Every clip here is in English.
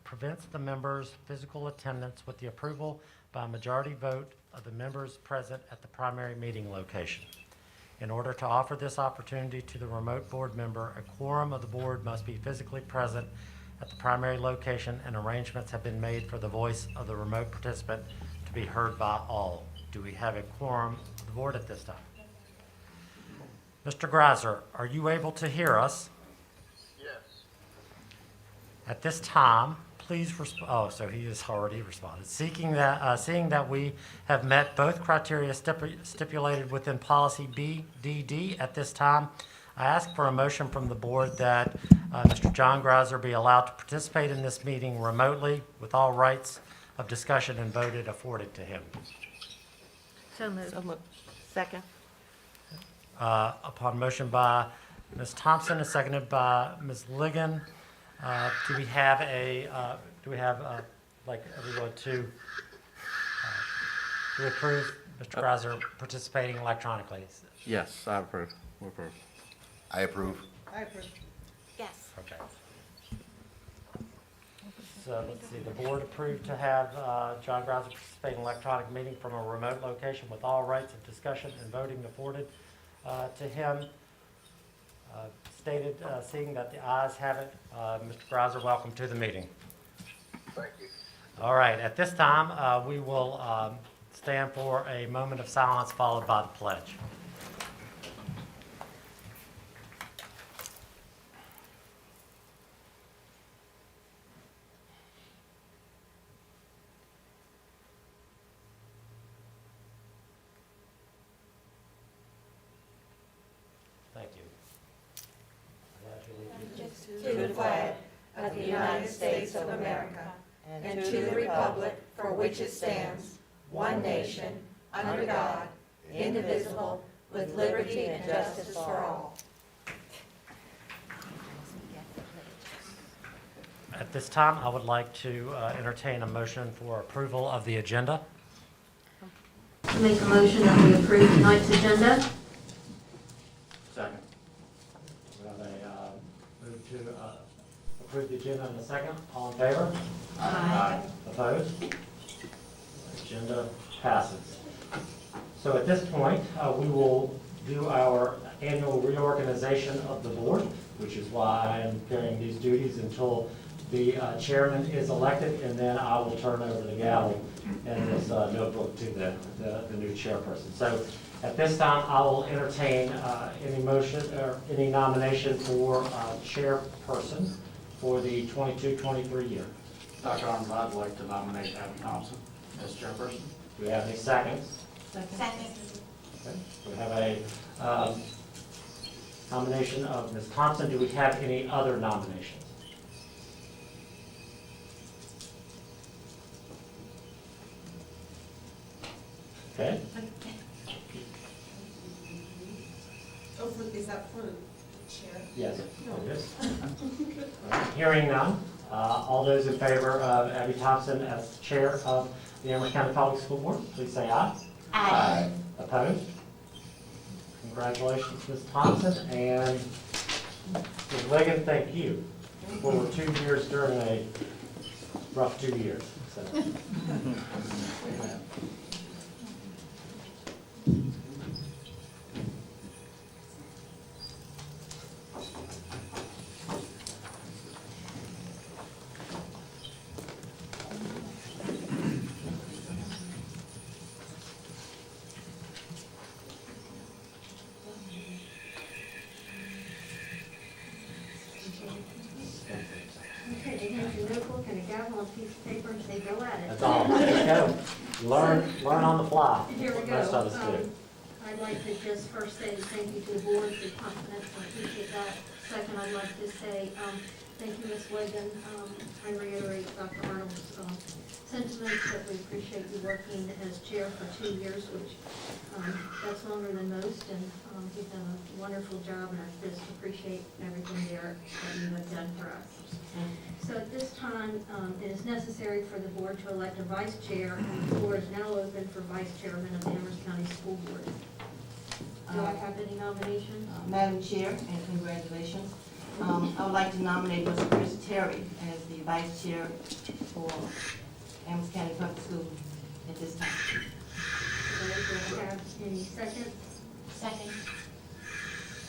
prevents the members' physical attendance with the approval by a majority vote of the members present at the primary meeting location. In order to offer this opportunity to the remote board member, a quorum of the board must be physically present at the primary location, and arrangements have been made for the voice of the remote participant to be heard by all. Do we have a quorum of the board at this time? Mr. Greiser, are you able to hear us? Yes. At this time, please so he has already responded. Seeing that we have met both criteria stipulated within policy BDD at this time, I ask for a motion from the board that Mr. John Greiser be allowed to participate in this meeting remotely with all rights of discussion and voted afforded to him. So moved. Second. Upon motion by Ms. Thompson and seconded by Ms. Ligon, do we have like everyone to approve Mr. Greiser participating electronically? Yes, I approve. We approve. I approve. I approve. Yes. Okay. So let's see, the board approved to have John Greiser participate in electronic meeting from a remote location with all rights of discussion and voting afforded to him. Stated, seeing that the ayes have it, Mr. Greiser, welcome to the meeting. Thank you. All right, at this time, we will stand for a moment of silence followed by the pledge. Thank you. To the flag of the United States of America and to the republic for which it stands, one nation, under God, indivisible, with liberty and justice for all. At this time, I would like to entertain a motion for approval of the agenda. Make a motion that we approve tonight's agenda. Second. We have a move to approve the agenda in a second. All in favor? Aye. Opposed? Agenda passes. So at this point, we will do our annual reorganization of the board, which is why I am carrying these duties until the chairman is elected, and then I will turn over the gavel and this notebook to the new chairperson. So at this time, I will entertain any motion or any nomination for chairperson for the 22-23 year. Dr. Arms, I'd like to nominate Abby Thompson as chairperson. Do we have any seconds? Second. Okay. We have a nomination of Ms. Thompson. Do we have any other nominations? Okay. Is that for the chair? Yes, it is. Hearing none, all those in favor of Abby Thompson as chair of the Amherst County Public School Board, please say aye. Aye. Opposed? Congratulations, Ms. Thompson, and Ms. Ligon, thank you for 2 years during a rough 2 years. So. Okay, they have your notebook and a gavel and a piece of paper and say, go at it. That's all. Let's go. Learn on the fly. Here we go. Most of us do. I'd like to just first say thank you to the board for your confidence. I appreciate that. Second, I'd like to say thank you, Ms. Ligon. I reiterate Dr. Arnold's sentiments that we appreciate you working as chair for 2 years, which that's longer than most, and you've done a wonderful job, and I just appreciate everything there that you have done for us. So at this time, it is necessary for the board to elect a vice chair, and the floor is now open for vice chairman of the Amherst County School Board. Do I have any nominations? Madam Chair, and congratulations, I would like to nominate Mr. Chris Terry as the vice chair for Amherst County Public Schools at this time. Do I have any seconds? Second.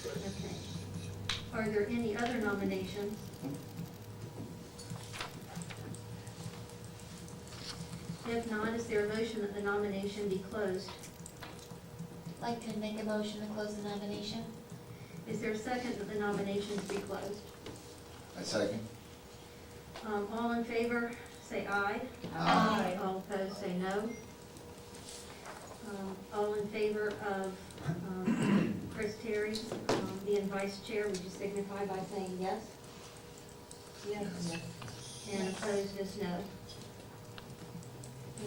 Okay. Are there any other nominations? If not, is there a motion that the nomination be closed? Like to make a motion to close the nomination? Is there a second that the nominations be closed? I second. All in favor, say aye. Aye. All opposed, say no. All in favor of Chris Terry being vice chair, would you signify by saying yes? Yes. And opposed is no.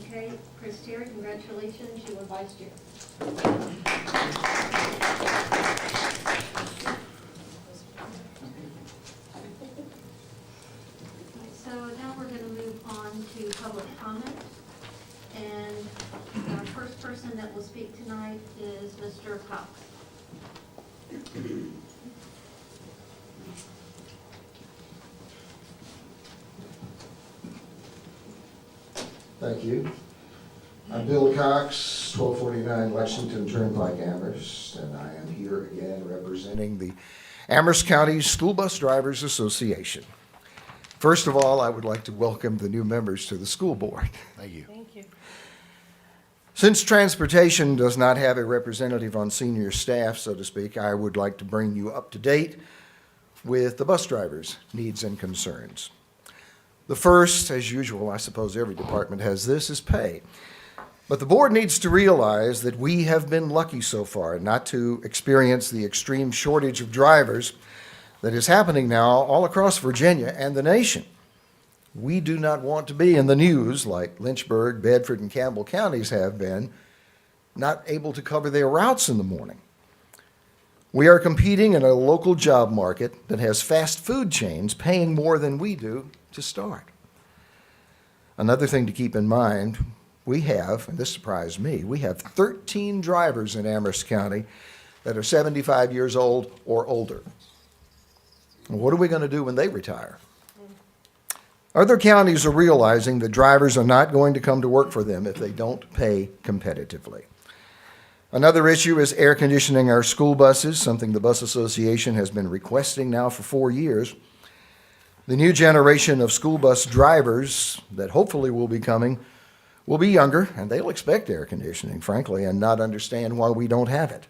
Okay, Chris Terry, congratulations, you are vice chair. So now we're going to move on to public comment. And our first person that will speak tonight is Mr. Cox. Thank you. I'm Bill Cox, 1249 Lexington Turnpike, Amherst, and I am here again representing the Amherst County School Bus Drivers Association. First of all, I would like to welcome the new members to the school board. Thank you. Thank you. Since transportation does not have a representative on senior staff, so to speak, I would like to bring you up to date with the bus drivers' needs and concerns. The first, as usual, I suppose every department has this, is pay. But the board needs to realize that we have been lucky so far not to experience the extreme shortage of drivers that is happening now all across Virginia and the nation. We do not want to be in the news like Lynchburg, Bedford, and Campbell counties have been, not able to cover their routes in the morning. We are competing in a local job market that has fast food chains paying more than we do to start. Another thing to keep in mind, we have, and this surprised me, we have 13 drivers in Amherst County that are 75 years old or older. What are we going to do when they retire? Other counties are realizing that drivers are not going to come to work for them if they don't pay competitively. Another issue is air conditioning our school buses, something the Bus Association has been requesting now for 4 years. The new generation of school bus drivers that hopefully will be coming will be younger, and they'll expect air conditioning, frankly, and not understand why we don't have it.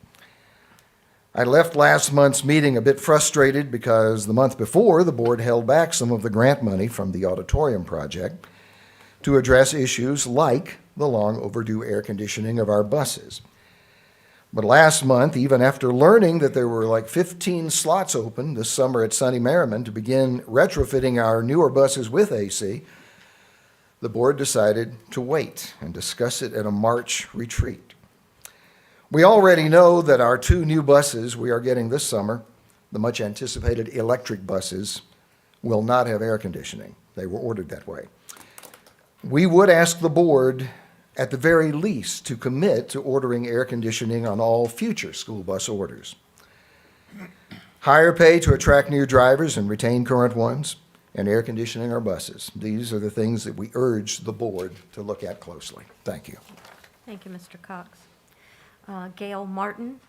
I left last month's meeting a bit frustrated because the month before, the board held back some of the grant money from the auditorium project to address issues like the long overdue air conditioning of our buses. But last month, even after learning that there were like 15 slots open this summer at Sunny Merriman to begin retrofitting our newer buses with AC, the board decided to wait and discuss it at a March retreat. We already know that our 2 new buses we are getting this summer, the much anticipated electric buses, will not have air conditioning. They were ordered that way. We would ask the board, at the very least, to commit to ordering air conditioning on all future school bus orders. Higher pay to attract new drivers and retain current ones, and air conditioning our buses. These are the things that we urge the board to look at closely. Thank you. Thank you, Mr. Cox. Gail Martin.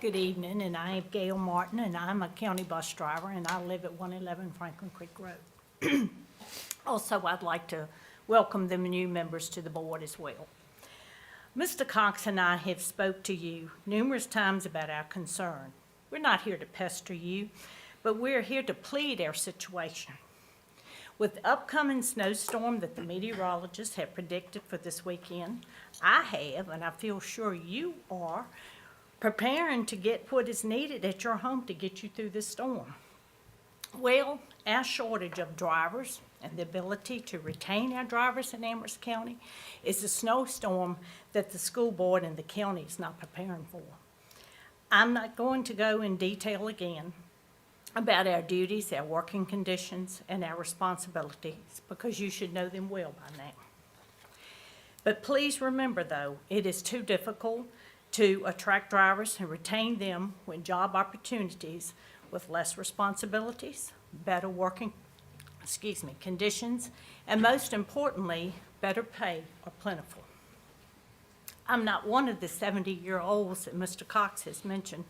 Good evening, and I am Gail Martin, and I'm a county bus driver, and I live at 111 Franklin Creek Road. Also, I'd like to welcome the new members to the board as well. Mr. Cox and I have spoke to you numerous times about our concern. We're not here to pester you, but we're here to plead our situation. With the upcoming snowstorm that the meteorologists have predicted for this weekend, I have, and I feel sure you are, preparing to get what is needed at your home to get you through this storm. Well, our shortage of drivers and the ability to retain our drivers in Amherst County is a snowstorm that the school board and the county is not preparing for. I'm not going to go in detail again about our duties, our working conditions, and our responsibilities, because you should know them well by now. But please remember, though, it is too difficult to attract drivers and retain them when job opportunities with less responsibilities, better working, conditions, and most importantly, better pay are plentiful. I'm not one of the 70-year-olds that Mr. Cox has mentioned,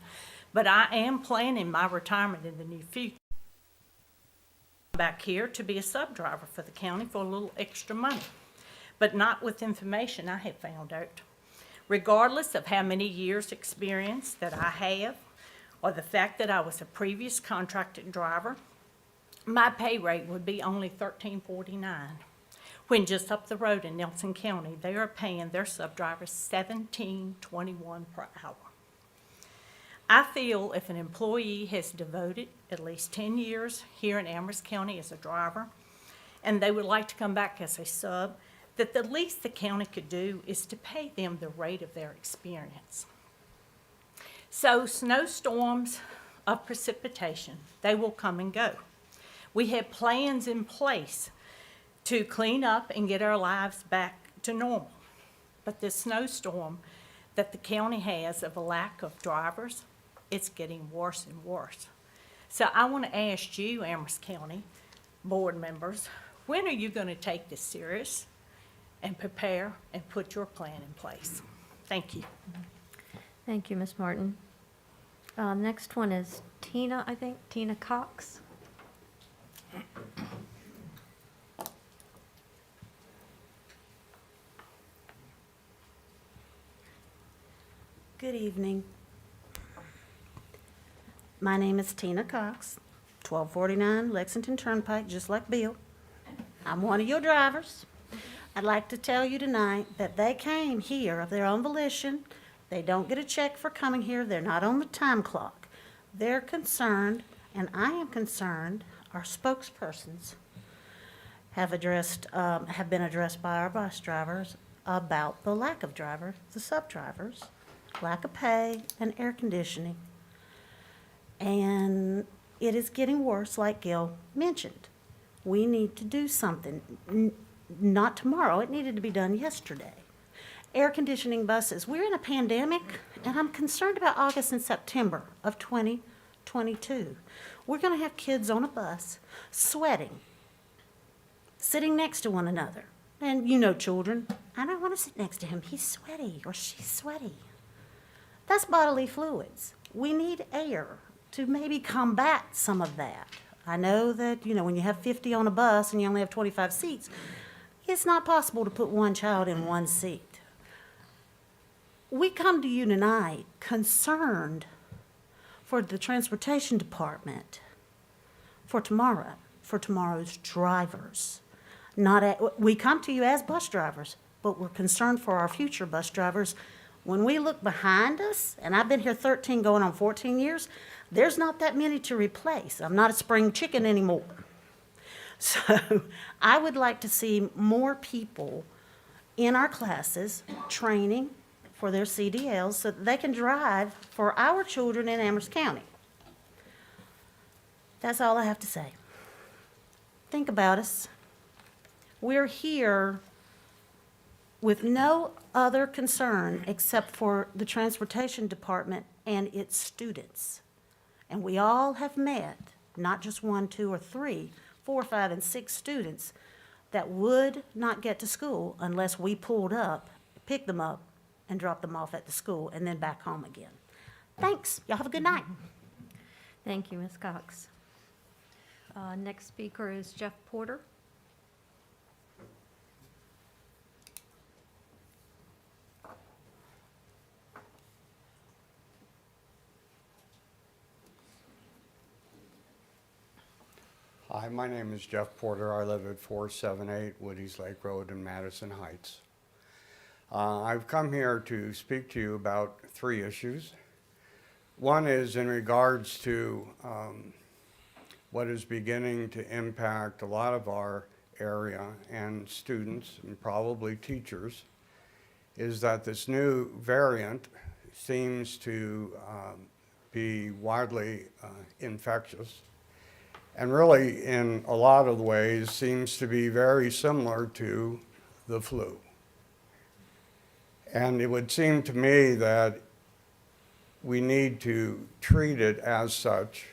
but I am planning my retirement in the near future. Back here to be a sub-driver for the county for a little extra money, but not with information I have found out. Regardless of how many years' experience that I have, or the fact that I was a previous contracted driver, my pay rate would be only $13.49. When just up the road in Nelson County, they are paying their sub-drivers $17.21 per hour. I feel if an employee has devoted at least 10 years here in Amherst County as a driver, and they would like to come back as a sub, that the least the county could do is to pay them the rate of their experience. So snowstorms of precipitation, they will come and go. We have plans in place to clean up and get our lives back to normal. But this snowstorm that the county has of a lack of drivers, it's getting worse and worse. So I want to ask you, Amherst County board members, when are you going to take this serious and prepare and put your plan in place? Thank you. Thank you, Ms. Martin. Next one is Tina, I think, Tina Cox. Good evening. My name is Tina Cox, 1249 Lexington Turnpike, just like Bill. I'm one of your drivers. I'd like to tell you tonight that they came here of their own volition. They don't get a check for coming here. They're not on the time clock. They're concerned, and I am concerned, our spokespersons have been addressed by our bus drivers about the lack of drivers, the sub-drivers, lack of pay, and air conditioning. And it is getting worse, like Gil mentioned. We need to do something. Not tomorrow, it needed to be done yesterday. Air conditioning buses. We're in a pandemic, and I'm concerned about August and September of 2022. We're going to have kids on a bus sweating, sitting next to one another. And you know children, I don't want to sit next to him. He's sweaty or she's sweaty. That's bodily fluids. We need air to maybe combat some of that. I know that, when you have 50 on a bus and you only have 25 seats, it's not possible to put one child in one seat. We come to you tonight concerned for the transportation department for tomorrow's drivers. We come to you as bus drivers, but we're concerned for our future bus drivers. When we look behind us, and I've been here 13 going on 14 years, there's not that many to replace. I'm not a spring chicken anymore. So I would like to see more people in our classes training for their CDLs so that they can drive for our children in Amherst County. That's all I have to say. Think about us. We're here with no other concern except for the transportation department and its students. And we all have met, not just 1, 2, or 3, 4, 5, and 6 students that would not get to school unless we pulled up, picked them up, and dropped them off at the school and then back home again. Thanks. Y'all have a good night. Thank you, Ms. Cox. Next speaker is Jeff Porter. Hi, my name is Jeff Porter. I live at 478 Woody's Lake Road in Madison Heights. I've come here to speak to you about 3 issues. One is in regards to what is beginning to impact a lot of our area and students and probably teachers, is that this new variant seems to be widely infectious. And really, in a lot of ways, seems to be very similar to the flu. And it would seem to me that we need to treat it as such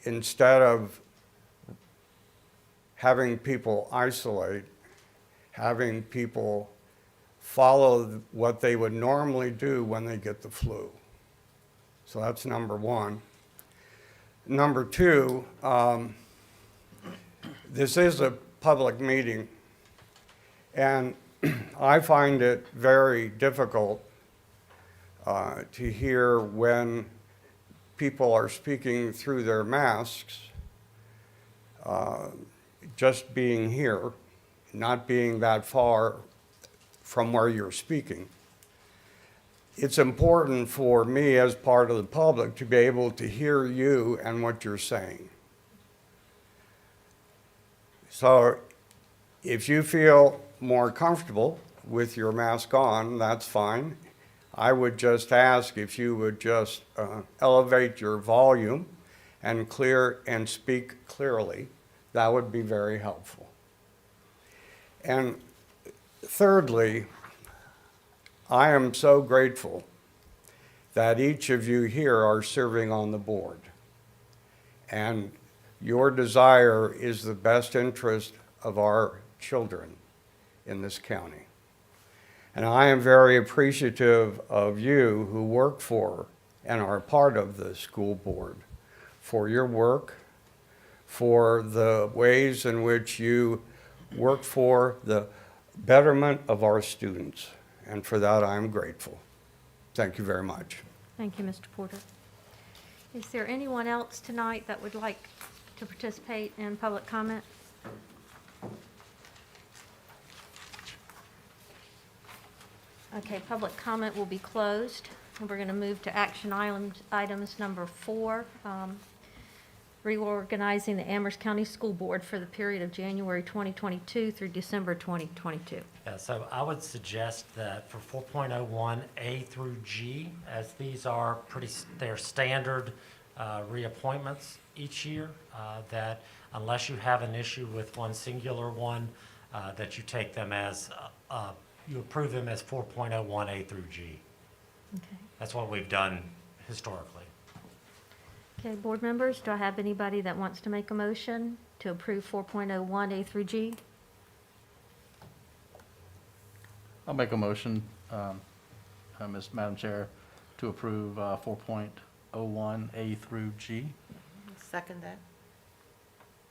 instead of having people isolate, having people follow what they would normally do when they get the flu. So that's number one. Number two, this is a public meeting, and I find it very difficult to hear when people are speaking through their masks, just being here, not being that far from where you're speaking. It's important for me as part of the public to be able to hear you and what you're saying. So if you feel more comfortable with your mask on, that's fine. I would just ask if you would just elevate your volume and speak clearly. That would be very helpful. And thirdly, I am so grateful that each of you here are serving on the board. And your desire is the best interest of our children in this county. And I am very appreciative of you who work for and are part of the school board for your work, for the ways in which you work for the betterment of our students. And for that, I am grateful. Thank you very much. Thank you, Mr. Porter. Is there anyone else tonight that would like to participate in public comment? Okay, public comment will be closed. And we're going to move to action items number 4, reorganizing the Amherst County School Board for the period of January 2022 through December 2022. Yeah, so I would suggest that for 4.01 A through G, as these are they're standard reappointments each year, that unless you have an issue with one singular one, that you take them as, you approve them as 4.01 A through G. Okay. That's what we've done historically. Okay, board members, do I have anybody that wants to make a motion to approve 4.01 A through G? I'll make a motion, Madam Chair, to approve 4.01 A through G. Second that.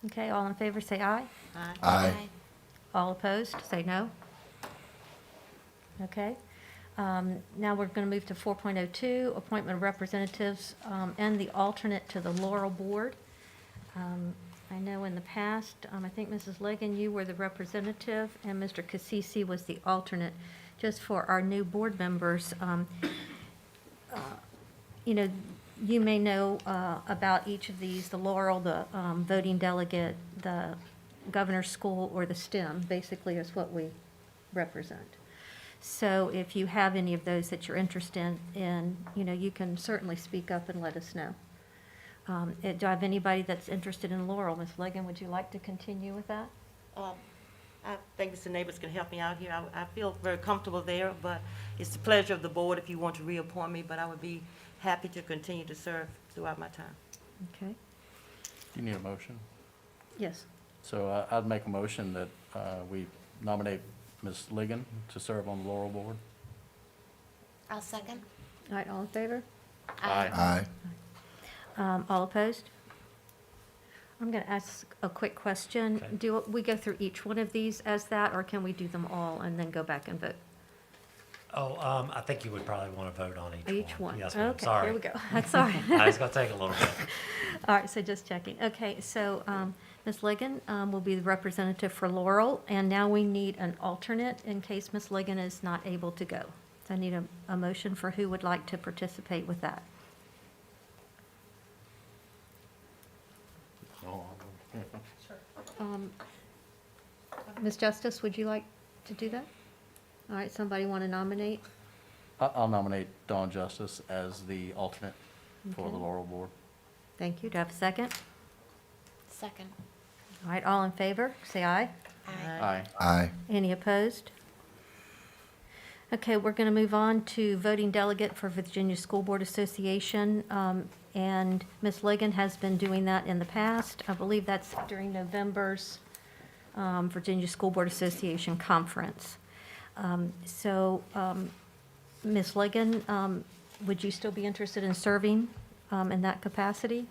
Okay, all in favor, say aye. Aye. All opposed, say no. Okay. Now we're going to move to 4.02, appointment of representatives and the alternate to the Laurel Board. I know in the past, I think Mrs. Legan, you were the representative, and Mr. Cassisi was the alternate. Just for our new board members, you know, you may know about each of these, the Laurel, the voting delegate, the governor's school, or the STEM, basically is what we represent. So if you have any of those that you're interested in, you know, you can certainly speak up and let us know. Do I have anybody that's interested in Laurel? Ms. Legan, would you like to continue with that? I think Mr. Neighbors can help me out here. I feel very comfortable there, but it's the pleasure of the board if you want to reappoint me, but I would be happy to continue to serve throughout my time. Okay. Do you need a motion? Yes. So I'd make a motion that we nominate Ms. Ligon to serve on the Laurel Board. I'll second. All right, all in favor? Aye. All opposed? I'm going to ask a quick question. Okay. Do we go through each one of these as that, or can we do them all and then go back and vote? Oh, I think you would probably want to vote on each one. Yes, ma'am. Okay, Sorry. here we go. That's all right. It's going to take a little bit. All right, so just checking. Okay, so Ms. Ligon will be the representative for Laurel, and now we need an alternate in case Ms. Ligon is not able to go. So I need a motion for who would like to participate with that. Ms. Justice, would you like to do that? All right, somebody want to nominate? I'll nominate Dawn Justice as the alternate for Okay. the Laurel Board. Thank you. Do I have a second? Second. All right, all in favor, say aye. Aye. Aye. Aye. Any opposed? Okay, we're going to move on to voting delegate for Virginia School Board Association. And Ms. Ligon has been doing that in the past. I believe that's during November's Virginia School Board Association conference. Ms. Ligon, would you still be interested in serving in that capacity?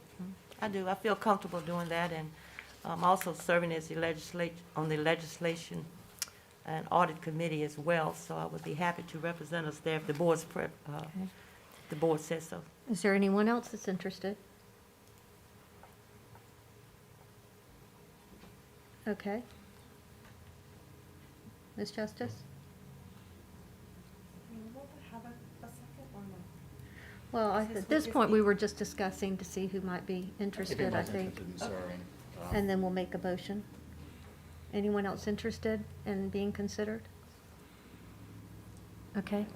I do. I feel comfortable doing that, and also serving as the on the legislation and audit committee as well. So I would be happy to represent us there if the board's the board says so. Is there anyone else that's interested? Okay. Ms. Justice? Well, at this point, we were just discussing to see who might be interested, I think. And then we'll make a motion. Anyone else interested in being considered? Okay.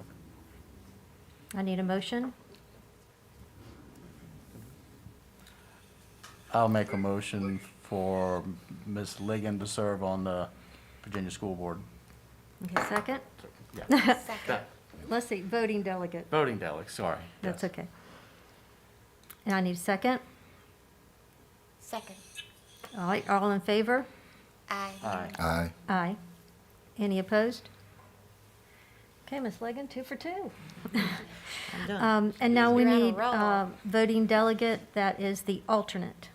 I need a motion. I'll make a motion for Ms. Ligon to serve on the Virginia School Board. Okay, second? Yeah. Second. Let's see, voting delegate. Voting delegate, sorry. That's Yes. okay. And I need a second. Second. All right, all in favor? Aye. Aye. Aye. Aye. Any opposed? Okay, Ms. Ligon, 2 for 2. I'm done. And now we You're on a need roll. voting delegate, that is the alternate.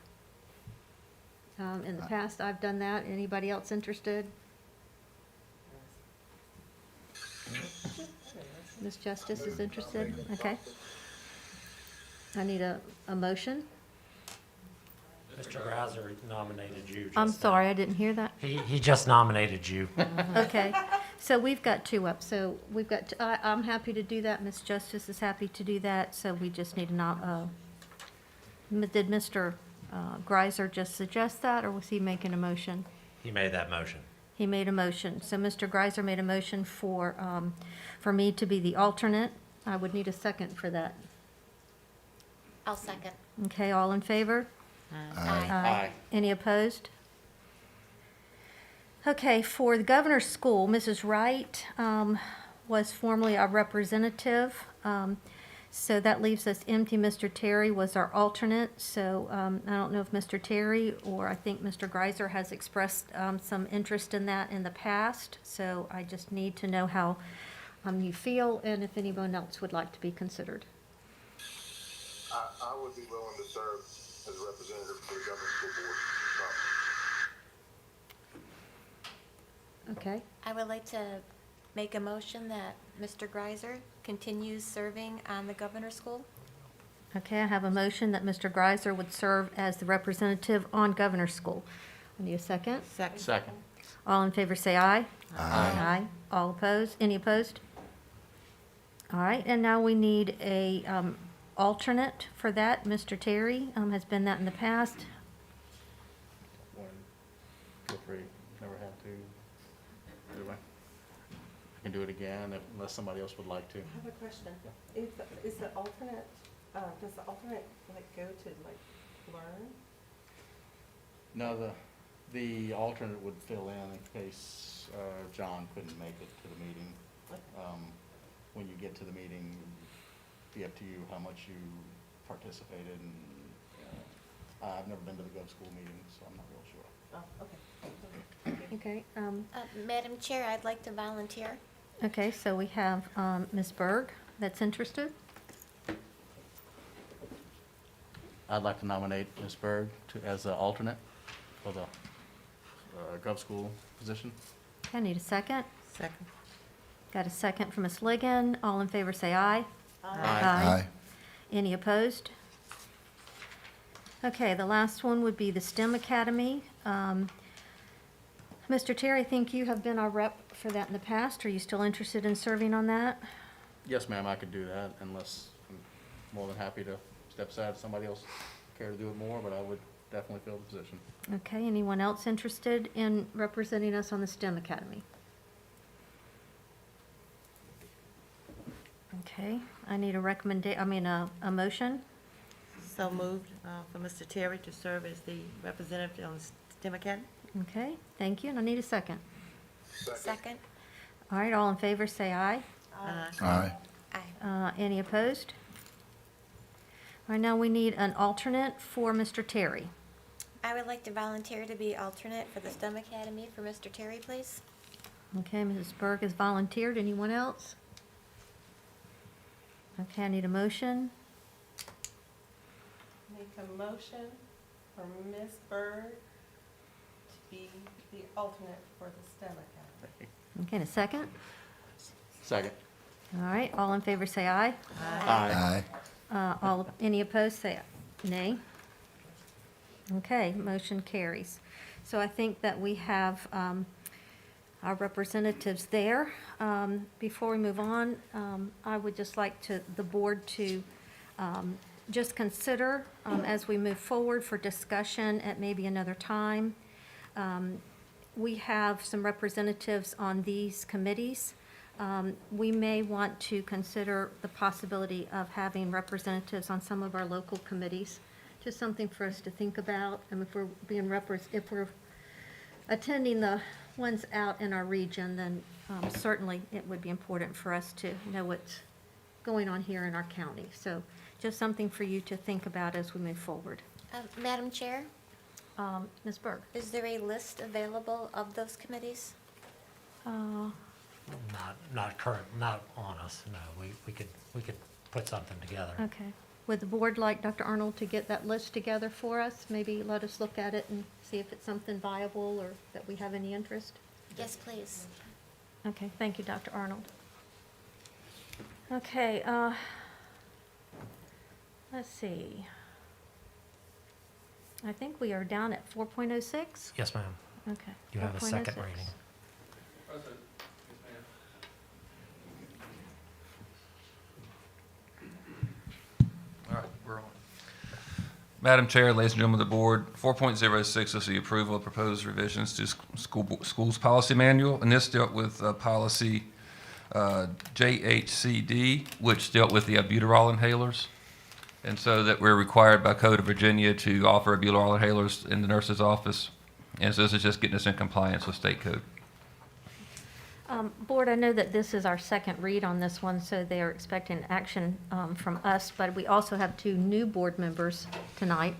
In the past, I've done that. Anybody else interested? Ms. Justice is interested? Okay. I need a motion. Mr. Greiser nominated you. I'm just sorry, now. I didn't hear that. He just nominated you. Okay, so we've got 2 up, so we've got, I'm happy to do that, Ms. Justice is happy to do that, so we just need to did Mr. Greiser just suggest that, or was he making a motion? He made that motion. He made a motion, so Mr. Greiser made a motion for me to be the alternate. I would need a second for that. I'll second. Okay, all in favor? Aye. Aye. Any opposed? Okay, for the governor's school, Mrs. Wright was formerly our representative, so that leaves us empty. Mr. Terry was our alternate, so I don't know if Mr. Terry or I think Mr. Greiser has expressed some interest in that in the past, so I just need to know how you feel and if anyone else would like to be considered. I would be willing to serve as a representative for the governor's school board. Okay, I would like to make a motion that Mr. Greiser continues serving on the governor's school. okay, I have a motion that Mr. Greiser would serve as the representative on governor's school. I need a second. Second. Second. All in favor say aye. Aye. Aye. All opposed? Any opposed? All right, and now we need a alternate for that. Mr. Terry has been that in the past. Feel free, never had to. Do I? I can do it again unless somebody else would like to. I have a question. Is the alternate, does the alternate go to learn? No, the alternate would fill in case John couldn't make it to the meeting. When you get to the meeting, it'd be up to you how much you participated, and I've never been to the gov school meeting, so I'm not real sure. Oh, okay. Okay, Madam Chair, I'd like to volunteer. okay, so we have Ms. Berg that's interested. I'd like to nominate Ms. Berg as the alternate for the gov school position. Okay, I need a second. Second. Got a second from Ms. Ligon. All in favor say aye. Aye. Any opposed? Okay, the last one would be the STEM Academy. Mr. Terry, I think you have been our rep for that in the past. Are you still interested in serving on that? Yes, ma'am, I could do that unless I'm more than happy to step aside if somebody else care to do it more, but I would definitely fill the position. Okay, anyone else interested in representing us on the STEM Academy? Okay, I need a motion. So moved for Mr. Terry to serve as the representative on STEM Academy. Okay, thank you, and I need a second. Second. All right, all in favor, say aye. Aye. Aye. Any opposed? All right, now we need an alternate for Mr. Terry. I would like to volunteer to be alternate for the STEM Academy for Mr. Terry, please. Okay, Mrs. Berg has volunteered. Anyone else? Okay, I need a motion. Make a motion for Ms. Bird to be the alternate for the STEM Academy. Okay, and a second. Second. All right, all in favor say aye. Aye. Any opposed, say nay. Okay, motion carries. So I think that we have our representatives there. Before we move on, I would just like the board to just consider, as we move forward for discussion at maybe another time. We have some representatives on these committees. We may want to consider the possibility of having representatives on some of our local committees. Just something for us to think about. And if we're attending the ones out in our region, then certainly it would be important for us to know what's going on here in our county. So just something for you to think about as we move forward. Madam Chair, Ms. Berg? is there a list available of those committees? Not current, not on us, no. We could put something together. Okay. Would the board like Dr. Arnold to get that list together for us? Maybe let us look at it and see if it's something viable or that we have any interest? Yes, please. Okay, thank you, Dr. Arnold. Okay, let's see. I think we are down at 4.06? Yes, ma'am. Okay. You have a second 4.06. reading. All right, we're on. Madam Chair, ladies and gentlemen of the board, 4.06 is the approval of proposed revisions to schools policy manual, and this dealt with policy JHCD, which dealt with the albuterol inhalers. And so that we're required by Code of Virginia to offer albuterol inhalers in the nurse's office. And so this is just getting us in compliance with state code. Board, I know that this is our second read on this one, so they are expecting action from us, but we also have two new board members tonight.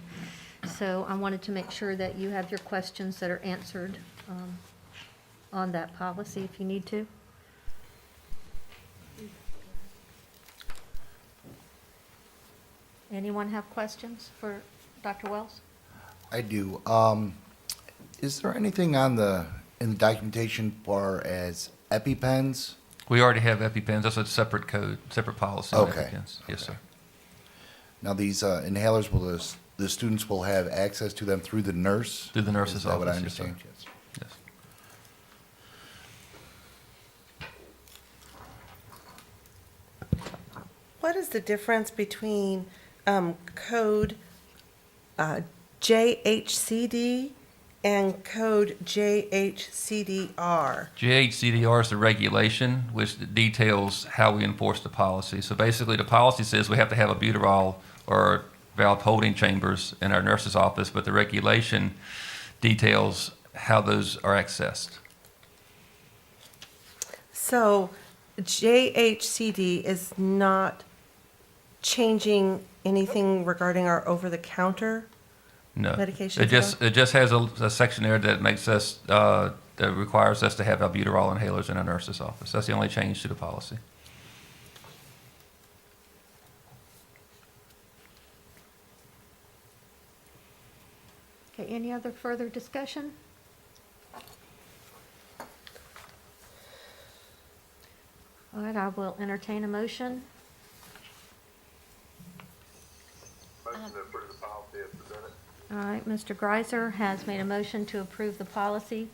So I wanted to make sure that you have your questions that are answered on that policy if you need to. Anyone have questions for Dr. Wells? I do. Is there anything in the documentation for as EpiPens? We already have EpiPens. That's a separate code, separate policy. on Okay. EpiPens. Yes, sir. Now, these inhalers, the students will have access to them through the nurse? Through the nurse's Is that what I office, yes, sir. understand? Yes. Yes. What is the difference between code JHCD and code JHCDR? JHCDR is the regulation which details how we enforce the policy. So basically, the policy says we have to have albuterol or valve holding chambers in our nurse's office, but the regulation details how those are accessed. So JHCD is not changing anything regarding our over-the-counter? No. Medications It just has a section there that makes us, that requires us to have albuterol inhalers in our nurse's office. That's the only change to the policy. Okay, any other further discussion? All right, I will entertain a motion. Motion to approve the policy as presented. All right, Mr. Greiser has made a motion to approve the policy,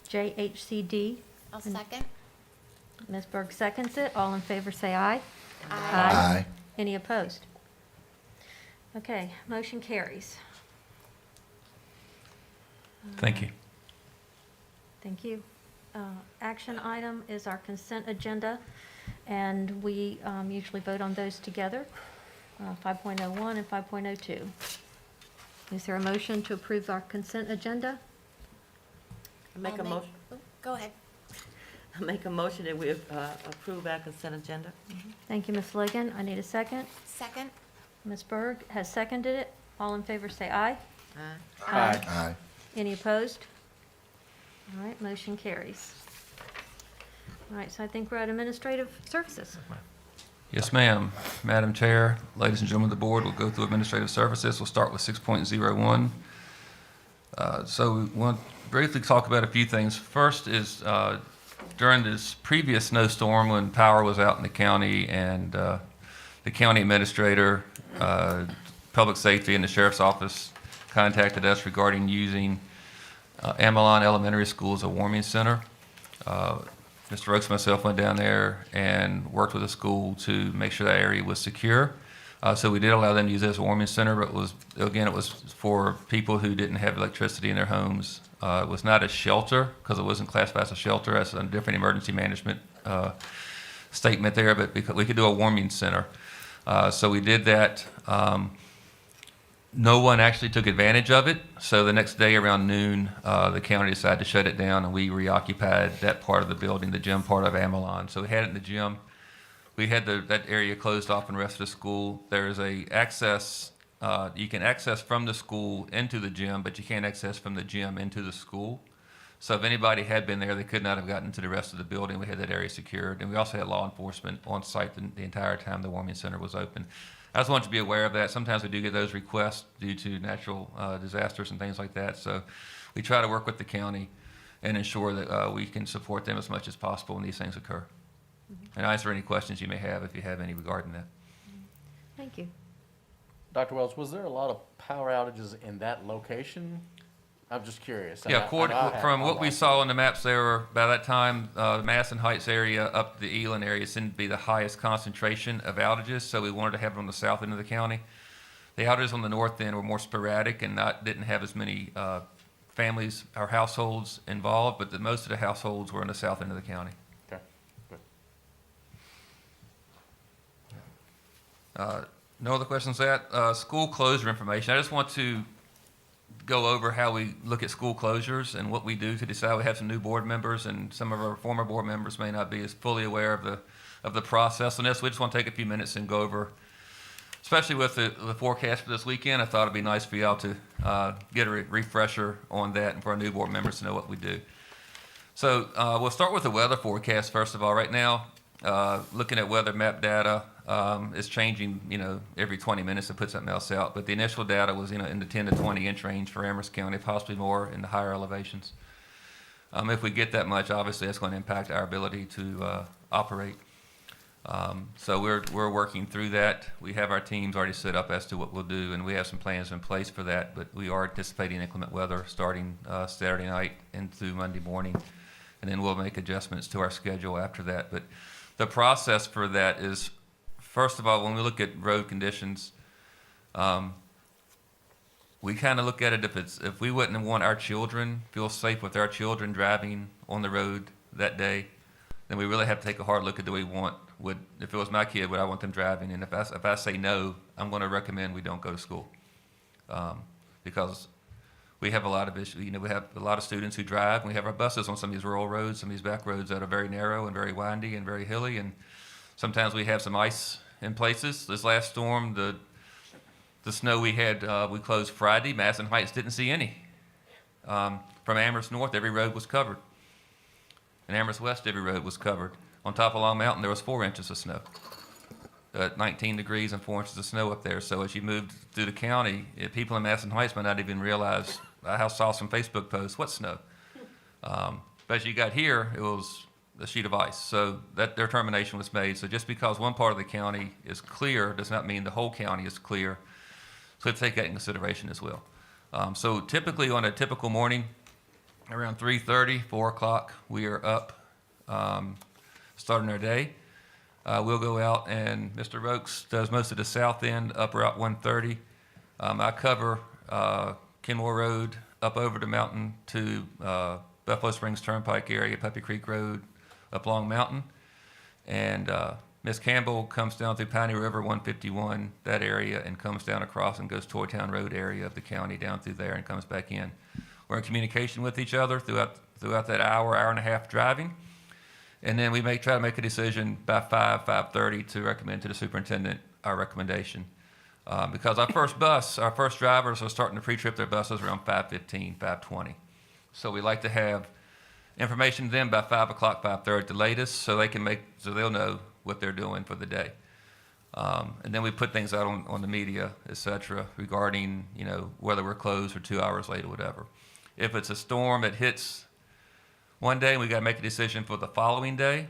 JHCD. I'll second. Ms. Berg seconds it. All in favor, say aye. Aye. Any opposed? Okay, motion carries. Thank you. Thank you. Action item is our consent agenda, and we usually vote on those together, 5.01 and 5.02. Is there a motion to approve our consent agenda? Make a I'll motion. Go ahead. I make a motion that we approve our consent agenda. Thank you, Ms. Ligon. I need a second. Second? Ms. Berg has seconded it. All in favor say aye. Aye. Aye. Any opposed? All right, motion carries. All right, so I think we're at administrative services. Yes, ma'am. Madam Chair, ladies and gentlemen of the board, we'll go through administrative services. We'll start with 6.01. So we want to briefly talk about a few things. First is during this previous snowstorm when power was out in the county and the county administrator, public safety, and the sheriff's office contacted us regarding using Amelon Elementary School as a warming center. Mr. Oakes and myself went down there and worked with the school to make sure that area was secure. So we did allow them to use it as a warming center, but it was for people who didn't have electricity in their homes. It was not a shelter because it wasn't classified as a shelter. That's a different emergency management statement there, but because we could do a warming center. So we did that. No one actually took advantage of it. So the next day around noon, the county decided to shut it down, and we reoccupied that part of the building, the gym part of Amelon. So we had it in the gym. We had that area closed off in the rest of the school. There's a access, you can access from the school into the gym, but you can't access from the gym into the school. So if anybody had been there, they could not have gotten to the rest of the building. We had that area secured. And we also had law enforcement on site the entire time the warming center was open. I just want you to be aware of that. Sometimes we do get those requests due to natural disasters and things like that. So we try to work with the county and ensure that we can support them as much as possible when these things occur. And answer any questions you may have if you have any regarding that. Thank you. Dr. Wells, was there a lot of power outages in that location? I'm just curious. Yeah, from what we saw on the maps there, by that time, the Madison Heights area up the Elon area seemed to be the highest concentration of outages, so we wanted to have it on the south end of the county. The outages on the north end were more sporadic and didn't have as many families or households involved, but most of the households were in the south end of the county. Okay, good. No other questions on that? School closure information. I just want to go over how we look at school closures and what we do to decide. We have some new board members, and some of our former board members may not be as fully aware of the process on this. We just want to take a few minutes and go over, especially with the forecast for this weekend. I thought it'd be nice for y'all to get a refresher on that and for our new board members to know what we do. So we'll start with the weather forecast first of all. Right now, looking at weather map data, it's changing, every 20 minutes it puts something else out. But the initial data was, in the 10 to 20 inch range for Amherst County, possibly more in the higher elevations. If we get that much, obviously that's going to impact our ability to operate. So we're working through that. We have our teams already set up as to what we'll do, and we have some plans in place for that. But we are anticipating inclement weather starting Saturday night into Monday morning, and then we'll make adjustments to our schedule after that. But the process for that is, first of all, when we look at road conditions, we kind of look at it if we wouldn't want our children feel safe with our children driving on the road that day, then we really have to take a hard look at if it was my kid, would I want them driving? And if I say no, I'm going to recommend we don't go to school, because we have a lot of issues. We have a lot of students who drive, and we have our buses on some of these rural roads, some of these back roads that are very narrow and very windy and very hilly, and sometimes we have some ice in places. This last storm, the snow we had, we closed Friday. Madison Heights didn't see any. From Amherst North, every road was covered. And Amherst West, every road was covered. On top of Long Mountain, there was 4 inches of snow. 19 degrees and 4 inches of snow up there. So as you moved through the county, people in Madison Heights might not even realize. I saw some Facebook posts, what snow? But as you got here, it was a sheet of ice. So that determination was made. So just because one part of the county is clear does not mean the whole county is clear. So take that in consideration as well. So typically on a typical morning, around 3:30, 4 o'clock, we are up, starting our day. We'll go out, and Mr. Oakes does most of the south end up Route 130. I cover Kenmore Road up over the mountain to Buffalo Springs Turnpike area, Puppy Creek Road, up Long Mountain. And Miss Campbell comes down through Piney River 151, that area, and comes down across and goes toward Town Road area of the county down through there and comes back in. We're in communication with each other throughout that hour and a half driving. And then we try to make a decision by 5:30 to recommend to the superintendent our recommendation. Because our first drivers are starting to pre-trip their buses around 5:15, 5:20. So we like to have information to them by 5 o'clock, 5:30 at the latest, so they'll know what they're doing for the day. And then we put things out on the media, et cetera, regarding, whether we're closed or 2 hours late or whatever. If it's a storm that hits one day and we got to make a decision for the following day,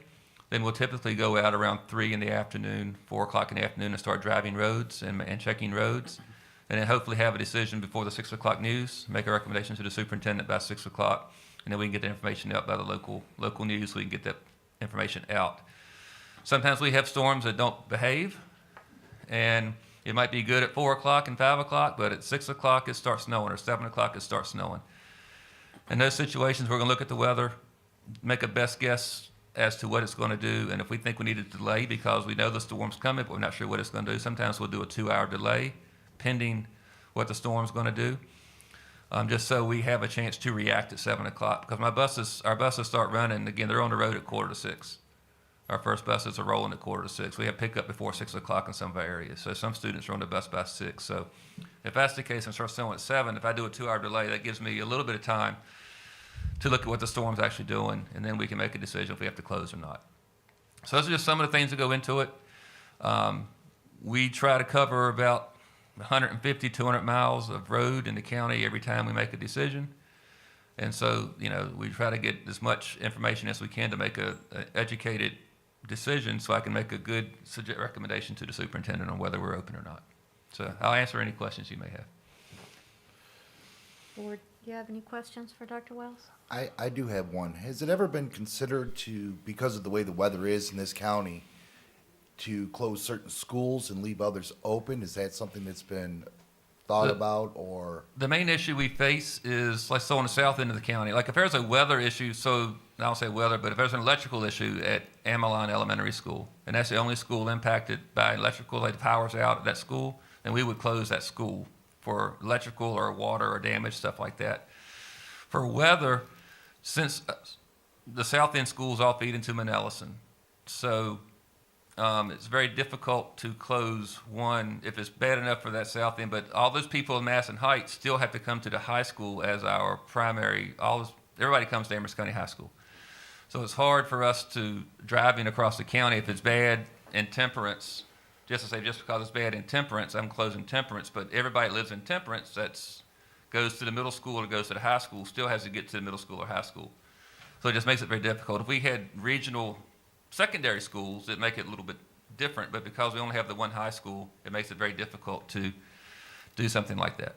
then we'll typically go out around 3 in the afternoon, 4 o'clock in the afternoon, and start driving roads and checking roads. And then hopefully have a decision before the 6 o'clock news, make a recommendation to the superintendent by 6 o'clock, and then we can get the information out by the local news so we can get that information out. Sometimes we have storms that don't behave, and it might be good at 4 o'clock and 5 o'clock, but at 6 o'clock it starts snowing, or 7 o'clock it starts snowing. In those situations, we're going to look at the weather, make a best guess as to what it's going to do, and if we think we need a delay because we know the storm's coming, but we're not sure what it's going to do, sometimes we'll do a 2-hour delay, pending what the storm's going to do, just so we have a chance to react at 7 o'clock. Because our buses start running, again, they're on the road at 5:45. Our first buses are rolling at 5:45. We have pickup before 6 o'clock in some of our areas, so some students are on the bus by 6. So if that's the case and start snowing at 7, if I do a 2-hour delay, that gives me a little bit of time to look at what the storm's actually doing, and then we can make a decision if we have to close or not. So those are just some of the things that go into it. We try to cover about 150, 200 miles of road in the county every time we make a decision. And so, we try to get as much information as we can to make an educated decision so I can make a good recommendation to the superintendent on whether we're open or not. So I'll answer any questions you may have. Board, do you have any questions for Dr. Wells? I do have one. Has it ever been considered to, because of the way the weather is in this county, to close certain schools and leave others open? Is that something that's been thought about, or? The main issue we face is, like, so on the south end of the county, like if there's a weather issue, so I don't say weather, but if there's an electrical issue at Ameline Elementary School, and that's the only school impacted by electrical, like the power's out at that school, then we would close that school for electrical or water or damage, stuff like that. For weather, since the south end schools all feed into Manellison, so it's very difficult to close one if it's bad enough for that south end, but all those people in Madison Heights still have to come to the high school as our primary, everybody comes to Amherst County High School. So it's hard for us to driving across the county if it's bad in Temperance, just because it's bad in Temperance, I'm closing Temperance, but everybody that lives in Temperance goes to the middle school or goes to the high school still has to get to the middle school or high school. So it just makes it very difficult. If we had regional secondary schools, it make it a little bit different, but because we only have the one high school, it makes it very difficult to do something like that.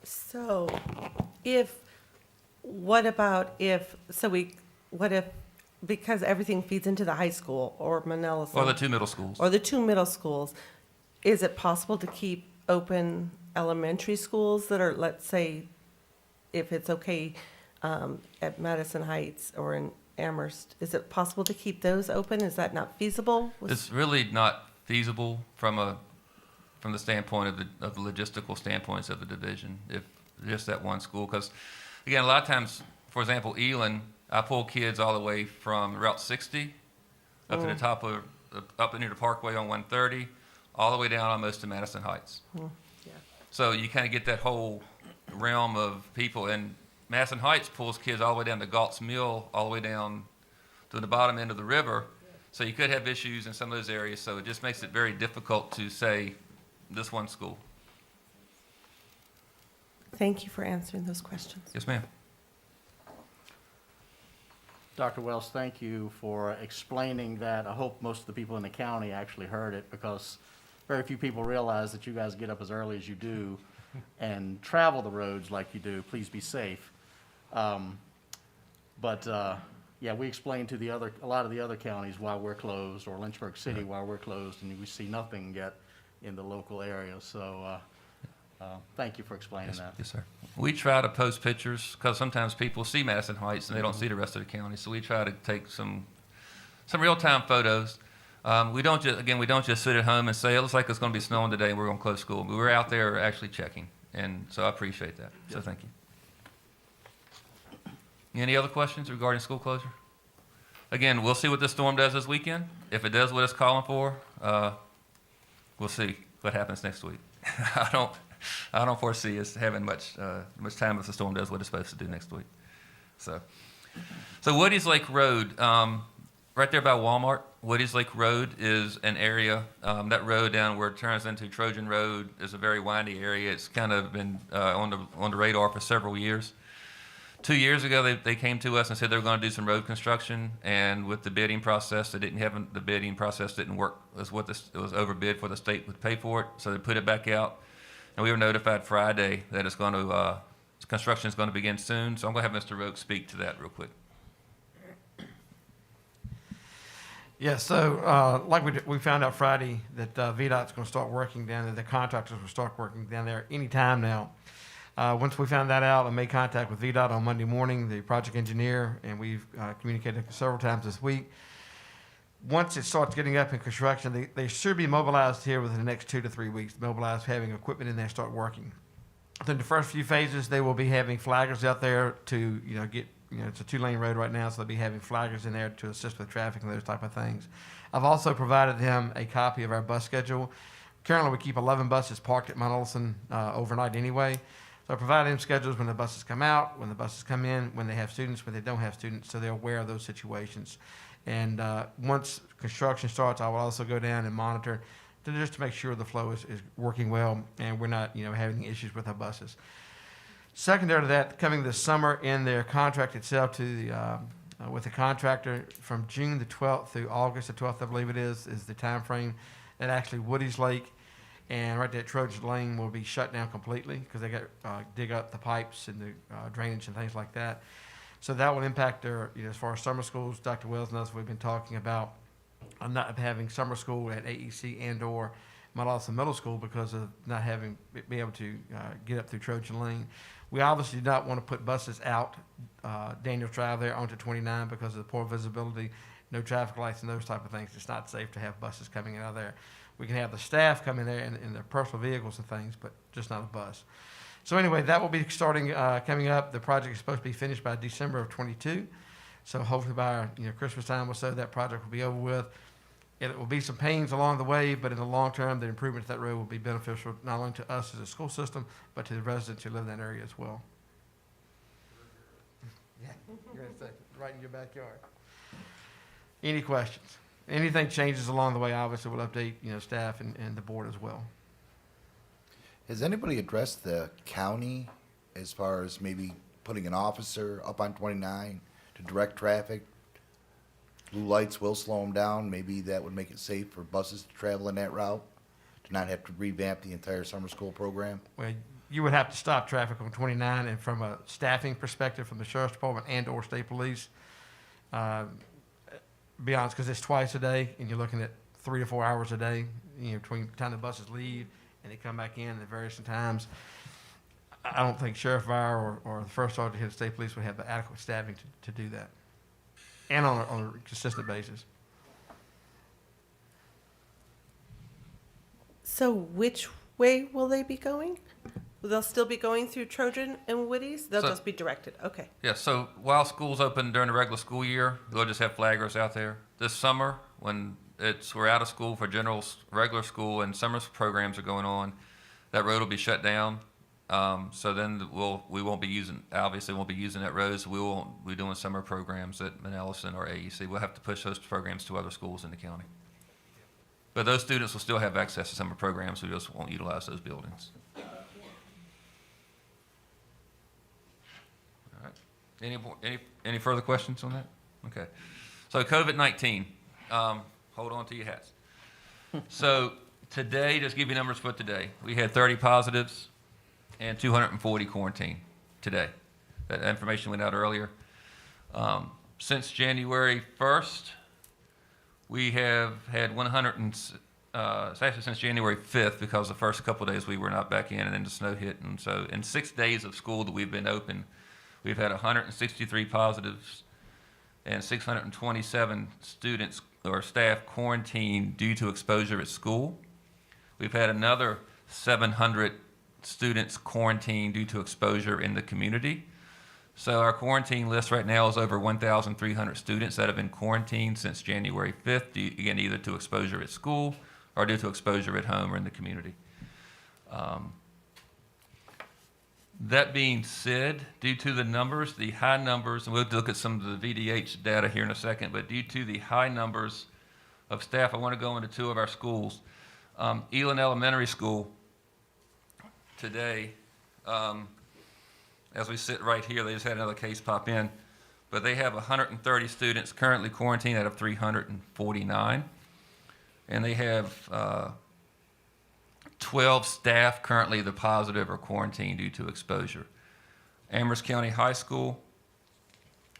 So because everything feeds into the high school or Manellison? Or the 2 middle schools. Or the 2 middle schools, is it possible to keep open elementary schools that are, let's say, if it's okay, at Madison Heights or in Amherst, is it possible to keep those open? Is that not feasible? It's really not feasible from the standpoint of the logistical standpoints of the division, if just that one school. Because, again, a lot of times, for example, Elon, I pull kids all the way from Route 60 up to the top of, up near the Parkway on 130, all the way down almost to Madison Heights. Yeah. So you kind of get that whole realm of people, and Madison Heights pulls kids all the way down to Galt's Mill, all the way down to the bottom end of the river. So you could have issues in some of those areas. So it just makes it very difficult to say this one school. Thank you for answering those questions. Yes, ma'am. Dr. Wells, thank you for explaining that. I hope most of the people in the county actually heard it, because very few people realize that you guys get up as early as you do and travel the roads like you do. Please be safe. Yeah, we explained to a lot of the other counties why we're closed, or Lynchburg City why we're closed, and we see nothing yet in the local area. So thank you for explaining that. Yes, sir. We try to post pictures because sometimes people see Madison Heights and they don't see the rest of the county. So we try to take some real-time photos. We don't just sit at home and say, it looks like it's going to be snowing today and we're going to close school. We're out there actually checking, and so I appreciate that. So thank you. Any other questions regarding school closure? Again, we'll see what this storm does this weekend. If it does what it's calling for, we'll see what happens next week. I don't foresee us having much time if the storm does what it's supposed to do next week. So Woody's Lake Road, right there by Walmart. Woody's Lake Road is an area, that road down where it turns into Trojan Road is a very windy area. It's kind of been on the radar for several years. 2 years ago, they came to us and said they were going to do some road construction, and with the bidding process, the bidding process didn't work. It was overbid for the state would pay for it, so they put it back out. And we were notified Friday that it's going to construction is going to begin soon. So I'm going to have Mr. Roque speak to that real quick. Yeah, so like we found out Friday that VDOT's going to start working down there. The contractors will start working down there anytime now. Once we found that out, I made contact with VDOT on Monday morning, the project engineer, and we've communicated several times this week. Once it starts getting up in construction, they should be mobilized here within the next 2 to 3 weeks, mobilized, having equipment in there, start working. Within the first few phases, they will be having flaggers out there to, it's a 2-lane road right now, so they'll be having flaggers in there to assist with traffic and those type of things. I've also provided them a copy of our bus schedule. Currently, we keep 11 buses parked at Mount Olson overnight anyway. So I provide them schedules when the buses come out, when the buses come in, when they have students, when they don't have students, so they're aware of those situations. And once construction starts, I will also go down and monitor just to make sure the flow is working well and we're not, having issues with our buses. Secondary to that, coming this summer in their contract itself to with the contractor from June the 12th through August the 12th, I believe it is the time frame that actually Woody's Lake and right there at Trojan Lane will be shut down completely because they got dig up the pipes and the drainage and things like that. So that will impact their, as far as summer schools. Dr. Wells knows we've been talking about not having summer school at AEC and or Mount Olson Middle School because of not be able to get up through Trojan Lane. We obviously do not want to put buses out Daniels Drive there onto 29 because of the poor visibility, no traffic lights and those type of things. It's not safe to have buses coming out of there. We can have the staff come in there in their personal vehicles and things, but just not a bus. So anyway, that will be starting, coming up. The project is supposed to be finished by December of 22. So hopefully by Christmas time or so, that project will be over with. It will be some pains along the way, but in the long term, the improvement to that road will be beneficial not only to us as a school system, but to the residents who live in that area as well. Yeah, you're going to say, right in your backyard. Any questions? Anything changes along the way, obviously we'll update, staff and the board as well. Has anybody addressed the county as far as maybe putting an officer up on 29 to direct traffic? Blue lights will slow them down. Maybe that would make it safe for buses to travel in that route, to not have to revamp the entire summer school program. Well, you would have to stop traffic on 29, and from a staffing perspective, from the sheriff's department and or state police, be honest, because it's twice a day, and you're looking at 3 to 4 hours a day, between the time the buses leave and they come back in at various times. I don't think Sheriff Vire or the First Sergeant of the State Police would have the adequate staffing to do that, and on a consistent basis. So which way will they be going? They'll still be going through Trojan and Woody's? They'll just be directed, okay. Yeah, so while school's open during the regular school year, they'll just have flaggers out there. This summer, when we're out of school for regular school and summer programs are going on, that road will be shut down. So then we won't be using that road, so we won't be doing summer programs at Ellison or AEC. We'll have to push those programs to other schools in the county. But those students will still have access to summer programs, we just won't utilize those buildings. All right. Any further questions on that? Okay. So COVID-19, hold on to your hats. So today, just give you numbers for today. We had 30 positives and 240 quarantined today. That information went out earlier. Since January 1st, we have had it's actually since January 5th, because the first couple of days we were not back in and then the snow hit. And so in 6 days of school that we've been open, we've had 163 positives and 627 students or staff quarantined due to exposure at school. We've had another 700 students quarantined due to exposure in the community. So our quarantine list right now is over 1,300 students that have been quarantined since January 5th, again, either to exposure at school or due to exposure at home or in the community. That being said, due to the numbers, the high numbers, and we'll look at some of the VDH data here in a second, but due to the high numbers of staff, I want to go into two of our schools. Elin Elementary School today, as we sit right here, they just had another case pop in, but they have 130 students currently quarantined out of 349, and they have 12 staff currently either positive or quarantined due to exposure. Amherst County High School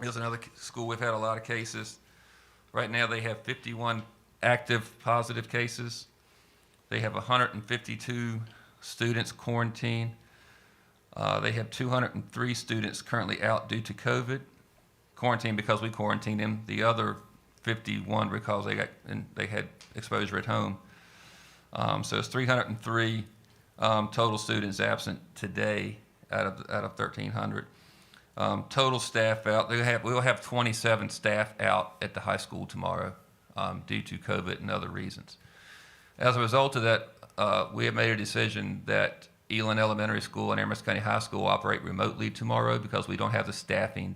is another school we've had a lot of cases. Right now they have 51 active positive cases. They have 152 students quarantined. They have 203 students currently out due to COVID. Quarantined because we quarantined them. The other 51 because they had exposure at home. So it's 303 total students absent today out of 1,300. Total staff out. We'll have 27 staff out at the high school tomorrow due to COVID and other reasons. As a result of that, we have made a decision that Elin Elementary School and Amherst County High School operate remotely tomorrow because we don't have the staffing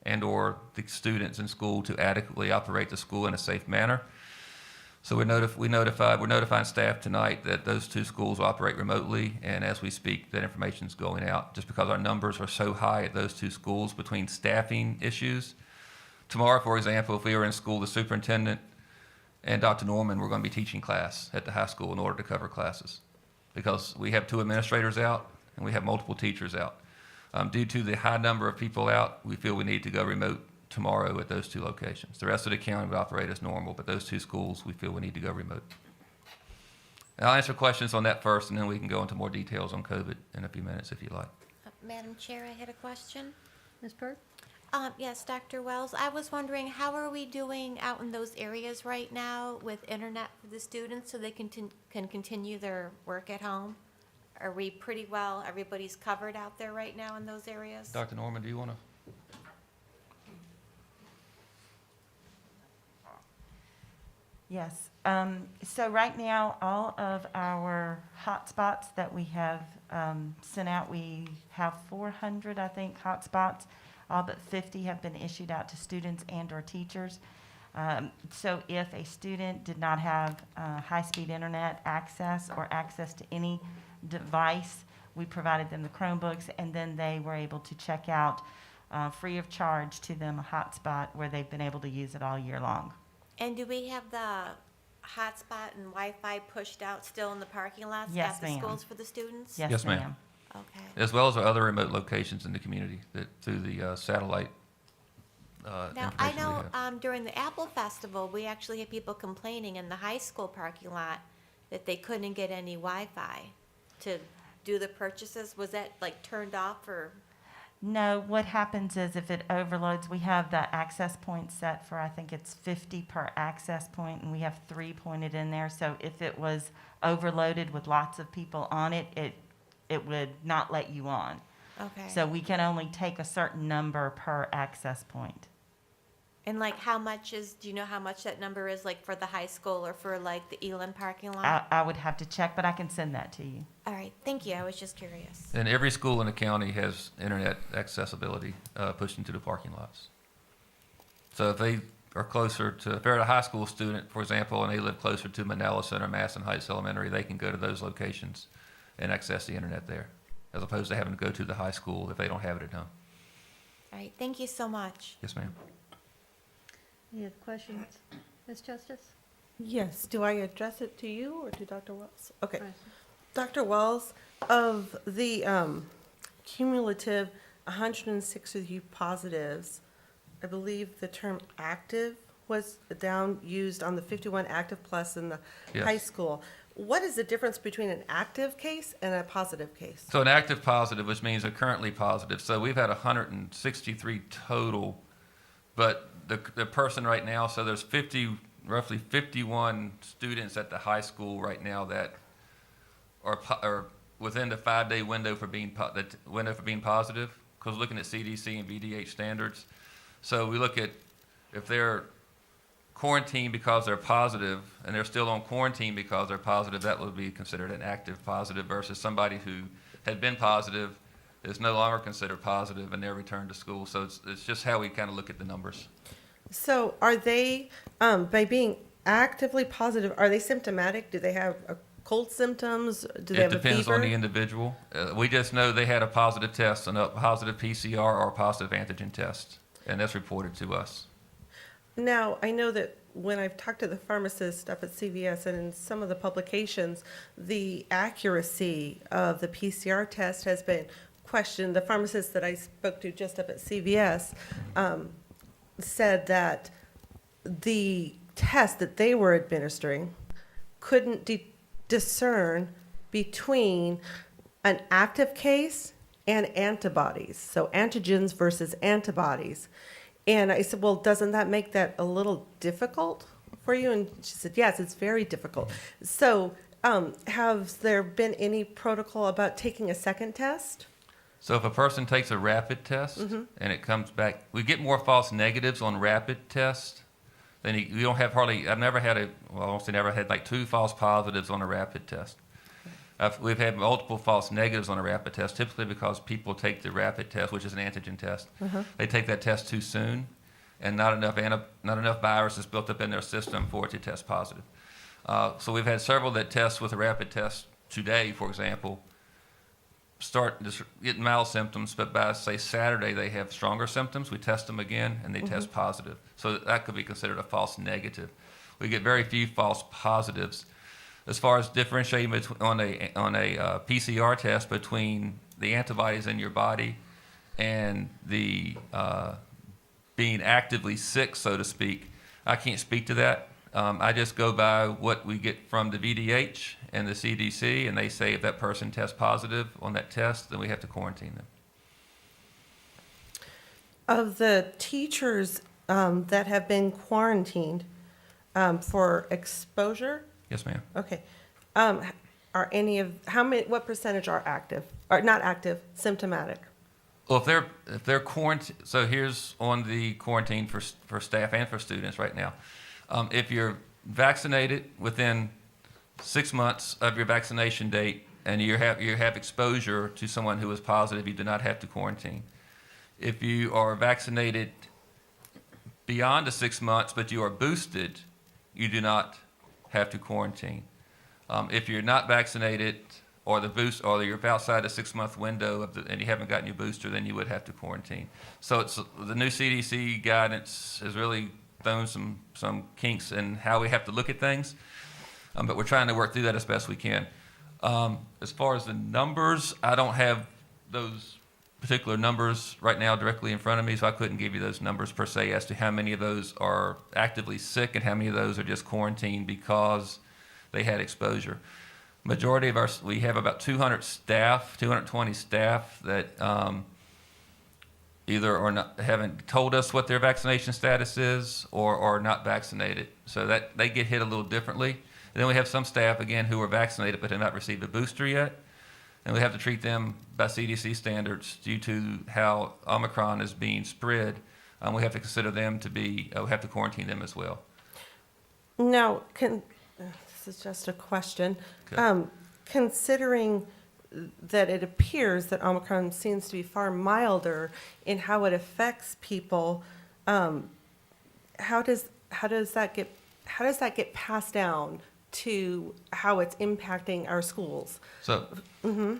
and or the students in school to adequately operate the school in a safe manner. So we're notifying staff tonight that those two schools operate remotely, and as we speak, that information is going out just because our numbers are so high at those two schools between staffing issues. Tomorrow, for example, if we were in school, the superintendent and Dr. Norman were going to be teaching class at the high school in order to cover classes because we have two administrators out and we have multiple teachers out. Due to the high number of people out, we feel we need to go remote tomorrow at those two locations. The rest of the county would operate as normal, but those two schools, we feel we need to go remote. And I'll answer questions on that first, and then we can go into more details on COVID in a few minutes if you like. Madam Chair, I had a question. Ms. Byrd? Yes, Dr. Wells, I was wondering, how are we doing out in those areas right now with internet for the students so they can continue their work at home? Are we pretty well, everybody's covered out there right now in those areas? Dr. Norman, do you want to? Yes. So right now, all of our hotspots that we have sent out, we have 400, I think, hotspots. All but 50 have been issued out to students and or teachers. So if a student did not have high-speed internet access or access to any device, we provided them the Chromebooks, and then they were able to check out free of charge to them a hotspot where they've been able to use it all year long. And do we have the hotspot and Wi-Fi pushed out still in the parking lots Yes, at the ma'am. schools for the students? Yes, ma'am. ma'am. Okay. As well as our other remote locations in the community that through the satellite Now, information I we know have. during the Apple Festival, we actually had people complaining in the high school parking lot that they couldn't get any Wi-Fi to do the purchases. Was that like turned off or? No, what happens is if it overloads, we have the access point set for, I think it's 50 per access point, and we have 3 pointed in there. So if it was overloaded with lots of people on it, it would not let you on. Okay. So we can only take a certain number per access point. And like how much do you know how much that number is like for the high school or for like the Elin parking lot? I would have to check, but I can send that to you. All right, thank you. I was just curious. And every school in the county has internet accessibility pushed into the parking lots. So if they are if they're a high school student, for example, and they live closer to Manila Center, Masson Heights Elementary, they can go to those locations and access the internet there, as opposed to having to go to the high school if they don't have it at home. All right, thank you so much. Yes, ma'am. Any other questions? Ms. Justice? Yes, do I address it to you or to Dr. Wells? Okay. Right. Dr. Wells, of the cumulative 106 of you positives, I believe the term active was used on the 51 active plus in the Yes. high school. What is the difference between an active case and a positive case? So an active positive, which means they're currently positive. So we've had 163 total, but the person right now, so there's roughly 51 students at the high school right now that are within the 5-day window for being positive. because looking at CDC and VDH standards. So we look at if they're quarantined because they're positive and they're still on quarantine because they're positive, that would be considered an active positive versus somebody who had been positive is no longer considered positive and they're returned to school. So it's just how we kind of look at the numbers. So are they, by being actively positive, are they symptomatic? Do they have cold symptoms? Do they have a fever? It depends on the individual. We just know they had a positive test, a positive PCR or a positive antigen test, and that's reported to us. Now, I know that when I've talked to the pharmacist up at CVS and in some of the publications, the accuracy of the PCR test has been questioned. The pharmacist that I spoke to just up at CVS said that the test that they were administering couldn't discern between an active case and antibodies, so antigens versus antibodies. And I said, well, doesn't that make that a little difficult for you? And she said, yes, it's very difficult. So has there been any protocol about taking a second test? So if a person takes a rapid test and it comes back, we get more false negatives on rapid tests. Then you don't have hardly, I've never had almost never had like 2 false positives on a rapid test. We've had multiple false negatives on a rapid test, typically because people take the rapid test, which is an antigen test. They take that test too soon, and not enough virus is built up in their system for it to test positive. So we've had several that test with a rapid test today, for example, start just getting mild symptoms, but by, say, Saturday, they have stronger symptoms. We test them again, and they test positive. So that could be considered a false negative. We get very few false positives. As far as differentiating on a PCR test between the antibodies in your body and the being actively sick, so to speak, I can't speak to that. I just go by what we get from the VDH and the CDC, and they say if that person tests positive on that test, then we have to quarantine them. Of the teachers that have been quarantined for exposure? Yes, ma'am. Okay. Are any of, what percentage are active, or not active, symptomatic? Well, if they're quarantined, so here's on the quarantine for staff and for students right now. If you're vaccinated within 6 months of your vaccination date and you have exposure to someone who is positive, you do not have to quarantine. If you are vaccinated beyond the 6 months but you are boosted, you do not have to quarantine. If you're not vaccinated or you're outside the 6-month window and you haven't gotten your booster, then you would have to quarantine. So it's the new CDC guidance has really thrown some kinks in how we have to look at things, but we're trying to work through that as best we can. As far as the numbers, I don't have those particular numbers right now directly in front of me, so I couldn't give you those numbers per se as to how many of those are actively sick and how many of those are just quarantined because they had exposure. Majority of we have about 220 staff that either haven't told us what their vaccination status is or are not vaccinated. So that they get hit a little differently. And then we have some staff, again, who are vaccinated but have not received a booster yet. And we have to treat them by CDC standards due to how Omicron is being spread. We have to consider them to be, we have to quarantine them as well. Now, this is just a question. Okay. Considering that it appears that Omicron seems to be far milder in how it affects people, how does that get passed down to how it's impacting our schools? So,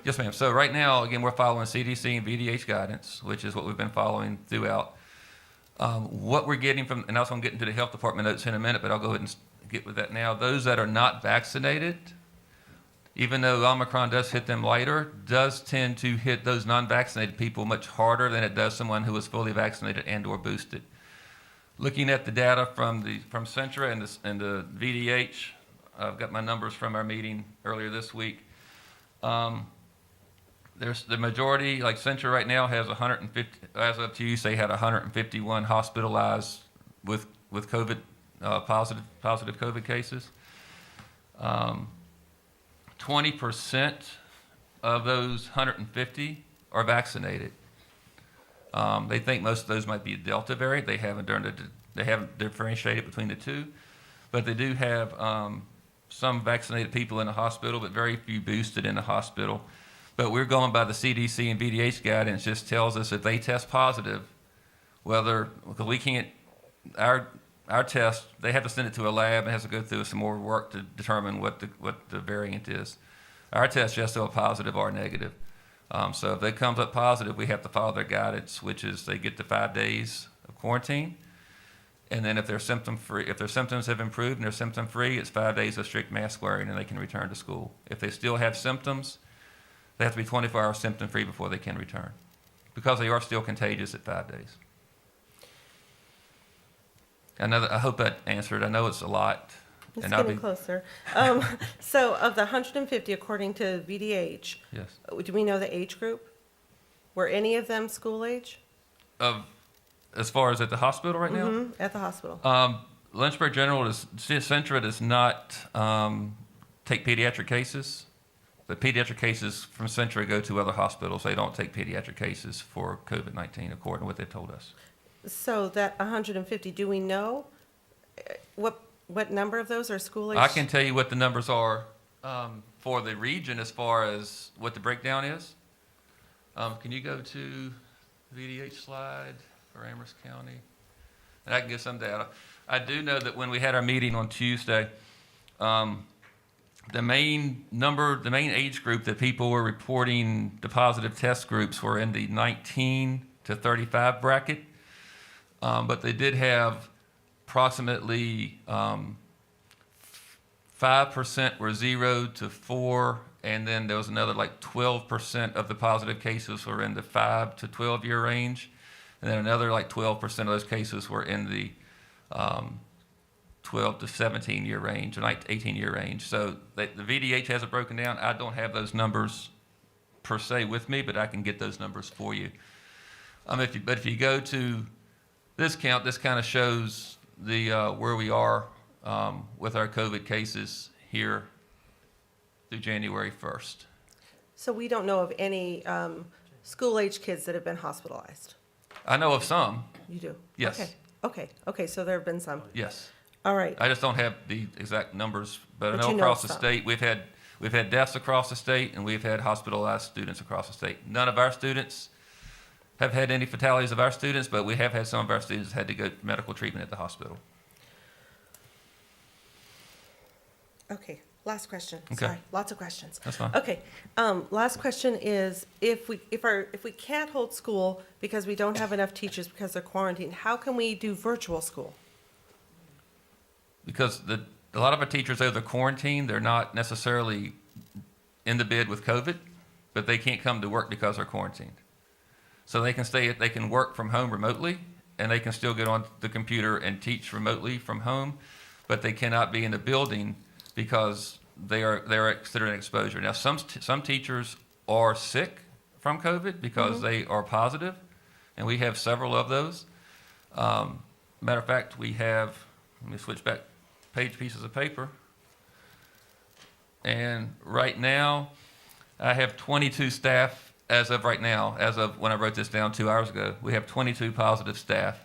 yes, ma'am. So right now, again, we're following CDC and VDH guidance, which is what we've been following throughout. What we're getting from, and I was going to get into the health department notes in a minute, but I'll go ahead and get with that now. Those that are not vaccinated, even though Omicron does hit them lighter, does tend to hit those non-vaccinated people much harder than it does someone who is fully vaccinated and or boosted. Looking at the data from Centra and the VDH, I've got my numbers from our meeting earlier this week. There's the majority, like Centra right now has 150, as of Tuesday, had 151 hospitalized with COVID, positive COVID cases. 20% of those 150 are vaccinated. They think most of those might be a Delta variant. They haven't differentiated between the two, but they do have some vaccinated people in the hospital, but very few boosted in the hospital. But we're going by the CDC and VDH guidance. Just tells us if they test positive, because we can't, our test, they have to send it to a lab and has to go through some more work to determine what the variant is. Our test just show a positive or negative. So if they comes up positive, we have to follow their guidance, which is they get to 5 days of quarantine. And then if they're symptom-free, if their symptoms have improved and they're symptom-free, it's 5 days of strict mask wearing and they can return to school. If they still have symptoms, they have to be 24 hours symptom-free before they can return, because they are still contagious at 5 days. I hope that answered. I know it's a lot. It's and I'll getting be closer. So of the 150, according to VDH, yes. do we know the age group? Were any of them school age? As far as at the hospital right now, Mm-hmm, at the hospital. Lynchburg General Centra does not take pediatric cases. The pediatric cases from Centra go to other hospitals. They don't take pediatric cases for COVID-19, according to what they told us. So that 150, do we know what number of those are school age? I can tell you what the numbers are for the region as far as what the breakdown is. Can you go to the VDH slide for Amherst County? And I can get some data. I do know that when we had our meeting on Tuesday, the main age group that people were reporting the positive test groups were in the 19 to 35 bracket. But they did have approximately 5% were 0 to 4, and then there was another like 12% of the positive cases were in the 5 to 12 year range, and then another like 12% of those cases were in the 12 to 17 year range, or like 18 year range. So the VDH has it broken down. I don't have those numbers per se with me, but I can get those numbers for you. If you go to this count, this kind of shows the where we are with our COVID cases here through January 1st. So we don't know of any school-age kids that have been hospitalized? I know of some. You do? Yes. Okay, so there have been some. Yes. All right. I just don't have the exact numbers, but I But know you know across the some. state, we've had deaths across the state, and we've had hospitalized students across the state. None of our students have had any fatalities of our students, but we have had some of our students had to go to medical treatment at the hospital. Okay, last question. Okay. Sorry, lots of questions. That's fine. Okay, last question is, if we can't hold school because we don't have enough teachers because they're quarantined, how can we do virtual school? Because a lot of our teachers, though they're quarantined, they're not necessarily in the bed with COVID, but they can't come to work because they're quarantined. So they can work from home remotely, and they can still get on the computer and teach remotely from home, but they cannot be in the building because they're considered an exposure. Now, some teachers are sick from COVID because they are positive, and we have several of those. Matter of fact, let me switch back pieces of paper. And right now, I have 22 staff as of right now, as of when I wrote this down 2 hours ago. We have 22 positive staff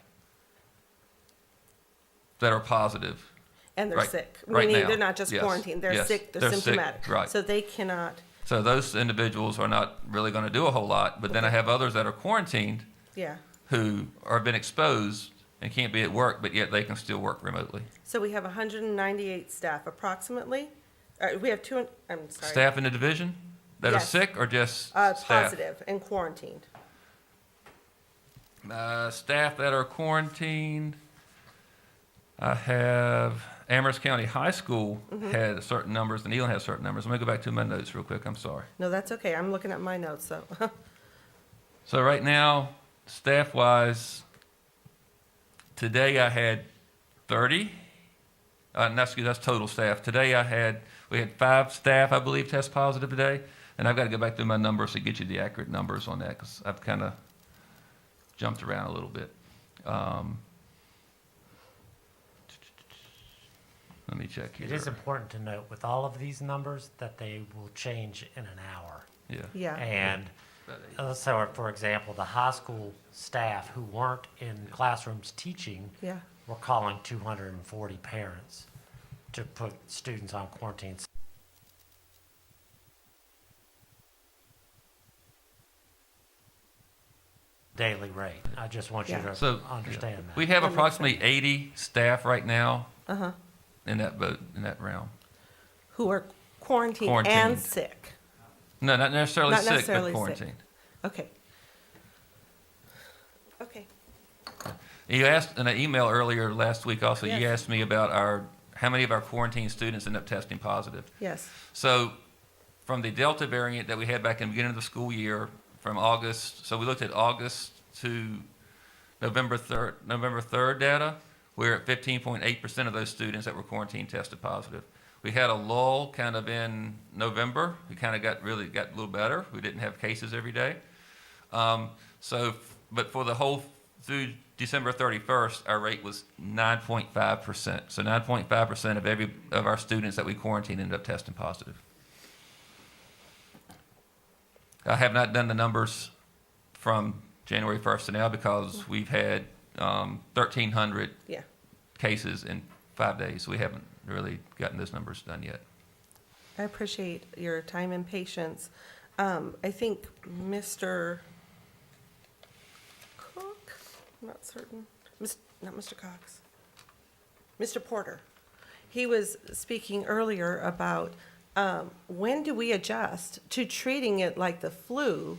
that are positive. And they're sick. Right Meaning now. they're not just Yes. quarantined, they're Yes. sick, they're They're sick, symptomatic. right. So they cannot, So those individuals are not really going to do a whole lot, but then I have others that are quarantined yeah. who are been exposed and can't be at work, but yet they can still work remotely. So we have 198 staff approximately. We have I'm sorry. Staff in the division that are Yes. sick or just staff? Positive and quarantined. Staff that are quarantined, I have Amherst County High School had certain numbers, and Elon has certain numbers. Let me go back to my notes real quick, I'm sorry. No, that's okay. I'm looking at my notes, so. So right now, staff-wise, today I had 30. That's total staff. Today we had 5 staff, I believe, test positive today. And I've got to go back through my numbers to get you the accurate numbers on that, because I've kind of jumped around a little bit. Let me check here. It is important to note with all of these numbers that they will change in an hour. Yeah. Yeah. And So, for example, the high school staff who weren't in classrooms teaching Yeah. were calling 240 parents to put students on quarantine. Daily rate. I just want you Yeah. to So understand that. we have That makes approximately 80 staff right now Uh-huh. in that boat, in that realm. Who are quarantined and Quarantined. sick. No, not necessarily Not sick, necessarily but sick. quarantined. Okay. Okay. You asked in an email earlier last week also, you Yes. asked me about how many of our quarantine students end up testing positive. Yes. So from the Delta variant that we had back in the beginning of the school year, from August, so we looked at August to November 3rd data, we're at 15.8% of those students that were quarantined tested positive. We had a lull kind of in November. We kind of got a little better. We didn't have cases every day. But for the whole through December 31st, our rate was 9.5%. So 9.5% of our students that we quarantined ended up testing positive. I have not done the numbers from January 1st to now because we've had 1,300 Yeah. cases in 5 days. We haven't really gotten those numbers done yet. I appreciate your time and patience. I think Mr. Cook, I'm not certain, not Mr. Cox, Mr. Porter. He was speaking earlier about when do we adjust to treating it like the flu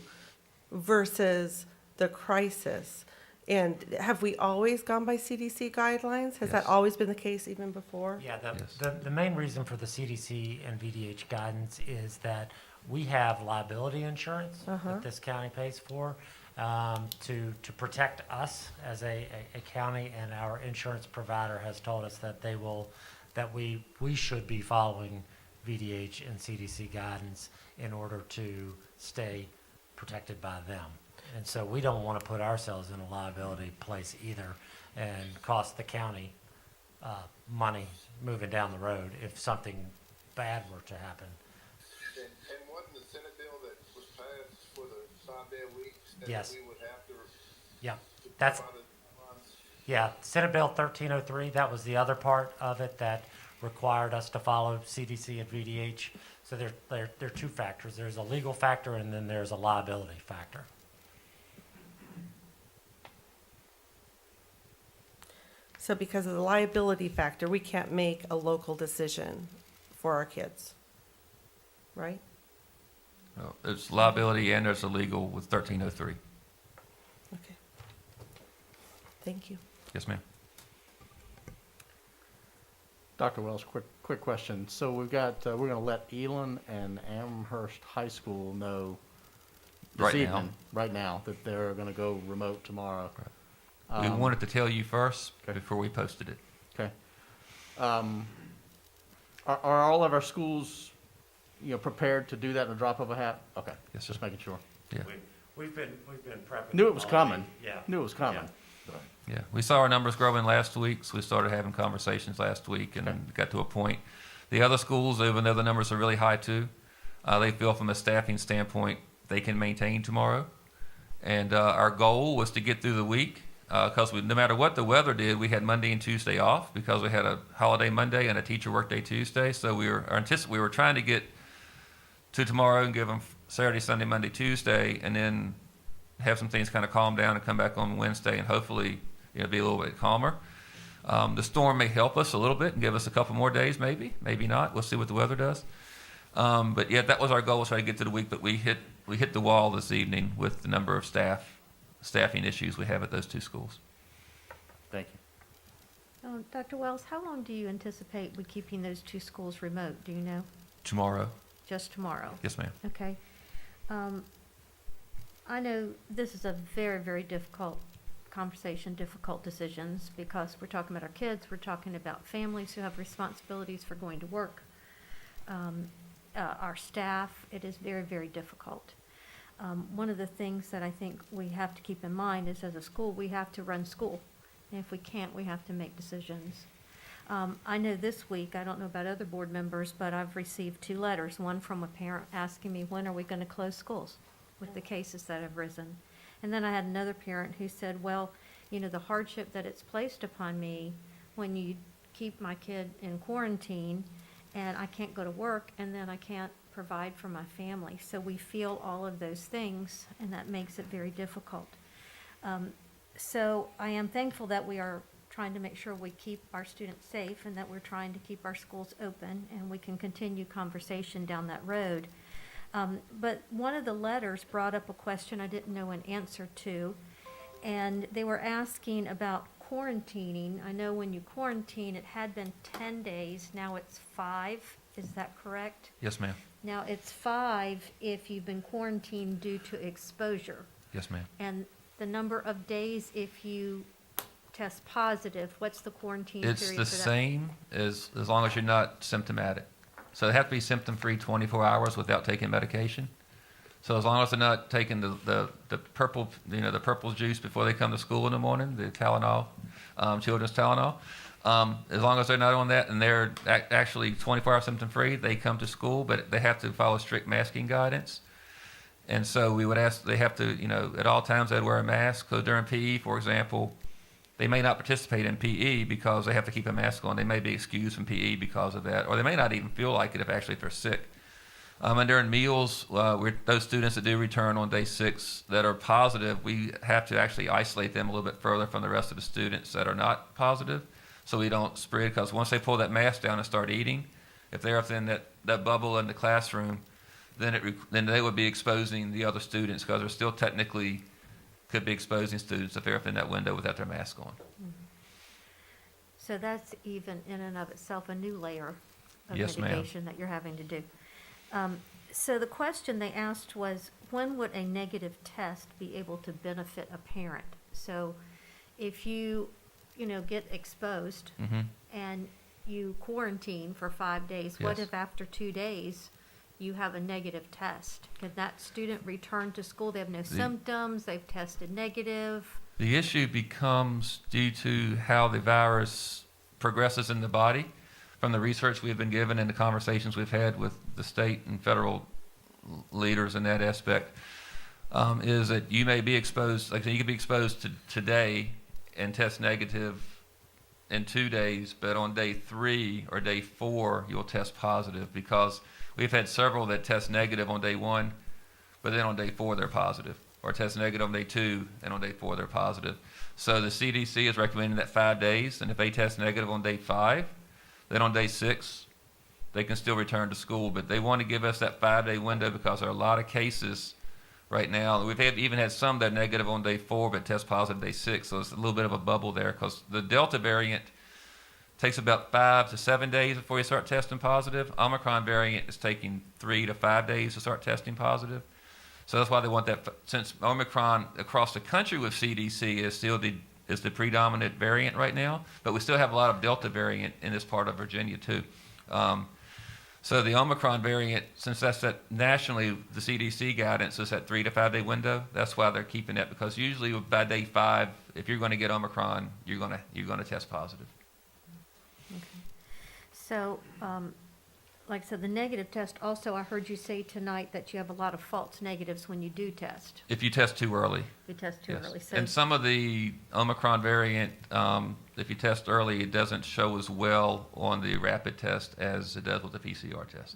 versus the crisis? And have we always gone by CDC guidelines? Has that Yes. always been the case even before? Yeah, Yes. the main reason for the CDC and VDH guidance is that we have liability insurance that this county pays for to protect us as a county, and our insurance provider has told us that we should be following VDH and CDC guidance in order to stay protected by them. And so we don't want to put ourselves in a liability place either and cost the county money moving down the road if something bad were to happen. And wasn't the Senate bill that was passed for the 5-day week that Yes. we would have to? Yeah, that's, provide the timelines? yeah, Senate Bill 1303, that was the other part of it that required us to follow CDC and VDH. So there are two factors. There's a legal factor and then there's a liability factor. So because of the liability factor, we can't make a local decision for our kids, right? Well, there's liability and there's a legal with 1303. Okay. Thank you. Yes, ma'am. Dr. Wells, quick question. So we've got, we're going to let Elon and Amherst High School know this Right now. evening, right now, that they're going to go remote tomorrow. We wanted to tell you first Okay. before we posted it. Okay. Are all of our schools, prepared to do that in a drop of a hat? Okay, Yes, sir. just making sure. Yeah. We've been prepping. Knew it was coming. Yeah. Knew it was coming. Yeah, we saw our numbers growing last week, so we started having conversations last week and then got to a point. The other schools, even though the numbers are really high too, they feel from a staffing standpoint they can maintain tomorrow. And our goal was to get through the week because no matter what the weather did, we had Monday and Tuesday off because we had a holiday Monday and a teacher workday Tuesday. So we were trying to get to tomorrow and give them Saturday, Sunday, Monday, Tuesday, and then have some things kind of calm down and come back on Wednesday and hopefully be a little bit calmer. The storm may help us a little bit and give us a couple more days, maybe not. We'll see what the weather does. But yeah, that was our goal, was try to get to the week. But we hit the wall this evening with the number of staffing issues we have at those two schools. Thank you. Dr. Wells, how long do you anticipate we keeping those two schools remote? Do you know? Tomorrow, Just tomorrow? yes, ma'am. Okay. I know this is a very, very difficult conversation, difficult decisions, because we're talking about our kids, we're talking about families who have responsibilities for going to work, our staff. It is very, very difficult. One of the things that I think we have to keep in mind is, as a school, we have to run school. And if we can't, we have to make decisions. I know this week, I don't know about other board members, but I've received 2 letters, one from a parent asking me, when are we going to close schools? with the cases that have risen. And then I had another parent who said, well, the hardship that it's placed upon me when you keep my kid in quarantine and I can't go to work and then I can't provide for my family. So we feel all of those things, and that makes it very difficult. So I am thankful that we are trying to make sure we keep our students safe and that we're trying to keep our schools open, and we can continue conversation down that road. But one of the letters brought up a question I didn't know an answer to, and they were asking about quarantining. I know when you quarantine, it had been 10 days, now it's 5. Is that correct? Yes, ma'am. Now, it's 5 if you've been quarantined due to exposure. Yes, ma'am. And the number of days if you test positive, what's the quarantine period for that? It's the same as long as you're not symptomatic. So they have to be symptom-free 24 hours without taking medication. So as long as they're not taking the purple, the purple juice before they come to school in the morning, the Tylenol, children's Tylenol, as long as they're not on that and they're actually 24-hour symptom-free, they come to school, but they have to follow strict masking guidance. And so we would ask, they have to, at all times they'd wear a mask. So during PE, for example, they may not participate in PE because they have to keep a mask on. They may be excused from PE because of that, or they may not even feel like it if they're sick. And during meals, those students that do return on day 6 that are positive, we have to actually isolate them a little bit further from the rest of the students that are not positive, so we don't spread. Because once they pull that mask down and start eating, if they're within that bubble in the classroom, then they would be exposing the other students, because they're still technically could be exposing students if they're within that window without their mask on. Mm-hmm. So that's even in and of itself a new layer of Yes, ma'am. mitigation that you're having to do. So the question they asked was, when would a negative test be able to benefit a parent? So if you get exposed Mm-hmm. and you quarantine for 5 days, what Yes. if after 2 days you have a negative test? Can that student return to school? They have no symptoms, they've tested negative. The issue becomes due to how the virus progresses in the body. From the research we've been given and the conversations we've had with the state and federal leaders in that aspect, is that you may be exposed, like you could be exposed to today and test negative in 2 days, but on day 3 or day 4, you'll test positive, because we've had several that test negative on day 1, but then on day 4 they're positive, or test negative on day 2, and on day 4 they're positive. So the CDC is recommending that 5 days, and if they test negative on day 5, then on day 6, they can still return to school. But they want to give us that 5-day window because there are a lot of cases right now. We've even had some that are negative on day 4 but test positive day 6. So it's a little bit of a bubble there, because the Delta variant takes about 5 to 7 days before you start testing positive. Omicron variant is taking 3 to 5 days to start testing positive. So that's why they want that, since Omicron across the country with CDC is still is the predominant variant right now, but we still have a lot of Delta variant in this part of Virginia too. So the Omicron variant, since that's that nationally, the CDC guidance is that 3 to 5 day window. That's why they're keeping that, because usually by day 5, if you're going to get Omicron, you're going to test positive. Okay. So, like I said, the negative test, also I heard you say tonight that you have a lot of false negatives when you do test. If you test too early. You test too Yes. early. So And some of the Omicron variant, if you test early, it doesn't show as well on the rapid test as it does with the PCR test.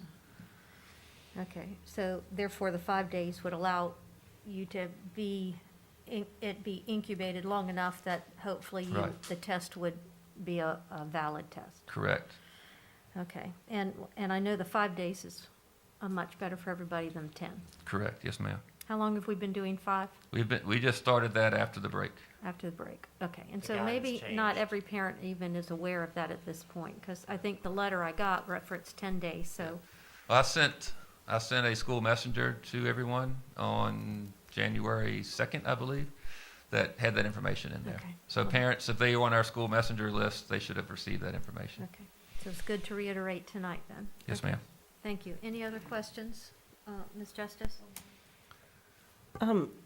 Okay, so therefore the 5 days would allow you to be incubated long enough that hopefully Right. the test would be a valid test. Correct. Okay, and I know the 5 days is much better for everybody than 10. Correct. Yes, ma'am. How long have we been doing 5? We just started that after the break. After the break, okay. And The so guidance maybe changed. not every parent even is aware of that at this point, because I think the letter I got referenced 10 days, so. I sent a school messenger to everyone on January 2nd, I believe, that had that information in there. Okay. So parents, if they were on our school messenger list, they should have received that information. Okay, so it's good to reiterate tonight then. Yes, Okay. ma'am. Thank you. Any other questions, Ms. Justice?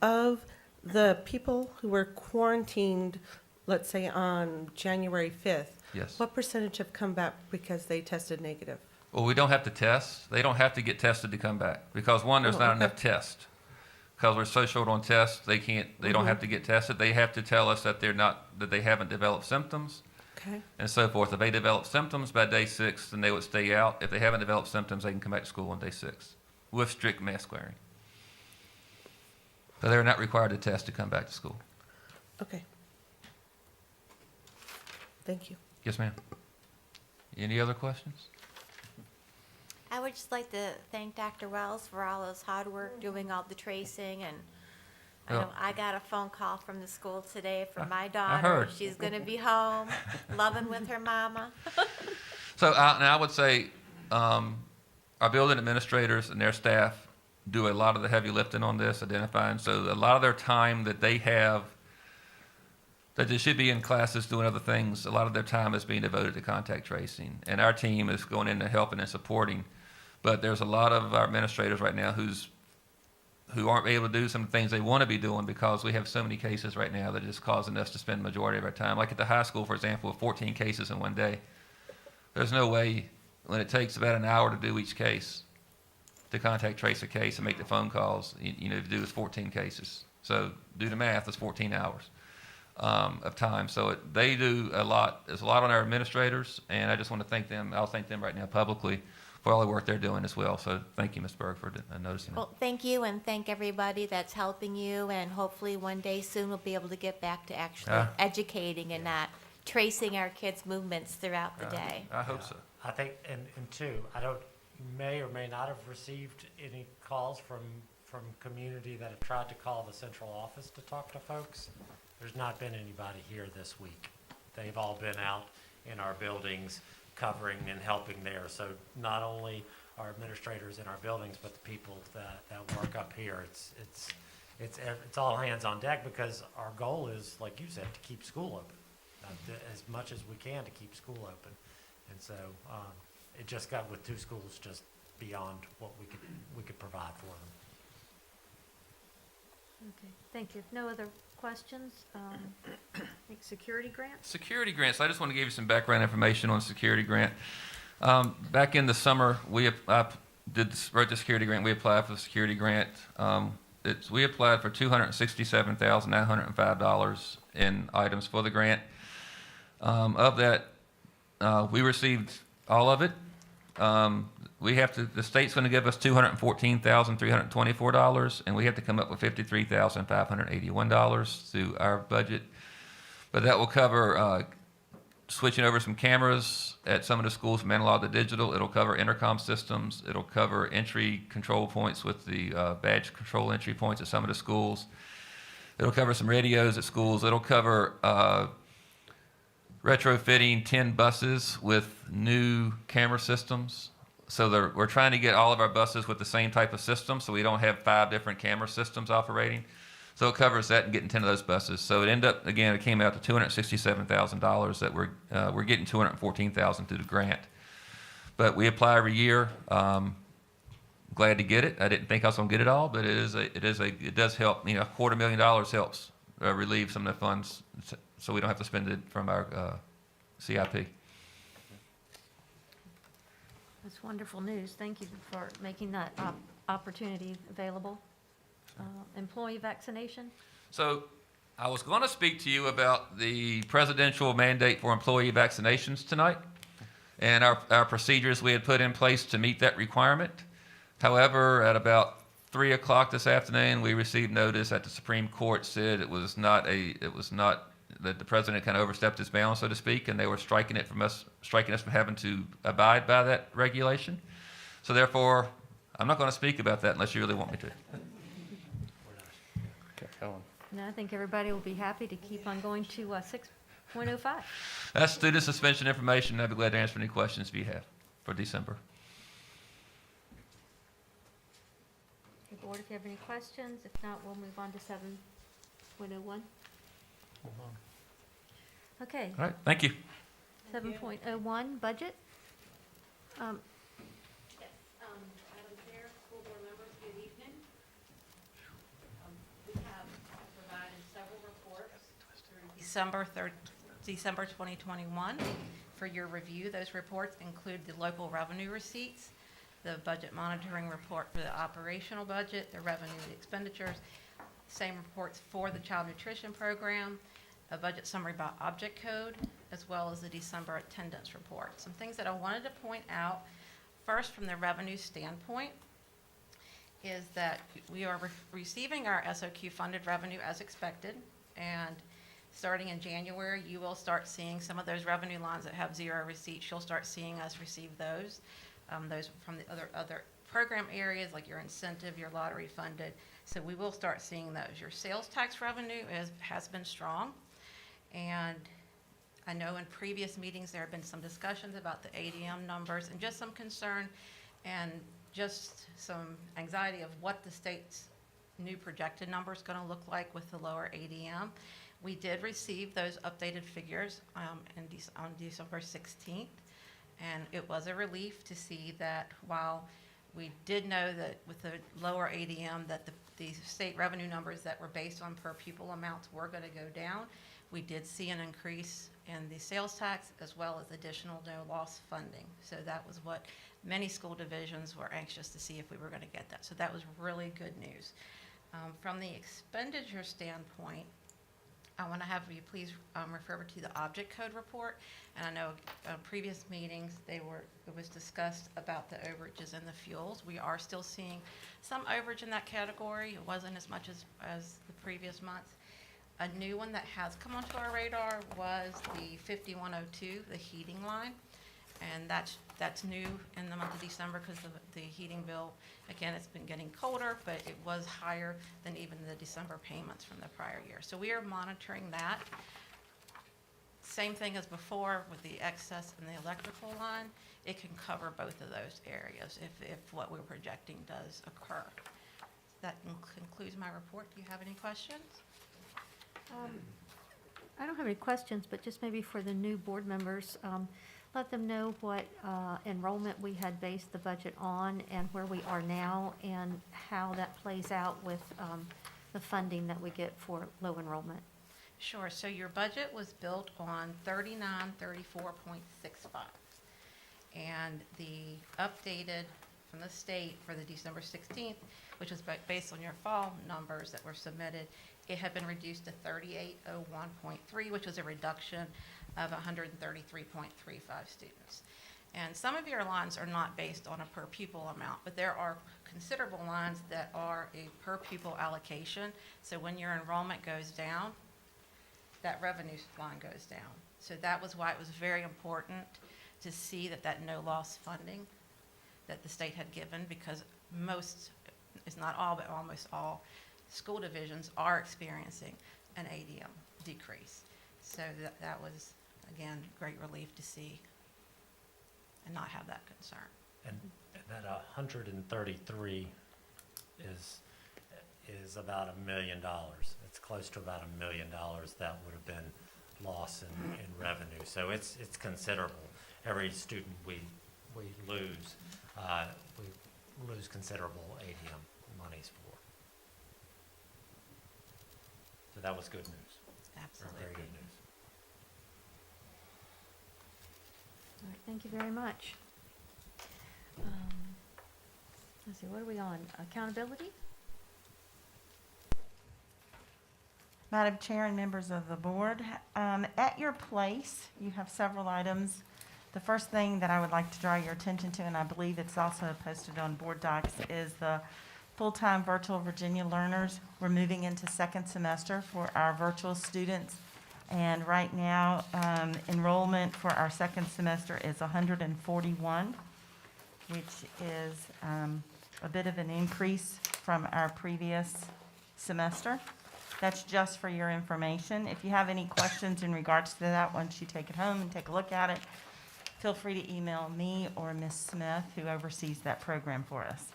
Of the people who were quarantined, let's say on January 5th, Yes. what percentage have come back because they tested negative? Well, we don't have to test. They don't have to get tested to come back, because one, there's Oh, not okay. enough tests. because we're so short on tests, they don't have to get tested. They have to tell us that they haven't developed symptoms. Okay. And so forth. If they develop symptoms by day 6, then they would stay out. If they haven't developed symptoms, they can come back to school on day 6 with strict mask wearing. So they're not required to test to come back to school. Okay. Thank you. Yes, ma'am. Any other questions? I would just like to thank Dr. Wells for all his hard work doing all the tracing, and I know I got a phone call from the school today from my daughter. heard. She's gonna be home, loving with her mama. So now I would say our building administrators and their staff do a lot of the heavy lifting on this, identifying. So a lot of their time that they have, that they should be in classes doing other things, a lot of their time is being devoted to contact tracing. And our team is going in and helping and supporting. But there's a lot of our administrators right now who aren't able to do some things they want to be doing because we have so many cases right now that is causing us to spend the majority of our time. Like at the high school, for example, with 14 cases in one day. There's no way, when it takes about an hour to do each case, to contact trace a case and make the phone calls, to do is 14 cases. So do the math, it's 14 hours of time. So they do a lot. There's a lot on our administrators, and I just want to thank them. I'll thank them right now publicly for all the work they're doing as well. So thank you, Ms. Berg, for noticing that. Well, thank you, and thank everybody that's helping you, and hopefully one day soon we'll be able to get back to actually educating and not tracing our kids' movements throughout the day. I hope so. I think, and two, you may or may not have received any calls from community that have tried to call the central office to talk to folks. There's not been anybody here this week. They've all been out in our buildings covering and helping there. So not only our administrators in our buildings, but the people that work up here. It's all hands on deck because our goal is, like you said, to keep school open as much as we can to keep school open. And so it just got with 2 schools just beyond what we could provide for them. Okay, thank you. No other questions? I think security grants? Security grants. I just want to give you some background information on security grant. Back in the summer, I wrote the security grant. We applied for the security grant. We applied for $267,905 in items for the grant. Of that, we received all of it. The state's going to give us $214,324, and we have to come up with $53,581 through our budget. But that will cover switching over some cameras at some of the schools from analog to digital. It'll cover intercom systems. It'll cover entry control points with the badge control entry points at some of the schools. It'll cover some radios at schools. It'll cover retrofitting 10 buses with new camera systems. So we're trying to get all of our buses with the same type of system, so we don't have 5 different camera systems operating. So it covers that and getting 10 of those buses. So it came out to $267,000 that we're getting $214,000 through the grant. But we apply every year. Glad to get it. I didn't think I was going to get it all, but it does help. $250,000 helps relieve some of the funds, so we don't have to spend it from our CIP. That's wonderful news. Thank you for making that opportunity available. Employee vaccination? So I was going to speak to you about the presidential mandate for employee vaccinations tonight and our procedures we had put in place to meet that requirement. However, at about 3 o'clock this afternoon, we received notice that the Supreme Court said it was not that the president kind of overstepped his bounds, so to speak, and they were striking us from having to abide by that regulation. So therefore, I'm not going to speak about that unless you really want me to. No, I think everybody will be happy to keep on going to 6.05. That's student suspension information. I'd be glad to answer any questions you have for December. Okay, board, if you have any questions, if not, we'll move on to 7.01. Okay. All right, thank you. 7.01, budget. Madam Chair, school board members, good evening. We have provided several reports through December 2021 for your review. Those reports include the local revenue receipts, the budget monitoring report for the operational budget, the revenue, the expenditures, same reports for the child nutrition program, a budget summary by object code, as well as the December attendance report. Some things that I wanted to point out, first from the revenue standpoint, is that we are receiving our SOQ funded revenue as expected, and starting in January, you will start seeing some of those revenue lines that have zero receipts. You'll start seeing us receive those from the other program areas like your incentive, your lottery funded. So we will start seeing those. Your sales tax revenue has been strong, and I know in previous meetings there have been some discussions about the ADM numbers and just some concern and just some anxiety of what the state's new projected number is going to look like with the lower ADM. We did receive those updated figures on December 16th, and it was a relief to see that while we did know that with the lower ADM that the state revenue numbers that were based on per pupil amounts were going to go down, we did see an increase in the sales tax as well as additional no loss funding. So that was what many school divisions were anxious to see if we were going to get that. So that was really good news. From the expenditure standpoint, I want to have you please refer to the object code report. And I know previous meetings it was discussed about the overages in the fuels. We are still seeing some overage in that category. It wasn't as much as the previous months. A new one that has come onto our radar was the 5102, the heating line. And that's new in the month of December because the heating bill, again, it's been getting colder, but it was higher than even the December payments from the prior year. So we are monitoring that. Same thing as before with the excess in the electrical line. It can cover both of those areas if what we're projecting does occur. That concludes my report. Do you have any questions? I don't have any questions, but just maybe for the new board members, let them know what enrollment we had based the budget on and where we are now and how that plays out with the funding that we get for low enrollment. Sure. So your budget was built on 3934.65. And the updated from the state for the December 16th, which was based on your fall numbers that were submitted, it had been reduced to 3801.3, which was a reduction of 133.35 students. And some of your lines are not based on a per pupil amount, but there are considerable lines that are a per pupil allocation. So when your enrollment goes down, that revenue line goes down. So that was why it was very important to see that no loss funding that the state had given, because most, it's not all, but almost all school divisions are experiencing an ADM decrease. So that was, again, great relief to see and not have that concern. And that 133 is about $1 million. It's close to about $1 million that would have been lost in revenue. So it's considerable. Every student we lose, we lose considerable ADM monies for. So that was good news. Absolutely. Very good news. All right, thank you very much. Let's see, what are we on? Accountability? Madam Chair and members of the board, at your place, you have several items. The first thing that I would like to draw your attention to, and I believe it's also posted on board docs, is the full-time virtual Virginia learners. We're moving into second semester for our virtual students. And right now, enrollment for our second semester is 141, which is a bit of an increase from our previous semester. That's just for your information. If you have any questions in regards to that, once you take it home and take a look at it, feel free to email me or Ms. Smith, who oversees that program for us.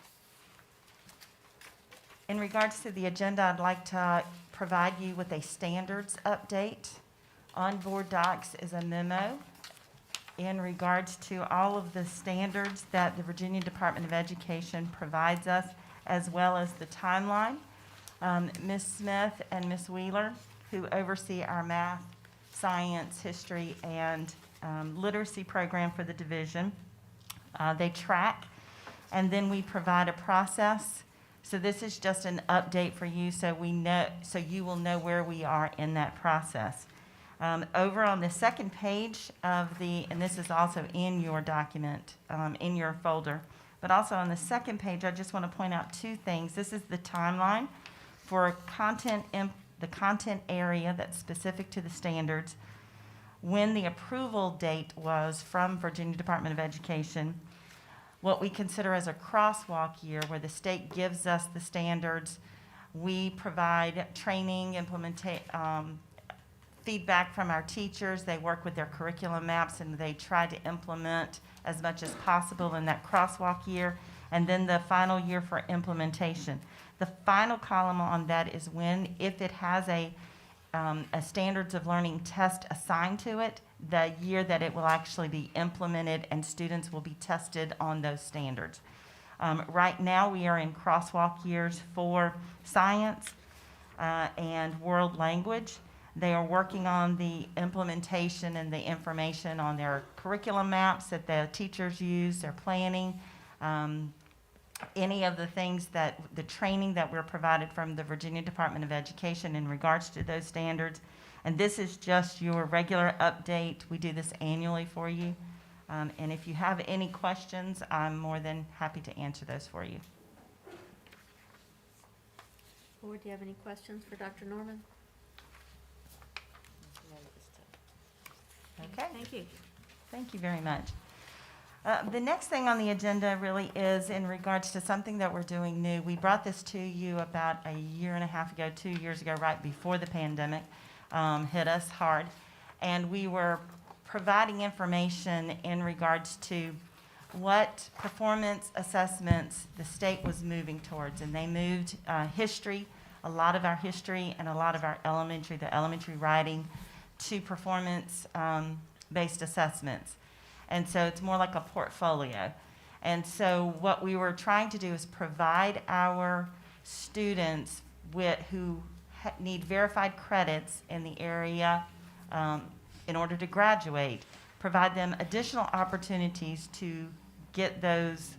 In regards to the agenda, I'd like to provide you with a standards update. On board docs is a memo in regards to all of the standards that the Virginia Department of Education provides us, as well as the timeline. Ms. Smith and Ms. Wheeler, who oversee our math, science, history, and literacy program for the division, they track and then we provide a process. So this is just an update for you, so you will know where we are in that process. Over on the second page of and this is also in your document, in your folder, but also on the second page, I just want to point out two things. This is the timeline for the content area that's specific to the standards, when the approval date was from Virginia Department of Education, what we consider as a crosswalk year, where the state gives us the standards, we provide training, feedback from our teachers, they work with their curriculum maps, and they try to implement as much as possible in that crosswalk year, and then the final year for implementation. The final column on that is when, if it has a standards of learning test assigned to it, the year that it will actually be implemented and students will be tested on those standards. Right now, we are in crosswalk years for science and world language. They are working on the implementation and the information on their curriculum maps that the teachers use, their planning, any of the things that, the training that we're provided from the Virginia Department of Education in regards to those standards. And this is just your regular update. We do this annually for you. And if you have any questions, I'm more than happy to answer those for you. Board, do you have any questions for Dr. Norman? Okay. Thank you. Thank you very much. The next thing on the agenda really is in regards to something that we're doing new. We brought this to you about a year and a half ago, 2 years ago, right before the pandemic hit us hard. And we were providing information in regards to what performance assessments the state was moving towards. And they moved history, a lot of our history and a lot of our the elementary writing, to performance-based assessments. And so it's more like a portfolio. And so what we were trying to do is provide our students who need verified credits in the area in order to graduate, provide them additional opportunities to get those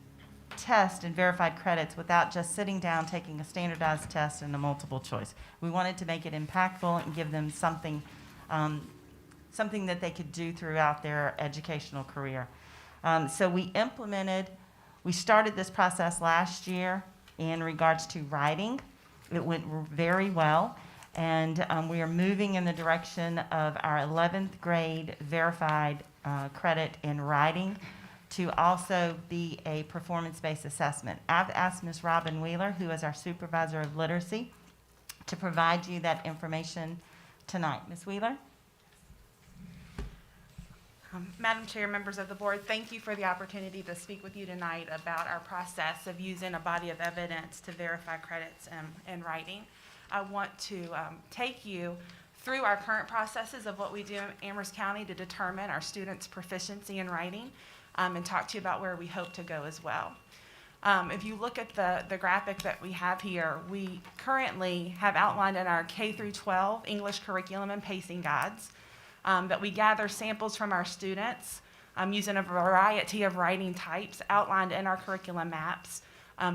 tests and verified credits without just sitting down, taking a standardized test and a multiple choice. We wanted to make it impactful and give them something that they could do throughout their educational career. So we started this process last year in regards to writing. It went very well, and we are moving in the direction of our 11th grade verified credit in writing to also be a performance-based assessment. I've asked Ms. Robin Wheeler, who is our supervisor of literacy, to provide you that information tonight. Ms. Wheeler? Madam Chair, members of the board, thank you for the opportunity to speak with you tonight about our process of using a body of evidence to verify credits in writing. I want to take you through our current processes of what we do in Amherst County to determine our students' proficiency in writing, and talk to you about where we hope to go as well. If you look at the graphic that we have here, we currently have outlined in our K through 12 English curriculum and pacing guides that we gather samples from our students using a variety of writing types outlined in our curriculum maps.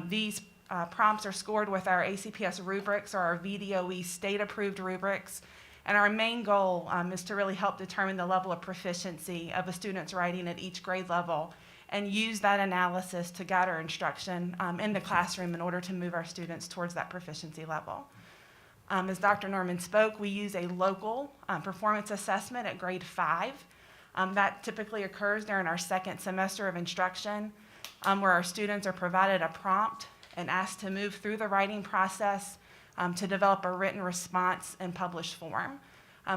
These prompts are scored with our ACPS rubrics or our VDOE state-approved rubrics. And our main goal is to really help determine the level of proficiency of a student's writing at each grade level and use that analysis to guide our instruction in the classroom in order to move our students towards that proficiency level. As Dr. Norman spoke, we use a local performance assessment at grade 5. That typically occurs during our second semester of instruction, where our students are provided a prompt and asked to move through the writing process to develop a written response in published form.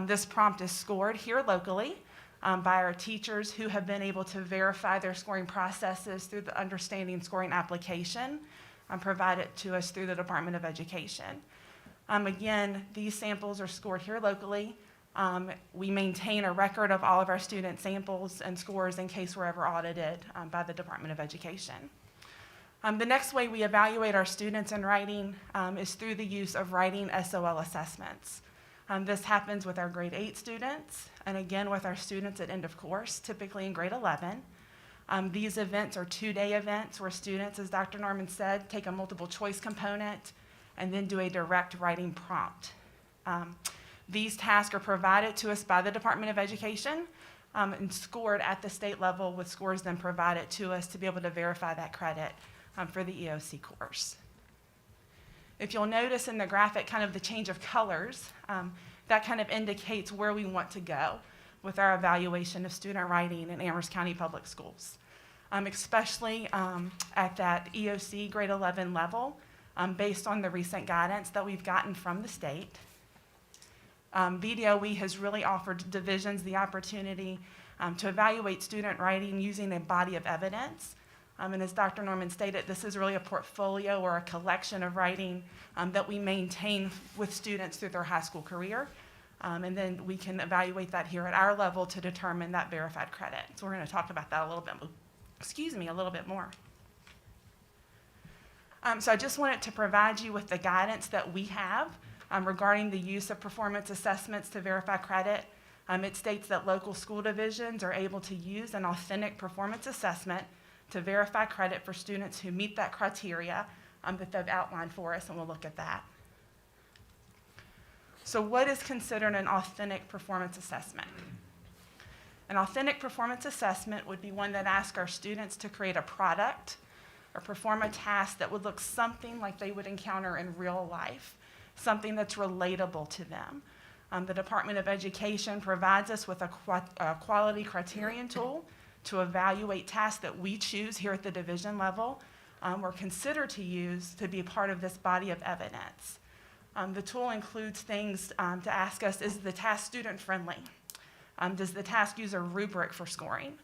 This prompt is scored here locally by our teachers who have been able to verify their scoring processes through the Understanding Scoring application provided to us through the Department of Education. Again, these samples are scored here locally. We maintain a record of all of our student samples and scores in case we're ever audited by the Department of Education. The next way we evaluate our students in writing is through the use of writing SOL assessments. This happens with our grade 8 students and again with our students at end of course, typically in grade 11. These events are 2-day events where students, as Dr. Norman said, take a multiple choice component and then do a direct writing prompt. These tasks are provided to us by the Department of Education and scored at the state level, with scores then provided to us to be able to verify that credit for the EOC course. If you'll notice in the graphic kind of the change of colors, that kind of indicates where we want to go with our evaluation of student writing in Amherst County Public Schools, especially at that EOC grade 11 level, based on the recent guidance that we've gotten from the state. VDOE has really offered divisions the opportunity to evaluate student writing using a body of evidence. And as Dr. Norman stated, this is really a portfolio or a collection of writing that we maintain with students through their high school career. And then we can evaluate that here at our level to determine that verified credit. So we're going to talk about that a little bit more. So I just wanted to provide you with the guidance that we have regarding the use of performance assessments to verify credit. It states that local school divisions are able to use an authentic performance assessment to verify credit for students who meet that criteria that they've outlined for us, and we'll look at that. So what is considered an authentic performance assessment? An authentic performance assessment would be one that asks our students to create a product or perform a task that would look something like they would encounter in real life, something that's relatable to them. The Department of Education provides us with a quality criterion tool to evaluate tasks that we choose here at the division level or consider to use to be a part of this body of evidence. The tool includes things to ask us, is the task student friendly? Does the task use a rubric for scoring?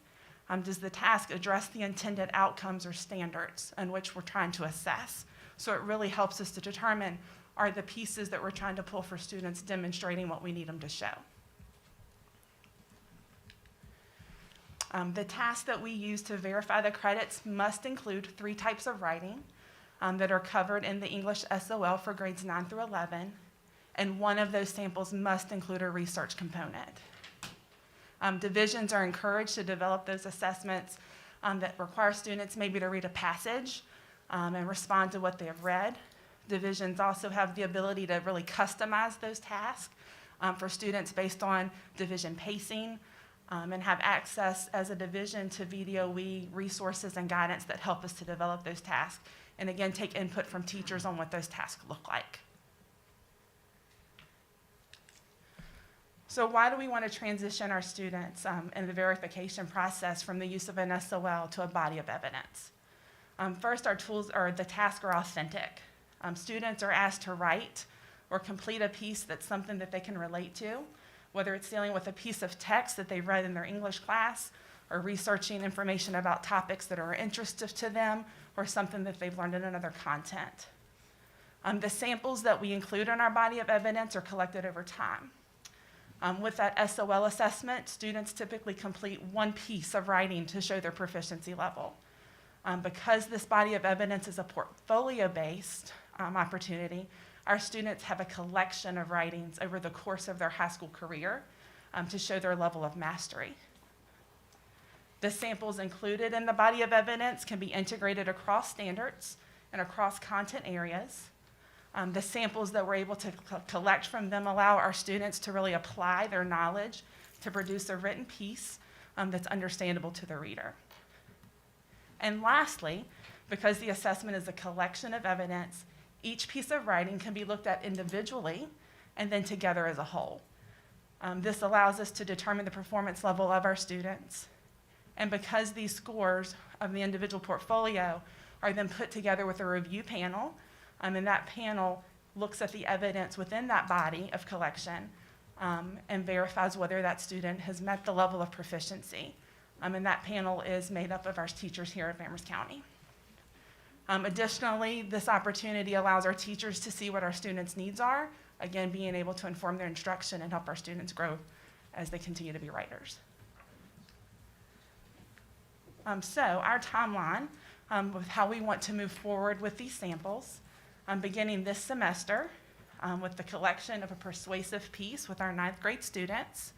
Does the task address the intended outcomes or standards in which we're trying to assess? So it really helps us to determine, are the pieces that we're trying to pull for students demonstrating what we need them to show? The tasks that we use to verify the credits must include 3 types of writing that are covered in the English SOL for grades 9 through 11, and one of those samples must include a research component. Divisions are encouraged to develop those assessments that require students maybe to read a passage and respond to what they have read. Divisions also have the ability to really customize those tasks for students based on division pacing, and have access as a division to VDOE resources and guidance that help us to develop those tasks. And again, take input from teachers on what those tasks look like. So why do we want to transition our students in the verification process from the use of an SOL to a body of evidence? First, our tools or the tasks are authentic. Students are asked to write or complete a piece that's something that they can relate to, whether it's dealing with a piece of text that they've read in their English class, or researching information about topics that are interesting to them, or something that they've learned in another content. The samples that we include in our body of evidence are collected over time. With that SOL assessment, students typically complete 1 piece of writing to show their proficiency level. Because this body of evidence is a portfolio-based opportunity, our students have a collection of writings over the course of their high school career to show their level of mastery. The samples included in the body of evidence can be integrated across standards and across content areas. The samples that we're able to collect from them allow our students to really apply their knowledge to produce a written piece that's understandable to the reader. And lastly, because the assessment is a collection of evidence, each piece of writing can be looked at individually and then together as a whole. This allows us to determine the performance level of our students. And because these scores of the individual portfolio are then put together with a review panel, and that panel looks at the evidence within that body of collection and verifies whether that student has met the level of proficiency. And that panel is made up of our teachers here at Amherst County. Additionally, this opportunity allows our teachers to see what our students' needs are, again, being able to inform their instruction and help our students grow as they continue to be writers. So our timeline with how we want to move forward with these samples, beginning this semester with the collection of a persuasive piece with our 9th grade students.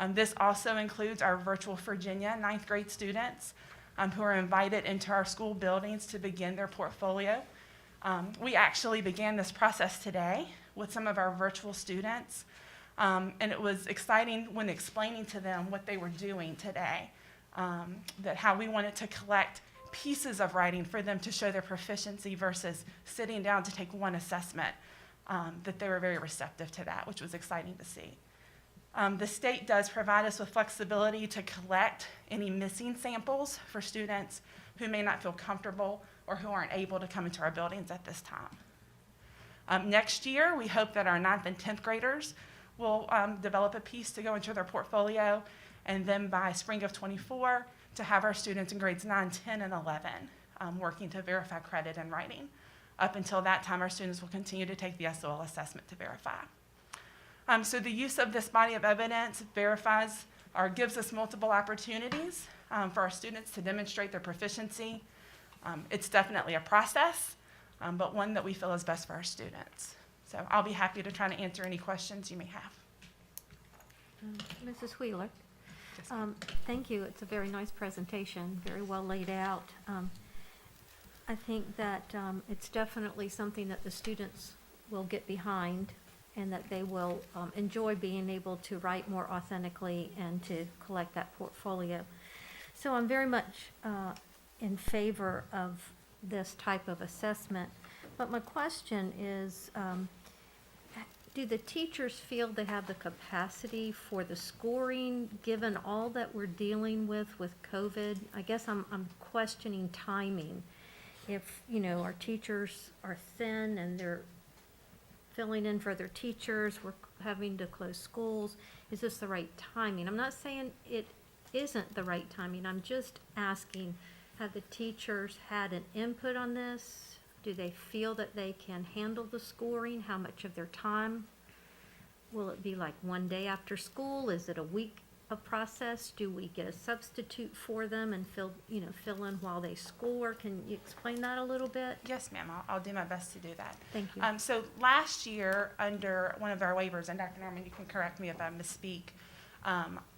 This also includes our virtual Virginia 9th grade students who are invited into our school buildings to begin their portfolio. We actually began this process today with some of our virtual students, and it was exciting when explaining to them what they were doing today, that how we wanted to collect pieces of writing for them to show their proficiency versus sitting down to take one assessment, that they were very receptive to that, which was exciting to see. The state does provide us with flexibility to collect any missing samples for students who may not feel comfortable or who aren't able to come into our buildings at this time. Next year, we hope that our 9th and 10th graders will develop a piece to go into their portfolio, and then by spring of '24, to have our students in grades 9, 10, and 11 working to verify credit and writing. Up until that time, our students will continue to take the SOL assessment to verify. So the use of this body of evidence verifies or gives us multiple opportunities for our students to demonstrate their proficiency. It's definitely a process, but one that we feel is best for our students. So I'll be happy to try to answer any questions you may have. Mrs. Wheeler? Thank you. It's a very nice presentation, very well laid out. I think that it's definitely something that the students will get behind and that they will enjoy being able to write more authentically and to collect that portfolio. So I'm very much in favor of this type of assessment. But my question is, do the teachers feel they have the capacity for the scoring, given all that we're dealing with COVID? I guess I'm questioning timing. If, our teachers are thin and they're filling in for their teachers, we're having to close schools, is this the right timing? I'm not saying it isn't the right timing. I'm just asking, have the teachers had an input on this? Do they feel that they can handle the scoring? How much of their time? Will it be like one day after school? Is it a week of process? Do we get a substitute for them and fill in while they score? Can you explain that a little bit? Yes, ma'am. I'll do my best to do that. Thank you. So last year, under one of our waivers, and Dr. Norman, you can correct me if I misspeak,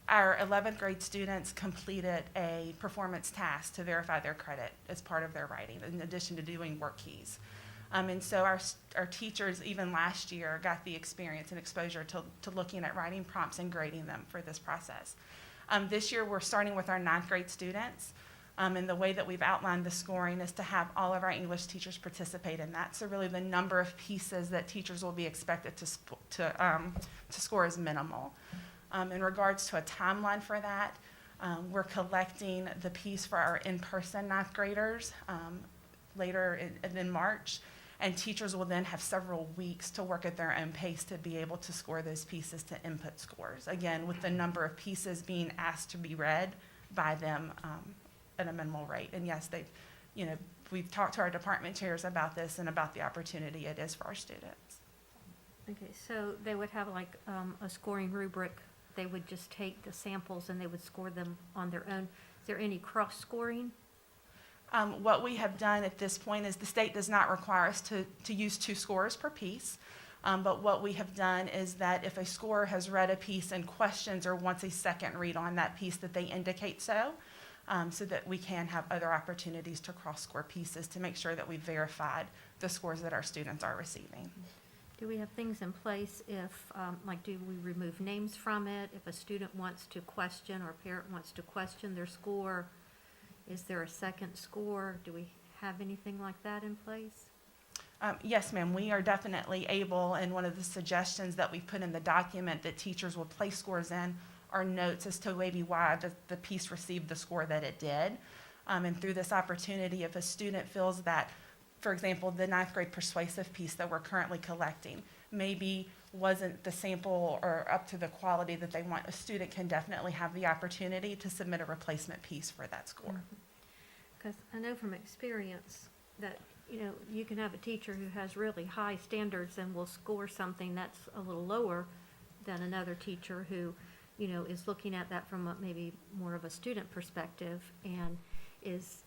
our 11th grade students completed a performance task to verify their credit as part of their writing, in addition to doing work keys. And so our teachers, even last year, got the experience and exposure to looking at writing prompts and grading them for this process. This year, we're starting with our 9th grade students. And the way that we've outlined the scoring is to have all of our English teachers participate in that. So really the number of pieces that teachers will be expected to score is minimal. In regards to a timeline for that, we're collecting the piece for our in-person 9th graders later in March, and teachers will then have several weeks to work at their own pace to be able to score those pieces to input scores. Again, with the number of pieces being asked to be read by them at a minimal rate. And yes, we've talked to our department chairs about this and about the opportunity it is for our students. Okay, so they would have like a scoring rubric. They would just take the samples and they would score them on their own. Is there any cross-scoring? What we have done at this point is the state does not require us to use 2 scores per piece. But what we have done is that if a scorer has read a piece and questions or wants a second read on that piece, that they indicate so that we can have other opportunities to cross-score pieces to make sure that we've verified the scores that our students are receiving. Do we have things in place if, do we remove names from it? If a student wants to question or a parent wants to question their score, is there a second score? Do we have anything like that in place? Yes, ma'am. We are definitely able, and one of the suggestions that we put in the document that teachers will place scores in are notes as to maybe why the piece received the score that it did. And through this opportunity, if a student feels that, for example, the 9th grade persuasive piece that we're currently collecting maybe wasn't the sample or up to the quality that they want, a student can definitely have the opportunity to submit a replacement piece for that score. Because I know from experience that, you can have a teacher who has really high standards and will score something that's a little lower than another teacher who, is looking at that from maybe more of a student perspective and is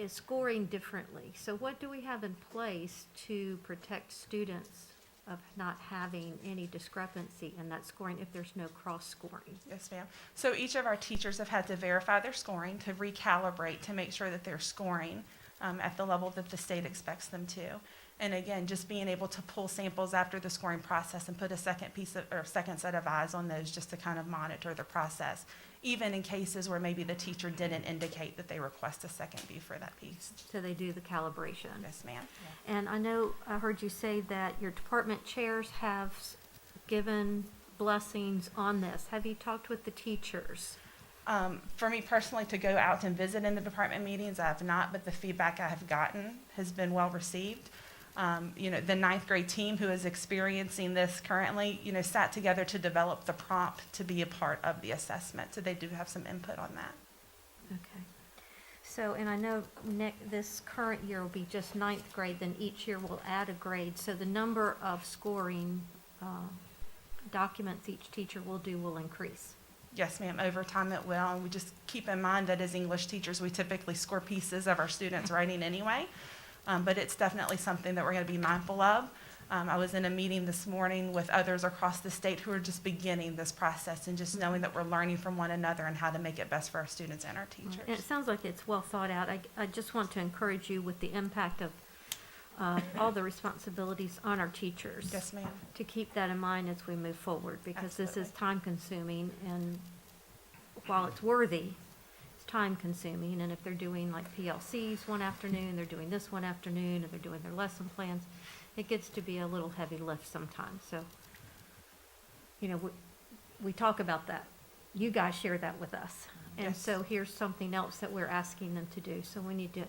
scoring differently. So what do we have in place to protect students of not having any discrepancy in that scoring if there's no cross-scoring? Yes, ma'am. So each of our teachers have had to verify their scoring to recalibrate to make sure that they're scoring at the level that the state expects them to. And again, just being able to pull samples after the scoring process and put a second set of eyes on those just to kind of monitor the process, even in cases where maybe the teacher didn't indicate that they request a second view for that piece. So they do the calibration? Yes, ma'am. And I heard you say that your department chairs have given blessings on this. Have you talked with the teachers? For me personally, to go out and visit in the department meetings, I have not, but the feedback I have gotten has been well received. The ninth grade team who is experiencing this currently, sat together to develop the prompt to be a part of the assessment. So they do have some input on that. Okay. So, and I know, Nick, this current year will be just ninth grade, then each year we'll add a grade. So the number of scoring documents each teacher will do will increase. Yes, ma'am. Over time it will. And we just keep in mind that as English teachers, we typically score pieces of our students' writing anyway. But it's definitely something that we're going to be mindful of. I was in a meeting this morning with others across the state who are just beginning this process and just knowing that we're learning from one another and how to make it best for our students and our teachers. And it sounds like it's well thought out. I just want to encourage you with the impact of all the responsibilities on our teachers. Yes, ma'am. To keep that in mind as we move forward, because this is time consuming, and while it's worthy, it's time consuming. And if they're doing like PLCs one afternoon, they're doing this one afternoon, and they're doing their lesson plans, it gets to be a little heavy lift sometimes. So, we talk about that. You guys share that with us. And Yes. so here's something else that we're asking them to do. So we need to,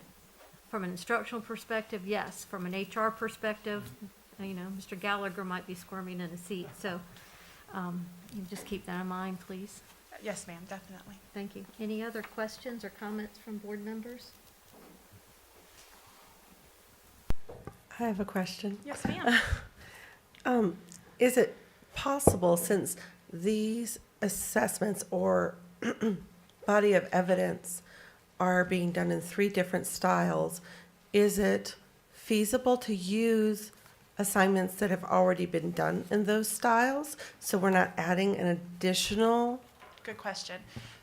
from an instructional perspective, yes. From an HR perspective, Mr. Gallagher might be squirming in a seat. So you just keep that in mind, please. Yes, ma'am, definitely. Thank you. Any other questions or comments from board members? I have a question. Yes, ma'am. Is it possible, since these assessments or body of evidence are being done in 3 different styles, is it feasible to use assignments that have already been done in those styles, so we're not adding an additional? Good question.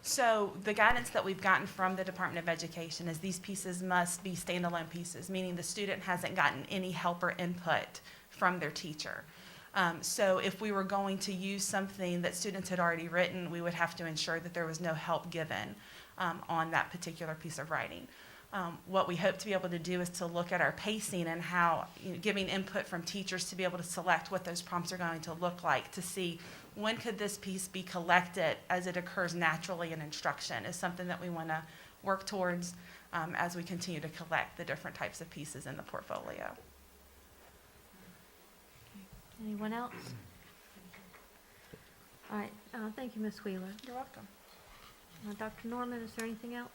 So the guidance that we've gotten from the Department of Education is these pieces must be standalone pieces, meaning the student hasn't gotten any help or input from their teacher. So if we were going to use something that students had already written, we would have to ensure that there was no help given on that particular piece of writing. What we hope to be able to do is to look at our pacing and how, giving input from teachers to be able to select what those prompts are going to look like, to see when could this piece be collected as it occurs naturally in instruction is something that we want to work towards as we continue to collect the different types of pieces in the portfolio. Anyone else? All right, thank you, Ms. Wheeler. You're welcome. Dr. Norman, is there anything else?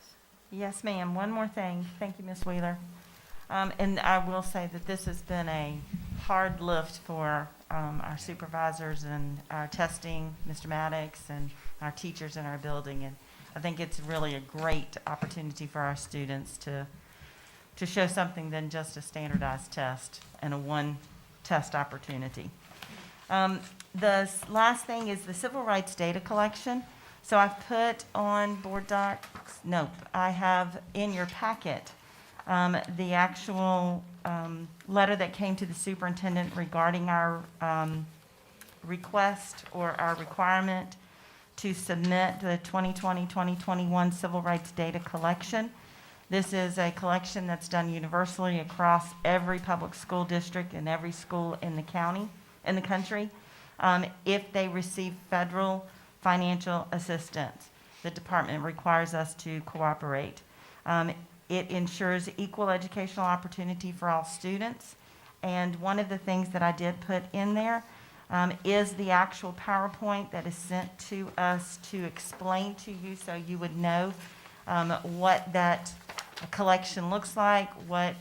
Yes, ma'am. One more thing. Thank you, Ms. Wheeler. And I will say that this has been a hard lift for our supervisors and our testing, Mr. Maddox, and our teachers in our building. And I think it's really a great opportunity for our students to show something than just a standardized test and a one-test opportunity. The last thing is the civil rights data collection. So I've put on board docs, nope, I have in your packet the actual letter that came to the superintendent regarding our request or our requirement to submit the 2020-2021 civil rights data collection. This is a collection that's done universally across every public school district and every school in the county, in the country. If they receive federal financial assistance, the department requires us to cooperate. It ensures equal educational opportunity for all students. And one of the things that I did put in there is the actual PowerPoint that is sent to us to explain to you so you would know what that collection looks like, what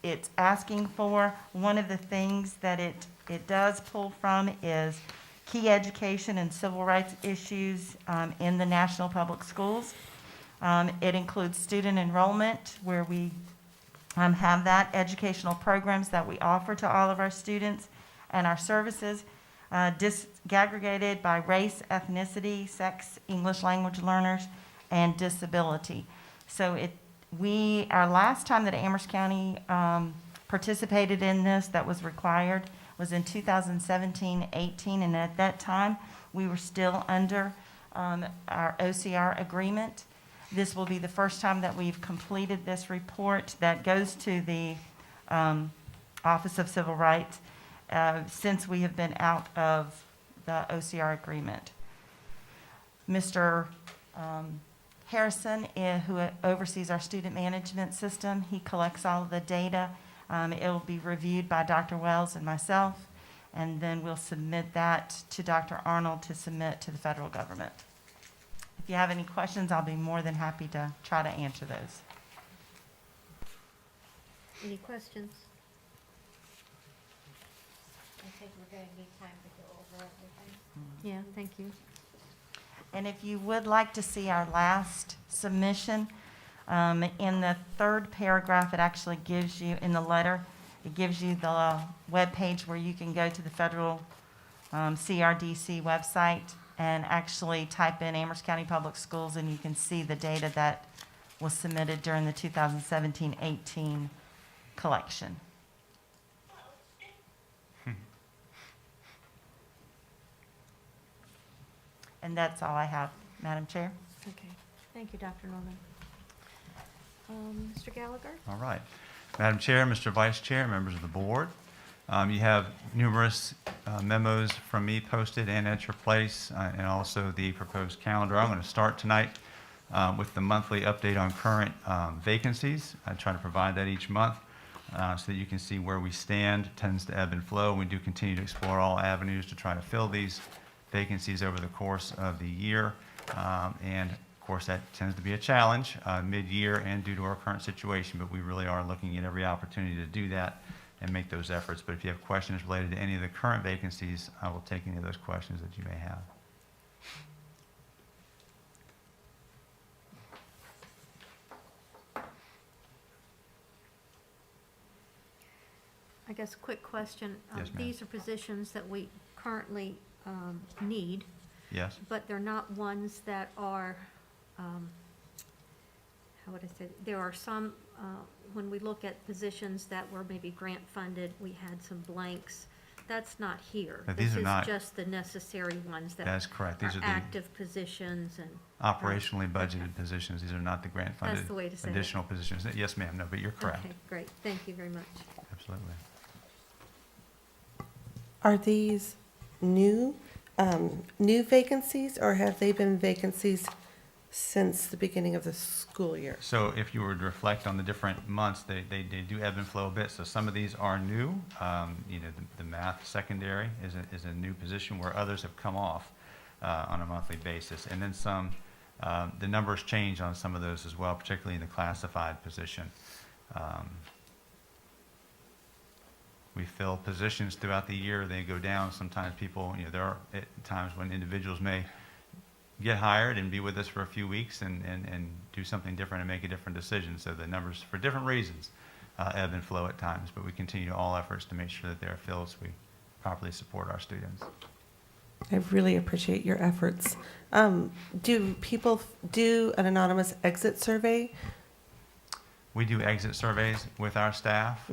it's asking for. One of the things that it does pull from is key education and civil rights issues in the national public schools. It includes student enrollment, where we have that, educational programs that we offer to all of our students, and our services disaggregated by race, ethnicity, sex, English language learners, and disability. So our last time that Amherst County participated in this that was required was in 2017-18, and at that time, we were still under our OCR agreement. This will be the first time that we've completed this report that goes to the Office of Civil Rights since we have been out of the OCR agreement. Mr. Harrison, who oversees our student management system, he collects all of the data. It will be reviewed by Dr. Wells and myself, and then we'll submit that to Dr. Arnold to submit to the federal government. If you have any questions, I'll be more than happy to try to answer those. Any questions? I think we're going to need time to go over everything. Yeah, thank you. And if you would like to see our last submission, in the third paragraph, it actually gives you, in the letter, it gives you the webpage where you can go to the federal CRDC website and actually type in Amherst County Public Schools, and you can see the data that was submitted during the 2017-18 collection. And that's all I have, Madam Chair. Okay, thank you, Dr. Norman. Mr. Gallagher? All right. Madam Chair, Mr. Vice Chair, members of the board, you have numerous memos from me posted and at your place, and also the proposed calendar. I'm going to start tonight with the monthly update on current vacancies. I try to provide that each month so that you can see where we stand. It tends to ebb and flow. We do continue to explore all avenues to try to fill these vacancies over the course of the year. And of course, that tends to be a challenge mid-year and due to our current situation, but we really are looking at every opportunity to do that and make those efforts. But if you have questions related to any of the current vacancies, I will take any of those questions that you may have. I guess, quick question. Yes, ma'am. These are positions that we currently need. Yes. But they're not ones that are, how would I say, there are some, when we look at positions that were maybe grant funded, we had some blanks. That's not here. But these are not- This is just the necessary ones that That's correct. These are the active positions and. operationally budgeted positions. These are not the grant funded That's the way to say it. additional positions. Yes, ma'am. No, but you're correct. Okay, great. Thank you very much. Absolutely. Are these new vacancies, or have they been vacancies since the beginning of the school year? So if you were to reflect on the different months, they do ebb and flow a bit. So some of these are new. The math secondary is a new position where others have come off on a monthly basis. And then some, the numbers change on some of those as well, particularly in the classified position. We fill positions throughout the year. They go down. Sometimes people, there are times when individuals may get hired and be with us for a few weeks and do something different and make a different decision. So the numbers, for different reasons, ebb and flow at times. But we continue all efforts to make sure that they're filled so we properly support our students. I really appreciate your efforts. Do people do an anonymous exit survey? We do exit surveys with our staff.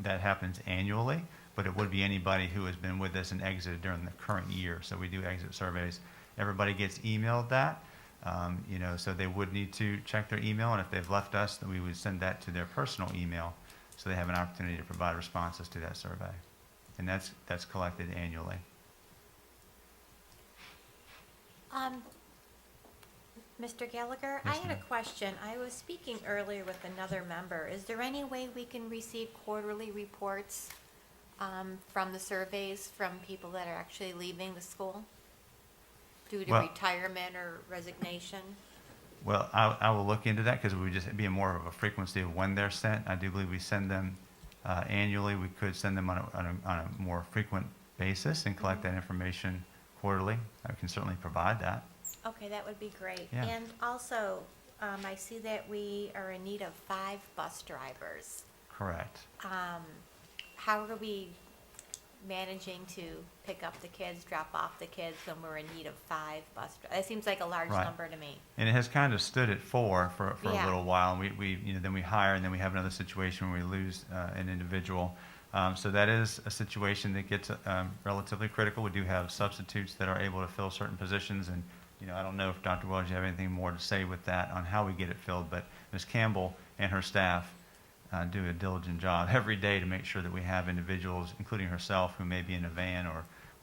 That happens annually, but it would be anybody who has been with us and exited during the current year. So we do exit surveys. Everybody gets emailed that, so they would need to check their email, and if they've left us, then we would send that to their personal email so they have an opportunity to provide responses to that survey. And that's collected annually. Mr. Gallagher, Yes, I had a ma'am. question. I was speaking earlier with another member. Is there any way we can receive quarterly reports from the surveys from people that are actually leaving the school due to Well- retirement or resignation? Well, I will look into that because it would just be more of a frequency of when they're sent. I do believe we send them annually. We could send them on a more frequent basis and collect that information quarterly. I can certainly provide that. Okay, that would be great. Yeah. And also, I see that we are in need of 5 bus drivers. Correct. How do we managing to pick up the kids, drop off the kids when we're in need of 5 bus drivers? It seems like a large Right. number to me. And it has kind of stood at 4 for Yeah. a little while. We then we hire, and then we have another situation where we lose an individual. So that is a situation that gets relatively critical. We do have substitutes that are able to fill certain positions, and I don't know if Dr. Wells, you have anything more to say with that on how we get it filled, but Ms. Campbell and her staff do a diligent job every day to make sure that we have individuals, including herself, who may be in a van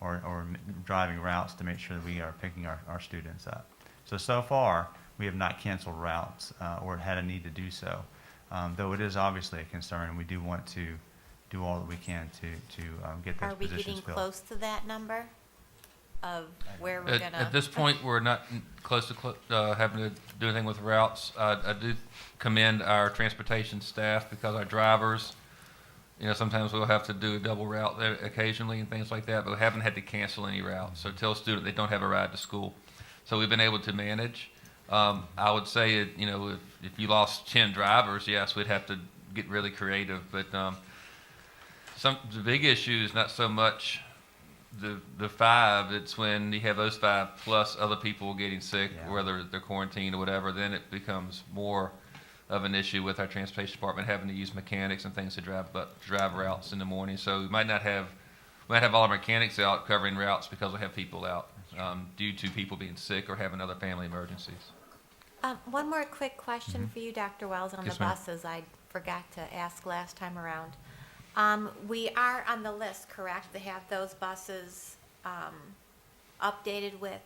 or driving routes to make sure that we are picking our students up. So far, we have not canceled routes or had a need to do so, though it is obviously a concern, and we do want to do all that we can to get those Are we positions getting filled. close to that number of where we're gonna? At this point, we're not close to having to do anything with routes. I do commend our transportation staff, because our drivers, sometimes we'll have to do a double route occasionally and things like that, but we haven't had to cancel any routes or tell students they don't have a ride to school. So we've been able to manage. I would say, if you lost 10 drivers, yes, we'd have to get really creative, but the big issue is not so much the 5, it's when you have those 5 plus other people getting sick, whether they're quarantined or whatever, then it becomes more of an issue with our transportation department having to use mechanics and things to drive routes in the morning. So we might have all our mechanics out covering routes because we have people out due to people being sick or having other family emergencies. One more quick question for you, Dr. Wells, on Yes, the ma'am. buses. I forgot to ask last time around. We are on the list, correct, to have those buses updated with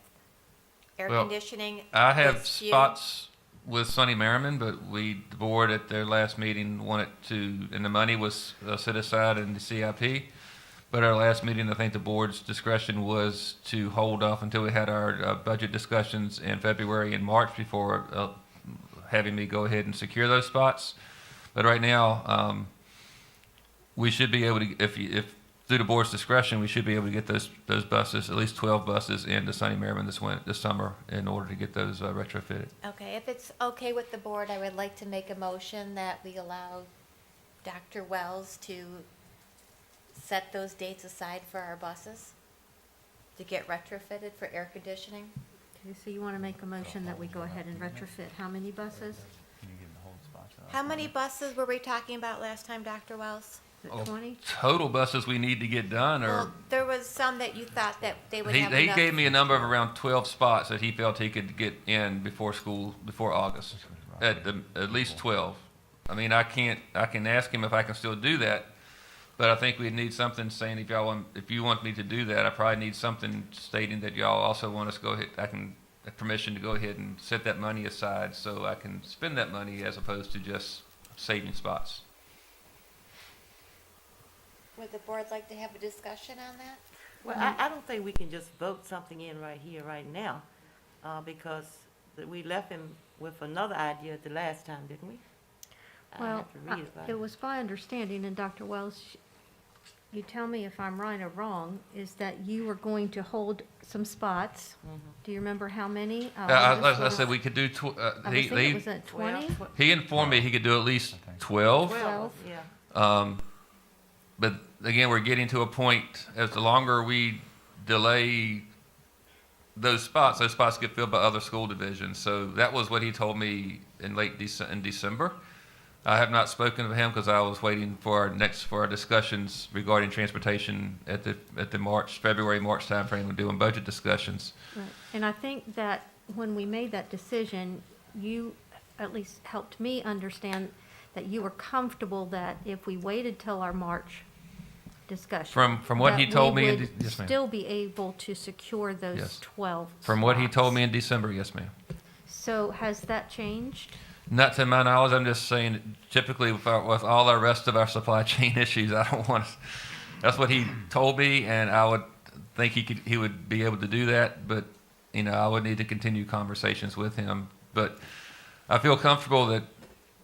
air Well, conditioning? I have with fuel? spots with Sunny Merriman, but the board at their last meeting wanted to, and the money was set aside in the CIP. But our last meeting, I think the board's discretion was to hold off until we had our budget discussions in February and March before having me go ahead and secure those spots. But right now, we should be able to, if through the board's discretion, we should be able to get those buses, at least 12 buses, into Sunny Merriman this summer in order to get those retrofitted. Okay, if it's okay with the board, I would like to make a motion that we allow Dr. Wells to set those dates aside for our buses to get retrofitted for air conditioning. Okay, so you want to make a motion that we go ahead and retrofit how many buses? Can you give them the whole spots out? How many buses were we talking about last time, Dr. Wells? Is it 20? Total buses we need to get done, or Well, there was some that you thought that they would have he enough. gave me a number of around 12 spots that he felt he could get in before August, at least 12. I mean, I can ask him if I can still do that, but I think we need something saying if you want me to do that, I probably need something stating that y'all also want us to go ahead. Permission to go ahead and set that money aside so I can spend that money as opposed to just saving spots. Would the board like to have a discussion on that? Well, I don't think we can just vote something in right here, right now, because we left him with another idea the last time, didn't we? I Well, have to read about it was my understanding, and Dr. Wells, you tell me if I'm right or wrong, is that you were going to hold some spots. Do you remember how many? As I said, we could do. I was thinking it was at 20? He informed me he could do at least 12. 12, yeah. But again, we're getting to a point, as the longer we delay those spots get filled by other school divisions. So that was what he told me in December. I have not spoken to him because I was waiting for our discussions regarding transportation at the February-March timeframe when doing budget discussions. Right. And I think that when we made that decision, you at least helped me understand that you were comfortable that if we waited till our March discussion. From what he told me, that we would yes, ma'am. still be able to secure those Yes. 12 From what he spots. told me in December, yes, ma'am. So has that changed? Not to my knowledge. I'm just saying, typically with all the rest of our supply chain issues, I don't want to. That's what he told me, and I would think he would be able to do that. But I would need to continue conversations with him. But I feel comfortable that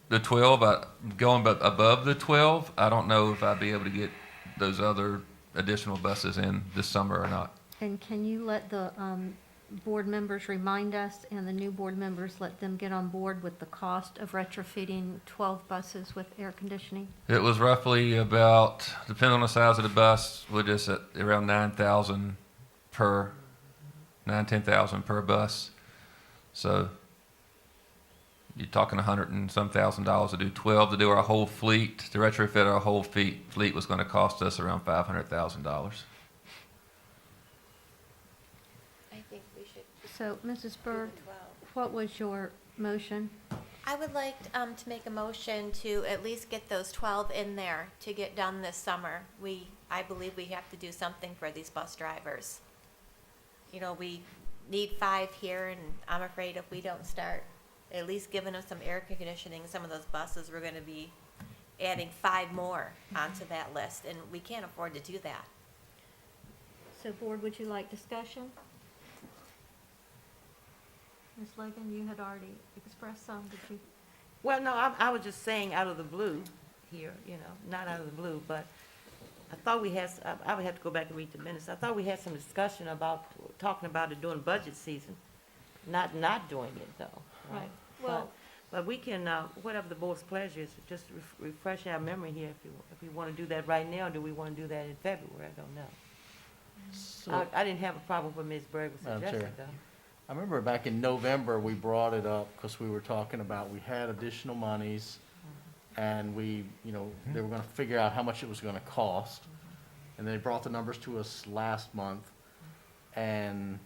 the 12, going above the 12, I don't know if I'd be able to get those other additional buses in this summer or not. And can you let the board members remind us and the new board members, let them get on board with the cost of retrofitting 12 buses with air conditioning? It was roughly about, depending on the size of the bus, we're just at around 10,000 per bus. So you're talking $100 and some thousand to do 12 to do our whole fleet. To retrofit our whole fleet was going to cost us around $500,000. I think we should So, Mrs. Berg, do the 12. what was your motion? I would like to make a motion to at least get those 12 in there to get done this summer. I believe we have to do something for these bus drivers. You know, we need 5 here, and I'm afraid if we don't start at least giving them some air conditioning, some of those buses, we're going to be adding 5 more onto that list, and we can't afford to do that. So, board, would you like discussion? Ms. Logan, you had already expressed some, did you? Well, no, I was just saying out of the blue here, you know, not out of the blue, but I thought we had, I would have to go back and read the minutes. I thought we had some discussion about, talking about it during budget season, not doing it though. Right. Well, But we can, whatever the board's pleasure is, just refresh our memory here if you want to do that right now, or do we want to do that in February? I don't know. So, I didn't have a problem with Ms. Berg was Madam suggesting Chair. though. I remember back in November, we brought it up because we were talking about, we had additional monies, and we, you know, they were gonna figure out how much it was gonna cost. And they brought the numbers to us last month, and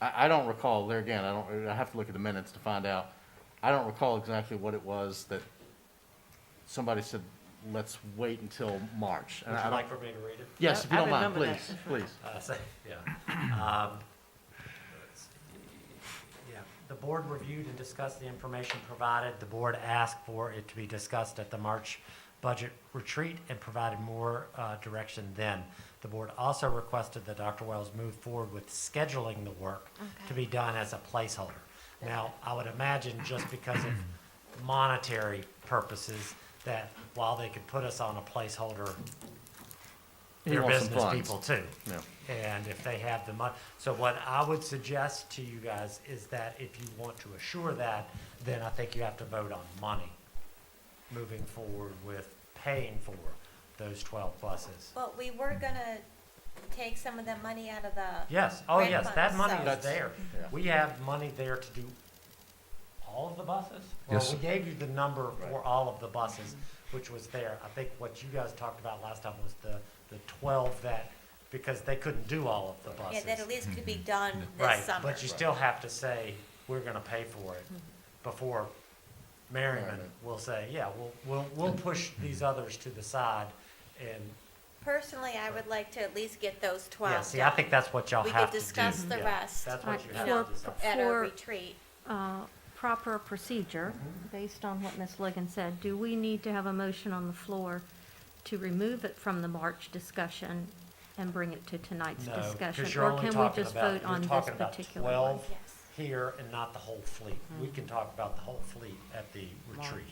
I don't recall, there again, I have to look at the minutes to find out. I don't recall exactly what it was that somebody said, let's wait until March. And Would I you don't- like for me to read it? Yes, if you I don't mind, remember please, that. please. Yeah. Yeah, the board reviewed and discussed the information provided. The board asked for it to be discussed at the March budget retreat and provided more direction then. The board also requested that Dr. Wells move forward with scheduling the work to be done as a placeholder. Now, I would imagine just because of monetary purposes, that while they could put us on a placeholder, He they're wants some business funds. people too. Yeah. And if they have the money, so what I would suggest to you guys is that if you want to assure that, then I think you have to vote on money moving forward with paying for those 12 buses. Well, we were gonna take some of that money out of the. Yes, oh grant yes, funds, that money so- is there. Yeah. We have money there to do all of the buses? Well, Yes. we gave you the number for all of the buses, which was there. I think what you guys talked about last time was the 12 that, because they couldn't do all of the Yeah, buses. that at least could be done Right, this summer. but you still have to say, we're gonna pay for it before Merriman will say, yeah, we'll push these others to the side and, Personally, I would like to at least get those 12 yeah, see, I think that's what y'all We have could to do. discuss the Yeah, rest. That's what you you have know, to decide. at our For- retreat. Proper procedure, based on what Ms. Ligon said, do we need to have a motion on the floor to remove it from the March discussion and bring it to tonight's No, discussion? because you're Or only can we talking just about, vote you're on this talking about particular one? 12 Yes. here and not the whole fleet. We can talk about the whole fleet at the retreat.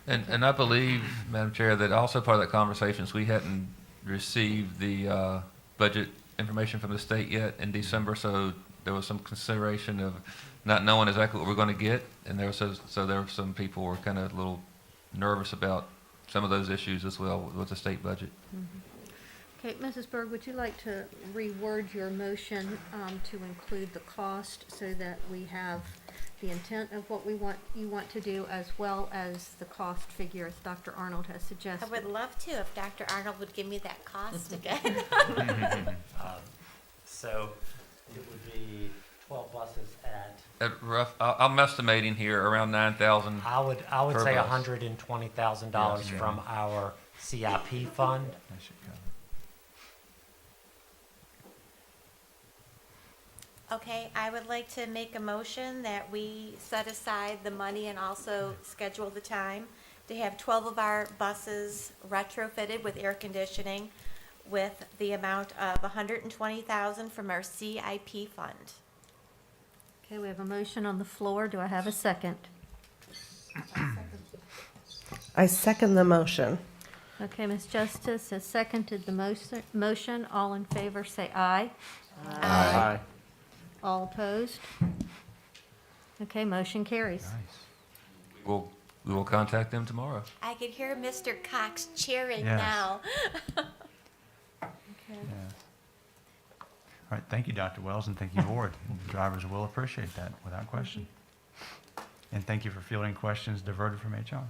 And I believe, Madam Chair, that also part of that conversation is we hadn't received the budget information from the state yet in December, so there was some consideration of not knowing exactly what we're going to get, and there was so there were some people who were kind of a little nervous about some of those issues as well with the state budget. Okay, Mrs. Berg, would you like to reword your motion to include the cost so that we have the intent of what you want to do, as well as the cost figure as Dr. Arnold has I suggested? would love to if Dr. Arnold would give me that cost again. So it would be 12 buses at, I'm estimating here around 9,000. I would Per say bus. $120,000 Yes. from our CIP fund. Okay, I would like to make a motion that we set aside the money and also schedule the time to have 12 of our buses retrofitted with air conditioning with the amount of $120,000 from our CIP fund. Okay, we have a motion on the floor. Do I have a second? I second the motion. Okay, Ms. Justice has seconded the motion. All in favor, say aye. Aye. All opposed? Okay, motion carries. We will contact them tomorrow. I could hear Mr. Cox cheering Yes. now. Okay. Yes. All right, thank you, Dr. Wells, and thank you, Board. Drivers will appreciate that, without question. And thank you for fielding questions diverted from HR.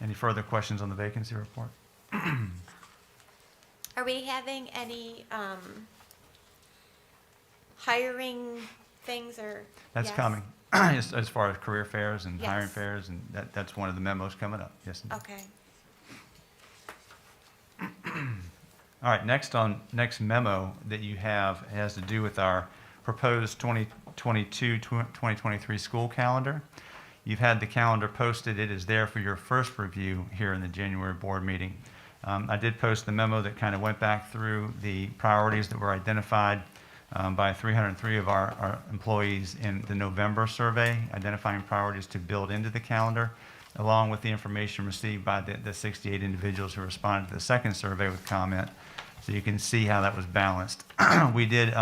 Any further questions on the vacancy report? Are we having any hiring things or? That's yes? coming, as far as career fairs and hiring Yes. fairs, and that's one of the memos coming up, yes. Indeed. Okay. All right, next memo that you have has to do with our proposed 2022-2023 school calendar. You've had the calendar posted. It is there for your first review here in the January board meeting. I did post the memo that kind of went back through the priorities that were identified by 303 of our employees in the November survey, identifying priorities to build into the calendar, along with the information received by the 68 individuals who responded to the second survey with comment. So you can see how that was balanced. We did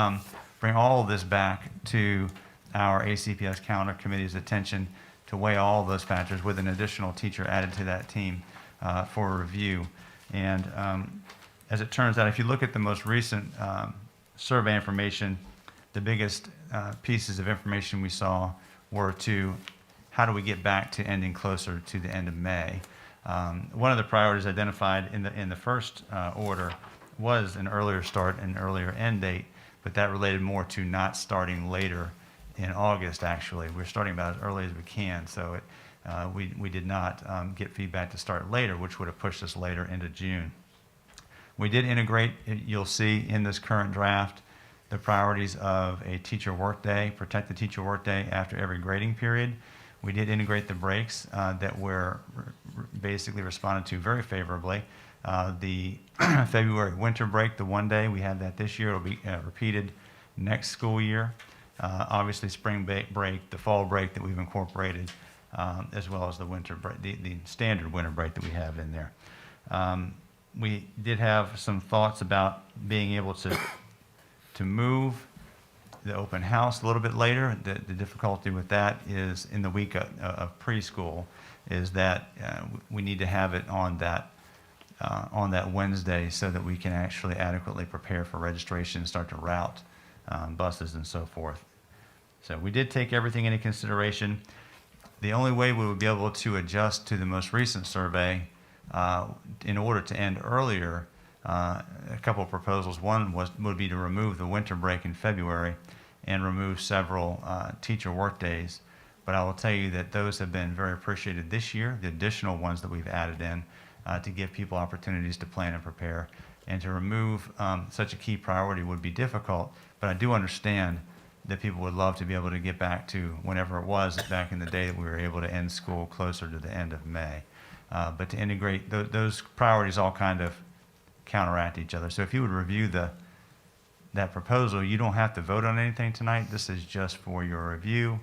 bring all of this back to our ACPS calendar committee's attention to weigh all of those factors with an additional teacher added to that team for review. And as it turns out, if you look at the most recent survey information, the biggest pieces of information we saw were to how do we get back to ending closer to the end of May. One of the priorities identified in the first order was an earlier start and earlier end date, but that related more to not starting later in August, actually. We're starting about as early as we can, so we did not get feedback to start later, which would have pushed us later into June. We did integrate, you'll see in this current draft, the priorities of a teacher workday, protect the teacher workday after every grading period. We did integrate the breaks that were basically responded to very favorably. The February winter break, the 1 day, we had that this year. It'll be repeated next school year. Obviously, spring break, the fall break that we've incorporated, as well as the winter break, the standard winter break that we have in there. We did have some thoughts about being able to move the open house a little bit later. The difficulty with that is in the week of preschool is that we need to have it on that Wednesday so that we can actually adequately prepare for registration and start to route buses and so forth. So we did take everything into consideration. The only way we would be able to adjust to the most recent survey in order to end earlier, a couple of proposals. One would be to remove the winter break in February and remove several teacher work days. But I will tell you that those have been very appreciated this year, the additional ones that we've added in to give people opportunities to plan and prepare. And to remove such a key priority would be difficult, but I do understand that people would love to be able to get back to whenever it was back in the day that we were able to end school closer to the end of May. But to integrate, those priorities all kind of counteract each other. So if you would review that proposal, you don't have to vote on anything tonight. This is just for your review.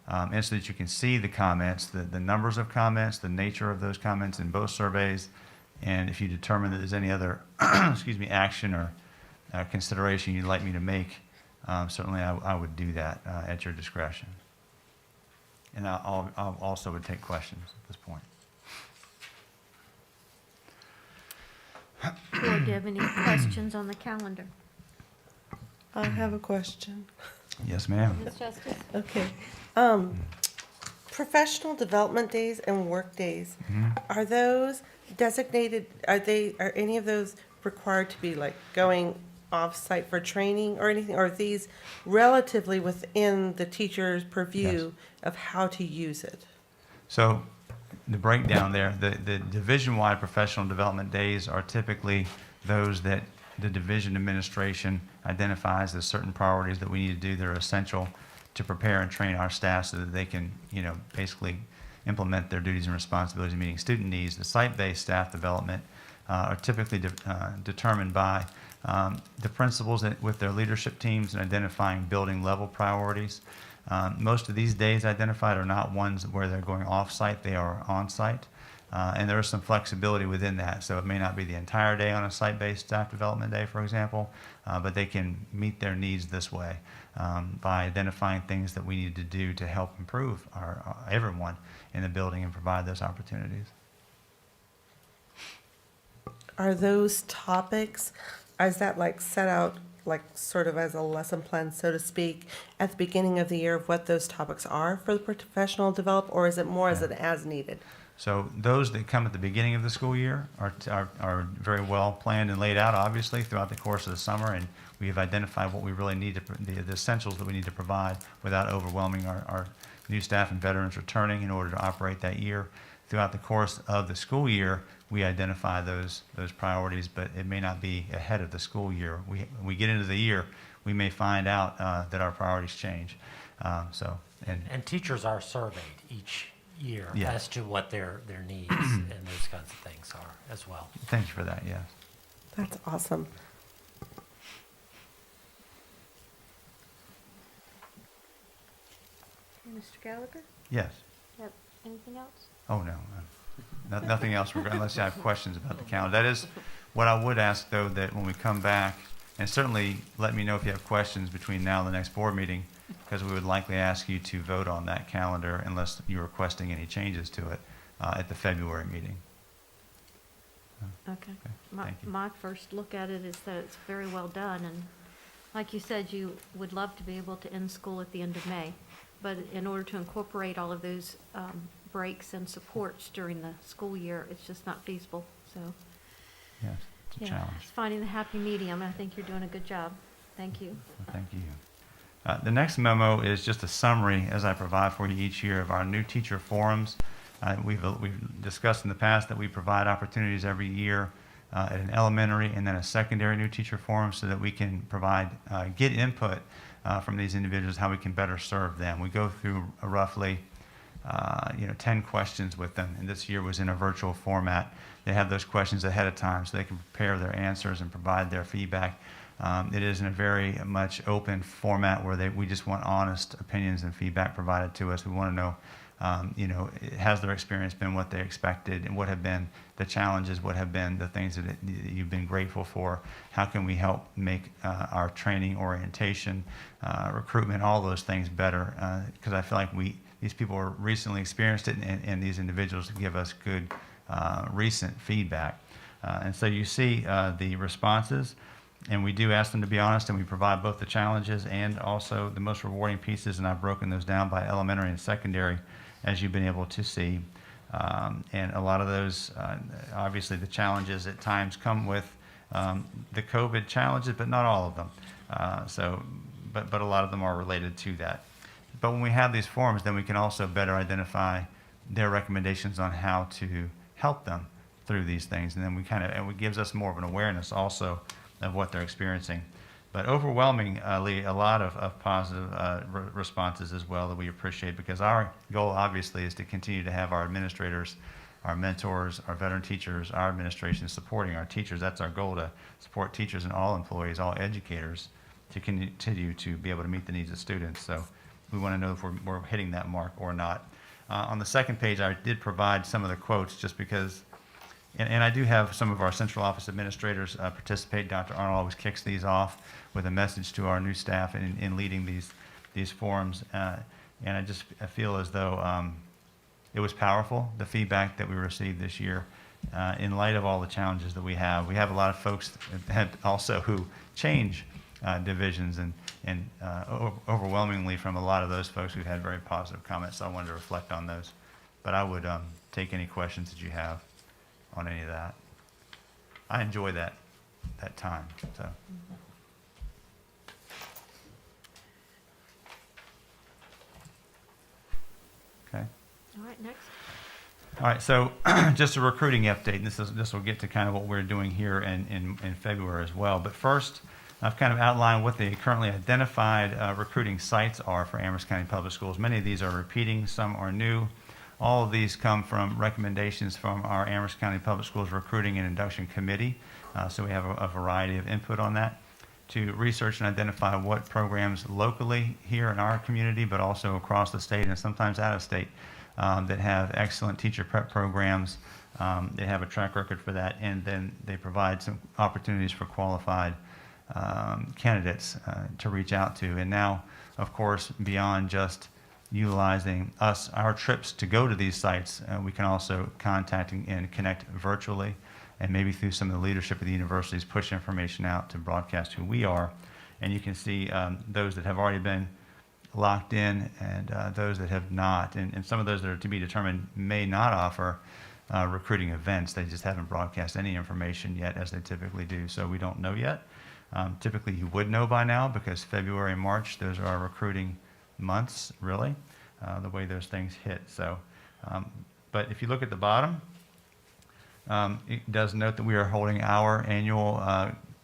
And so that you can see the comments, the numbers of comments, the nature of those comments in both surveys. And if you determine that there's any other action or consideration you'd like me to make, certainly I would do that at your discretion. And I'll also would take questions at this point. Board, do you have any questions on the calendar? I have a question. Yes, ma'am. Ms. Justice? Okay. Professional development days and work days, are those designated, are any of those required to be like going off-site for training or anything? Or are these relatively within the teacher's purview of how to use it? So the breakdown there, the division-wide professional development days are typically those that the division administration identifies as certain priorities that we need to do that are essential to prepare and train our staff so that they can, basically implement their duties and responsibilities in meeting student needs. The site-based staff development are typically determined by the principals with their leadership teams and identifying building level priorities. Most of these days identified are not ones where they're going off-site, they are on-site. And there is some flexibility within that. So it may not be the entire day on a site-based staff development day, for example, but they can meet their needs this way by identifying things that we need to do to help improve everyone in the building and provide those opportunities. Are those topics, is that like set out, like sort of as a lesson plan, so to speak, at the beginning of the year of what those topics are for the professional develop, or is it more as needed? So those that come at the beginning of the school year are very well planned and laid out, obviously, throughout the course of the summer, and we have identified what we really need to, the essentials that we need to provide without overwhelming our new staff and veterans returning in order to operate that year. Throughout the course of the school year, we identify those priorities, but it may not be ahead of the school year. When we get into the year, we may find out that our priorities change. And teachers are surveyed each year Yeah. as to what their needs and those kinds of things are as well. Thank you for that, yes. That's awesome. Mr. Gallagher? Yes. Yep. Anything else? Oh, no. Nothing else, unless you have questions about the calendar. That is what I would ask, though, that when we come back, and certainly let me know if you have questions between now and the next board meeting, because we would likely ask you to vote on that calendar unless you're requesting any changes to it at the February meeting. Okay. thank you. My first look at it is that it's very well done, and like you said, you would love to be able to end school at the end of May. But in order to incorporate all of those breaks and supports during the school year, it's just not feasible, so. Yes, it's a Yeah, challenge. it's finding the happy medium. I think you're doing a good job. Thank you. Thank you. The next memo is just a summary, as I provide for you each year, of our new teacher forums. We've discussed in the past that we provide opportunities every year at an elementary and then a secondary new teacher forum so that we can provide, get input from these individuals, how we can better serve them. We go through roughly 10 questions with them, and this year was in a virtual format. They have those questions ahead of time so they can prepare their answers and provide their feedback. It is in a very much open format where we just want honest opinions and feedback provided to us. We want to know, has their experience been what they expected, and what have been the challenges, what have been the things that you've been grateful for? How can we help make our training, orientation, recruitment, all those things better? Because I feel like these people are recently experienced it, and these individuals give us good recent feedback. And so you see the responses. And we do ask them to be honest, and we provide both the challenges and also the most rewarding pieces, and I've broken those down by elementary and secondary, as you've been able to see. And a lot of those, obviously the challenges at times come with the COVID challenges, but not all of them. But a lot of them are related to that. But when we have these forums, then we can also better identify their recommendations on how to help them through these things. And then and it gives us more of an awareness also of what they're experiencing. But overwhelmingly, a lot of positive responses as well that we appreciate, because our goal obviously is to continue to have our administrators, our mentors, our veteran teachers, our administration supporting our teachers. That's our goal, to support teachers and all employees, all educators, to continue to be able to meet the needs of students. So we want to know if we're hitting that mark or not. On the second page, I did provide some of the quotes just because. And I do have some of our central office administrators participate. Dr. Arnold always kicks these off with a message to our new staff in leading these forums. And I feel as though it was powerful, the feedback that we received this year. In light of all the challenges that we have a lot of folks also who change divisions, and overwhelmingly from a lot of those folks, we've had very positive comments. So I wanted to reflect on those. But I would take any questions that you have on any of that. I enjoy that time. So. Okay. All right, next. All right, so just a recruiting update. This will get to kind of what we're doing here in February as well. But first, I've kind of outlined what the currently identified recruiting sites are for Amherst County Public Schools. Many of these are repeating, some are new. All of these come from recommendations from our Amherst County Public Schools Recruiting and Induction Committee. So we have a variety of input on that to research and identify what programs locally here in our community, but also across the state and sometimes out of state, that have excellent teacher prep programs. They have a track record for that, and then they provide some opportunities for qualified candidates to reach out to. And now, of course, beyond just utilizing our trips to go to these sites, we can also contact and connect virtually, and maybe through some of the leadership of the universities push information out to broadcast who we are. And you can see those that have already been locked in and those that have not. And some of those that are to be determined may not offer recruiting events. They just haven't broadcast any information yet, as they typically do. So we don't know yet. Typically you would know by now, because February and March, those are our recruiting months, really, the way those things hit. So, but if you look at the bottom, it does note that we are holding our annual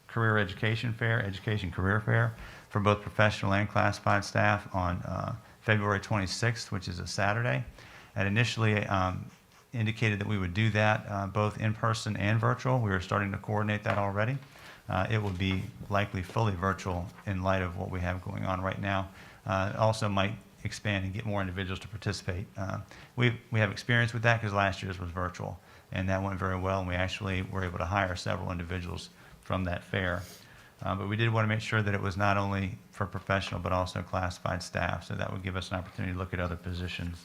career education fair, education career fair, for both professional and classified staff on February 26th, which is a Saturday. And initially indicated that we would do that both in person and virtual. We are starting to coordinate that already. It will be likely fully virtual in light of what we have going on right now. It also might expand and get more individuals to participate. We have experience with that because last year's was virtual, and that went very well, and we actually were able to hire several individuals from that fair. But we did want to make sure that it was not only for professional but also classified staff, so that would give us an opportunity to look at other positions.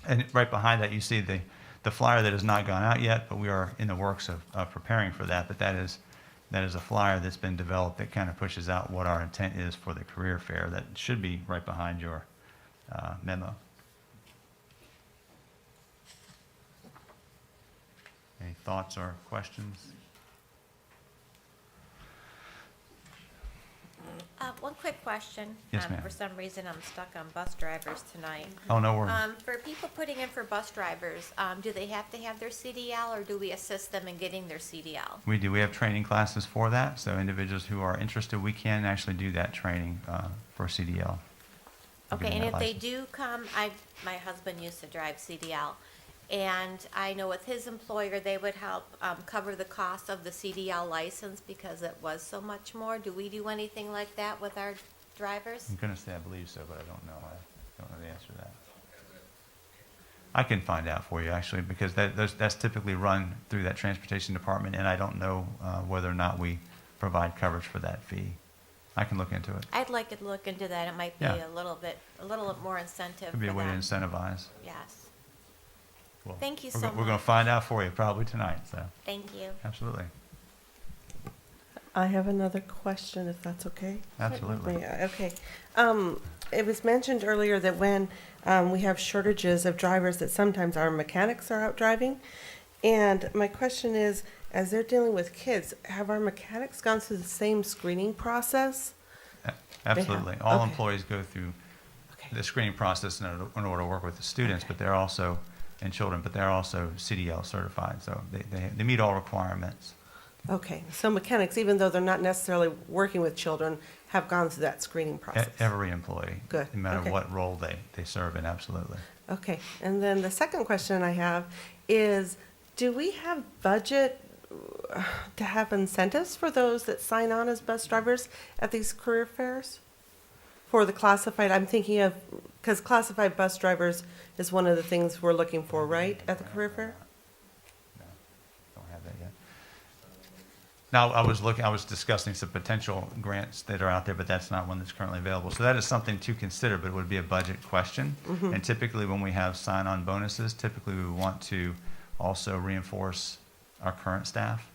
And right behind that you see the flyer that has not gone out yet, but we are in the works of preparing for that. But that is a flyer that's been developed that kind of pushes out what our intent is for the career fair. That should be right behind your memo. Any thoughts or questions? One quick question. Yes, ma'am. For some reason, I'm stuck on bus drivers tonight. Oh, no worries. For people putting in for bus drivers, do they have to have their CDL, or do we assist them in getting their CDL? We do. We have training classes for that. So individuals who are interested, we can actually do that training for CDL. Okay, and if they do come, my husband used to drive CDL, and I know with his employer, they would help cover the cost of the CDL license because it was so much more. Do we do anything like that with our drivers? I'm going to say I believe so, but I don't know. I don't know the answer to that. I can find out for you, actually, because that's typically run through that transportation department, and I don't know whether or not we provide coverage for that fee. I can look into it. I'd like to look into that. It might be a little more incentive Could be a for way to them. incentivize. Yes. Well, Thank you so much. We're going to find out for you probably tonight. So. Thank you. Absolutely. I have another question, if that's okay. Absolutely. Yeah, okay. It was mentioned earlier that when we have shortages of drivers, that sometimes our mechanics are out driving. And my question is, as they're dealing with kids, have our mechanics gone through the same screening process? Absolutely. They have? All Okay. employees go through Okay. the screening process in order to work with the students, but they're also, and children, but they're also CDL certified, so they meet all requirements. Okay, so mechanics, even though they're not necessarily working with children, have gone through that screening process? Every employee. Good, No matter okay. what role they serve in, absolutely. Okay, and then the second question I have is, do we have budget to have incentives for those that sign on as bus drivers at these career fairs? For the classified, I'm thinking of, because classified bus drivers is one of the things we're looking for, right, at the career fair? No, don't have that yet. Now, I was discussing some potential grants that are out there, but that's not one that's currently available. So that is something to consider, but it would be a budget question. Mhm. And typically, when we have sign-on bonuses, typically we want to also reinforce our current staff.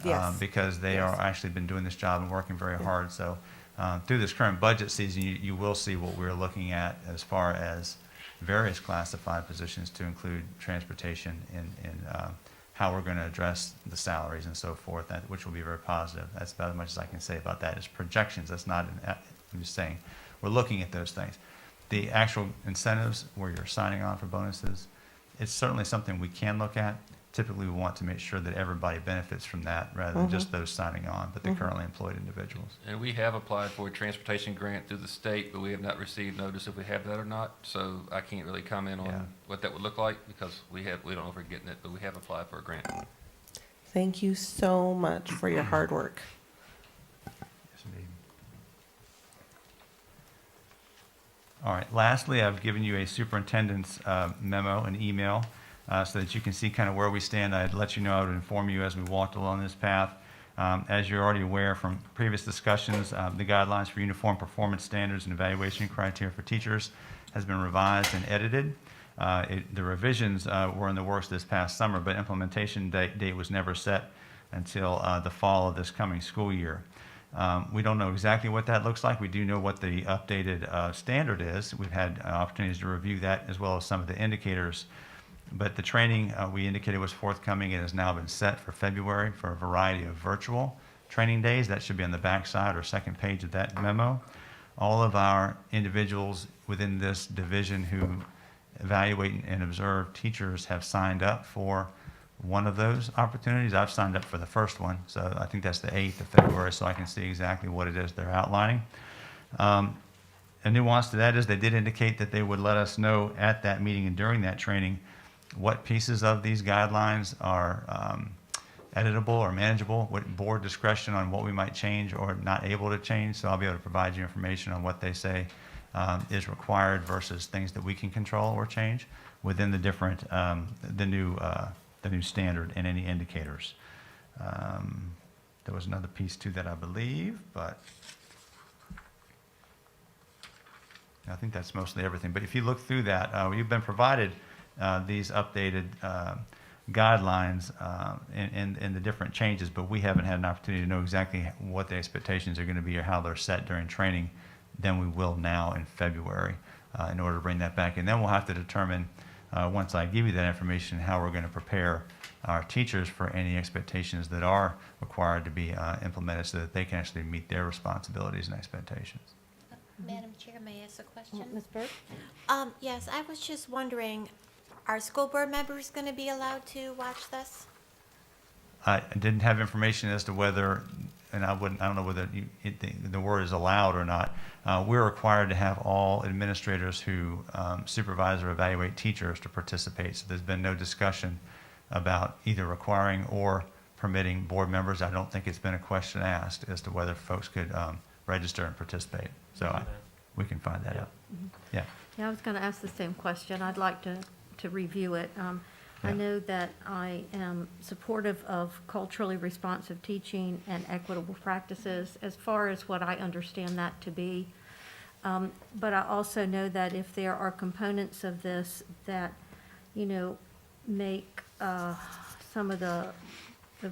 Yes. Because they are actually been doing this job and working very hard. So through this current budget season, you will see what we're looking at as far as various classified positions to include transportation and how we're going to address the salaries and so forth, which will be very positive. That's about as much as I can say about that. It's projections. That's not, I'm just saying, we're looking at those things. The actual incentives where you're signing on for bonuses, it's certainly something we can look at. Typically, we want to make sure that everybody benefits from that rather than just those signing on, but the currently employed individuals. And we have applied for a transportation grant through the state, but we have not received notice if we have that or not. So I can't really comment on what that would look like because we don't know if we're getting it, but we have applied for a grant. Thank you so much for your hard work. Yes, indeed. All right, lastly, I've given you a superintendent's memo, an email, so that you can see kind of where we stand. I'd let you know, I would inform you as we walked along this path. As you're already aware from previous discussions, the guidelines for uniform performance standards and evaluation criteria for teachers has been revised and edited. The revisions were in the works this past summer, but implementation date was never set until the fall of this coming school year. We don't know exactly what that looks like. We do know what the updated standard is. We've had opportunities to review that as well as some of the indicators. But the training we indicated was forthcoming. It has now been set for February for a variety of virtual training days. That should be on the back side or second page of that memo. All of our individuals within this division who evaluate and observe teachers have signed up for one of those opportunities. I've signed up for the first one, so I think that's the 8th of February, so I can see exactly what it is they're outlining. A nuance to that is they did indicate that they would let us know at that meeting and during that training what pieces of these guidelines are editable or manageable, what board discretion on what we might change or not able to change. So I'll be able to provide you information on what they say is required versus things that we can control or change within the different, the new standard and any indicators. There was another piece to that, I believe, but I think that's mostly everything. But if you look through that, you've been provided these updated guidelines and the different changes, but we haven't had an opportunity to know exactly what the expectations are going to be or how they're set during training than we will now in February in order to bring that back. And then we'll have to determine, once I give you that information, how we're going to prepare our teachers for any expectations that are required to be implemented so that they can actually meet their responsibilities and expectations. Madam Chair, may I ask a question? Ms. Burke? Yes, I was just wondering, are school board members going to be allowed to watch this? I didn't have information as to whether, and I don't know whether the word is allowed or not. We're required to have all administrators who supervise or evaluate teachers to participate. So there's been no discussion about either requiring or permitting board members. I don't think it's been a question asked as to whether folks could register and participate. So we can find that out. Yeah. Yeah, I was going to ask the same question. I'd like to review it. I know that I am supportive of culturally responsive teaching and equitable practices as far as what I understand that to be. But I also know that if there are components of this that, make some of the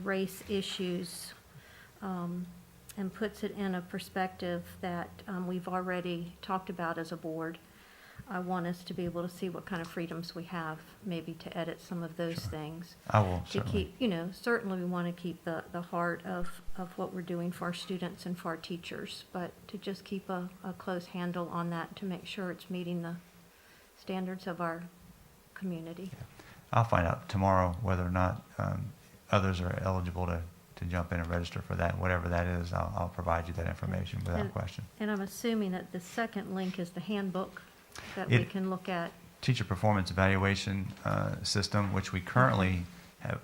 race issues and puts it in a perspective that we've already talked about as a board, I want us to be able to see what kind of freedoms we have, maybe to edit some of those things. I will To certainly. keep, certainly we want to keep the heart of what we're doing for our students and for our teachers, but to just keep a close handle on that to make sure it's meeting the standards of our community. I'll find out tomorrow whether or not others are eligible to jump in and register for that. Whatever that is, I'll provide you that information without question. And I'm assuming that the second link is the handbook that we can look at. Teacher performance evaluation system, which we currently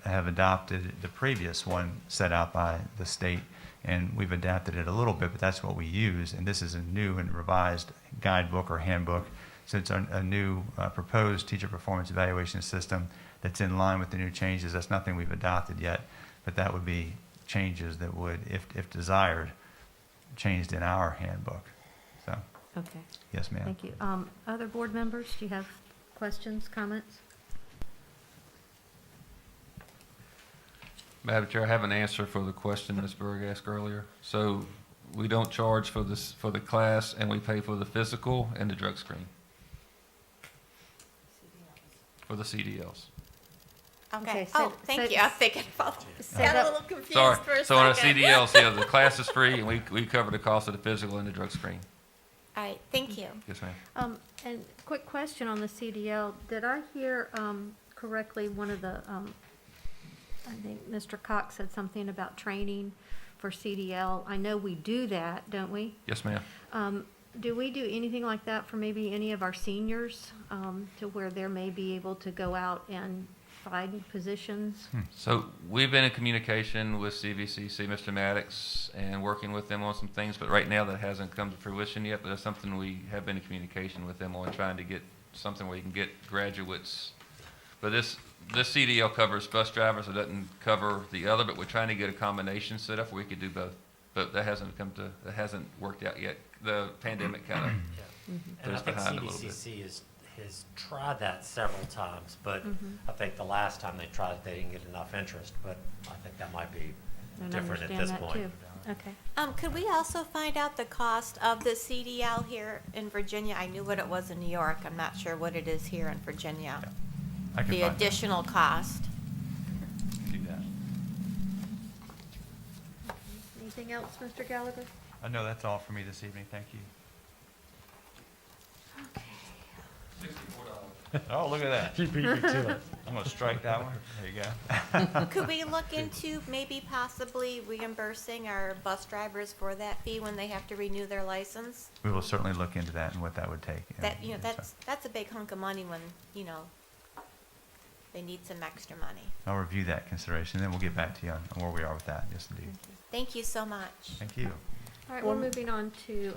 have adopted the previous one set out by the state, and we've adapted it a little bit, but that's what we use. And this is a new and revised guidebook or handbook. So it's a new proposed teacher performance evaluation system that's in line with the new changes. That's nothing we've adopted yet, but that would be changes that would, if desired, changed in our handbook. So. Okay. Yes, ma'am. Thank you. Other board members, do you have questions, comments? Madam Chair, I have an answer for the question Ms. Berg asked earlier. So we don't charge for this, for the class, and we pay for the physical and the drug screen. For the CDLs. Okay. so- Oh, thank so- you. I'm thinking, got a little confused Sorry. for a So on a second. CDLs, yeah, the class is free, and we cover the cost of the physical and the drug screen. All right, thank you. Yes, ma'am. And quick question on the CDL. Did I hear correctly, one of the, I think Mr. Cox said something about training for CDL. I know we do that, don't we? Yes, ma'am. Do we do anything like that for maybe any of our seniors, to where they may be able to go out and identified positions? So we've been in communication with CVCC, Mr. Maddox, and working with them on some things, but right now that hasn't come to fruition yet, but that's something we have been in communication with them on, trying to get something where you can get graduates. But this CDL covers bus drivers, it doesn't cover the other, but we're trying to get a combination set up where we could do both. But that hasn't worked out yet. The pandemic kind of put And I us think behind a little bit. CVCC has tried that several times, but I think the last time they tried it, they didn't get enough interest, but I think that might be And different at understand this that point. too. Okay. Could we also find out the cost of the CDL here in Virginia? I knew what it was in New York. I'm not sure what it is here in Virginia. I can The find that. additional cost. Do that. Anything else, Mr. Gallagher? No, that's all for me this evening. Thank you. Oh, look at that. You beat me to it. I'm going to strike that one. There you go. Could we look into maybe possibly reimbursing our bus drivers for that fee when they have to renew their license? We will certainly look into that and what that would take. That, And that's a big hunk of money when, they need some extra money. I'll review that consideration, then we'll get back to you on where we are with that. Yes, indeed. Thank you so much. Thank you. All right, we're moving on to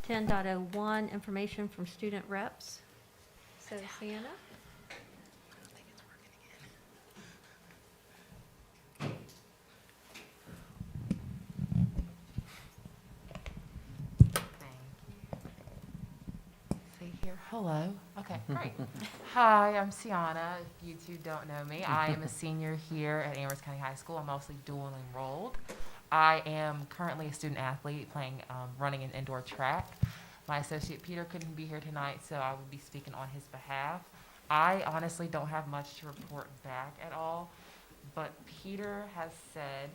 10.01, information from student reps. So, Sienna? See here. Hello. Okay, great. Hi, I'm Sienna. If you two don't know me, I am a senior here at Amherst County High School. I'm mostly dual enrolled. I am currently a student athlete playing, running an indoor track. My associate Peter couldn't be here tonight, so I will be speaking on his behalf. I honestly don't have much to report back at all, but Peter has said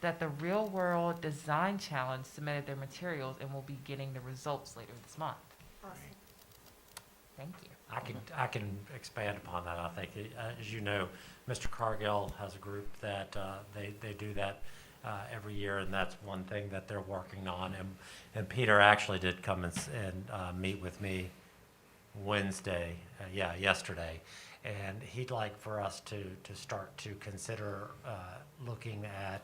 that the Real World Design Challenge submitted their materials and will be getting the results later this month. Awesome. Thank you. I can expand upon that. I think, as you know, Mr. Cargill has a group that they do that every year, and that's one thing that they're working on. And Peter actually did come and meet with me Wednesday, yesterday, and he'd like for us to start to consider looking at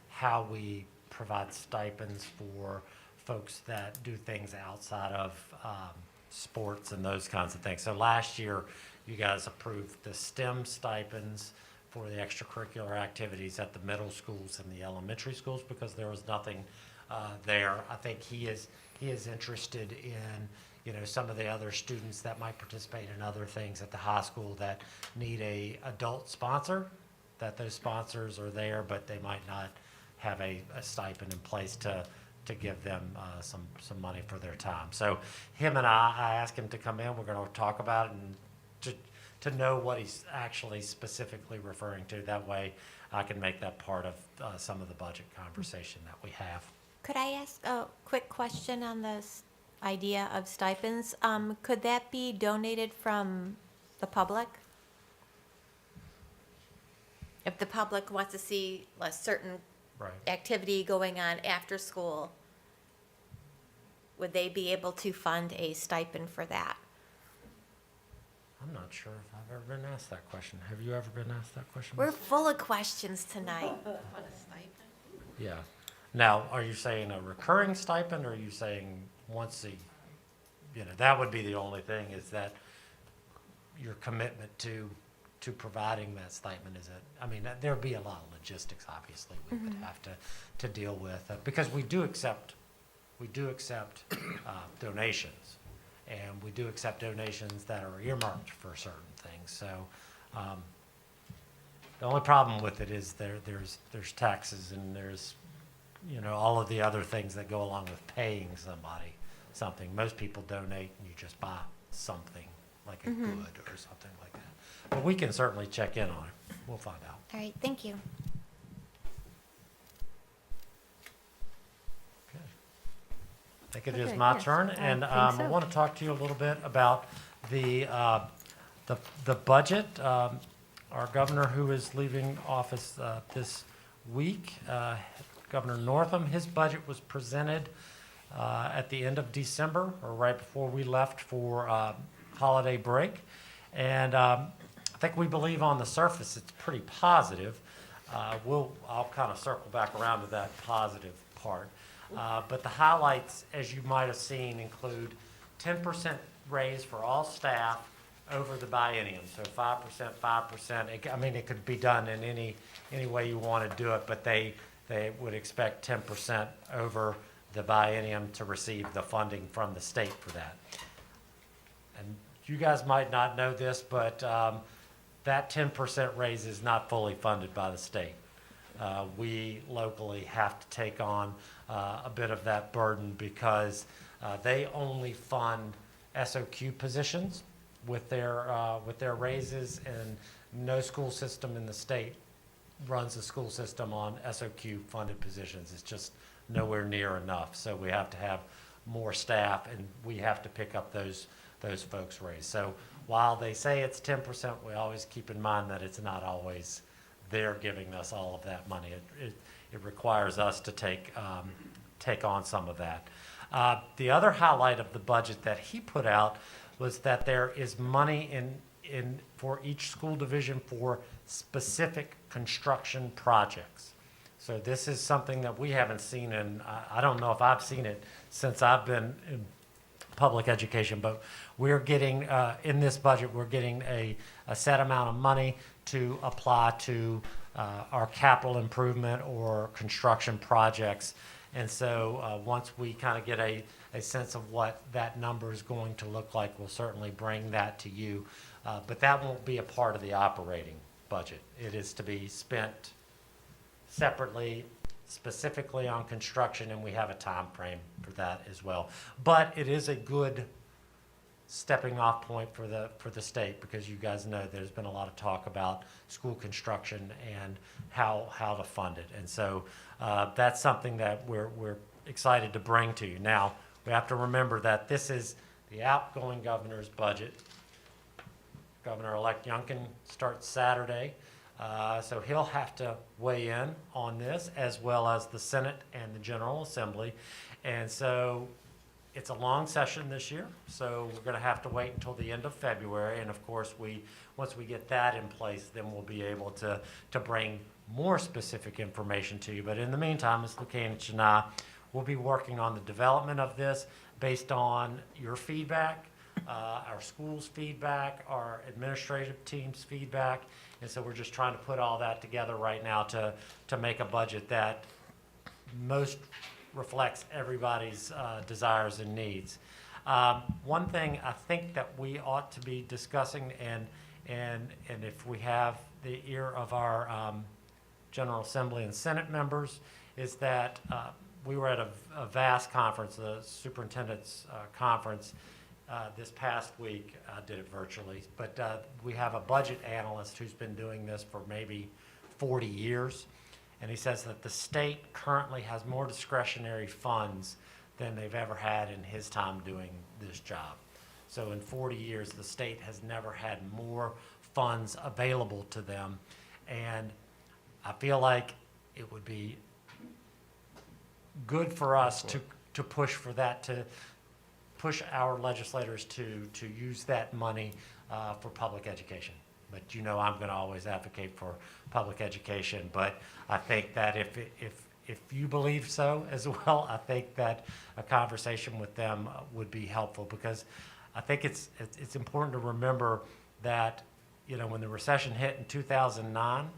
how we provide stipends for folks that do things outside of sports and those kinds of things. So last year, you guys approved the STEM stipends for the extracurricular activities at the middle schools and the elementary schools because there was nothing there. I think he is interested in, some of the other students that might participate in other things at the high school that need a adult sponsor, that those sponsors are there, but they might not have a stipend in place to give them some money for their time. So him and I asked him to come in. We're going to talk about it and to know what he's actually specifically referring to. That way I can make that part of some of the budget conversation that we have. Could I ask a quick question on this idea of stipends? Could that be donated from the public? If the public wants to see a certain activity going on after school, would they be able to fund a stipend for that? I'm not sure if I've ever been asked that question. Have you ever been asked that question? We're full of questions tonight. Yeah. Now, are you saying a recurring stipend, or are you saying once that would be the only thing, is that your commitment to providing that stipend, is it, there'd be a lot of logistics, obviously, we would have to deal with, because we do accept donations, and we do accept donations that are earmarked for certain things. So the only problem with it is there's taxes, and there's all of the other things that go along with paying somebody something. Most people donate and you just buy something like a good or something like that. But we can certainly check in on it. We'll find out. All right, thank you. Okay. I think it is Okay, my yes, turn, I and think I so. want to talk to you a little bit about the budget. Our governor, who is leaving office this week, Governor Northam, his budget was presented at the end of December, or right before we left for holiday break. And I think we believe on the surface it's pretty positive. I'll kind of circle back around to that positive part. But the highlights, as you might have seen, include 10% raise for all staff over the biennium. So 5%, 5%. I mean, it could be done in any way you want to do it, but they would expect 10% over the biennium to receive the funding from the state for that. And you guys might not know this, but that 10% raise is not fully funded by the state. We locally have to take on a bit of that burden because they only fund SOQ positions with their raises, and no school system in the state runs a school system on SOQ funded positions. It's just nowhere near enough. So we have to have more staff, and we have to pick up those folks' raise. So while they say it's 10%, we always keep in mind that it's not always they're giving us all of that money. It requires us to take on some of that. The other highlight of the budget that he put out was that there is money in for each school division for specific construction projects. So this is something that we haven't seen, and I don't know if I've seen it since I've been in public education, but we're getting, in this budget, we're getting a set amount of money to apply to our capital improvement or construction projects. And so once we kind of get a sense of what that number is going to look like, we'll certainly bring that to you. But that won't be a part of the operating budget. It is to be spent separately, specifically on construction, and we have a time frame for that as well. But it is a good stepping off point for the state, because you guys know there's been a lot of talk about school construction and how to fund it. And so that's something that we're excited to bring to you. Now, we have to remember that this is the outgoing governor's budget. Governor-elect Youngkin starts Saturday, so he'll have to weigh in on this, as well as the Senate and the General Assembly. And so it's a long session this year, so we're going to have to wait until the end of February. And of course, once we get that in place, then we'll be able to bring more specific information to you. But in the meantime, Ms. Lukanich and I will be working on the development of this based on your feedback, our school's feedback, our administrative team's feedback. And so we're just trying to put all that together right now to make a budget that most reflects everybody's desires and needs. One thing I think that we ought to be discussing, and if we have the ear of our General Assembly and Senate members, is that we were at a VAS conference, the superintendent's conference, this past week. I did it virtually, but we have a budget analyst who's been doing this for maybe 40 years. And he says that the state currently has more discretionary funds than they've ever had in his time doing this job. So in 40 years, the state has never had more funds available to them. And I feel like it would be good for us to push for that, to push our legislators to use that money for public education. But you know I'm going to always advocate for public education. But I think that if you believe so as well, I think that a conversation with them would be helpful, because I think it's important to remember that, you know, when the recession hit in 2009,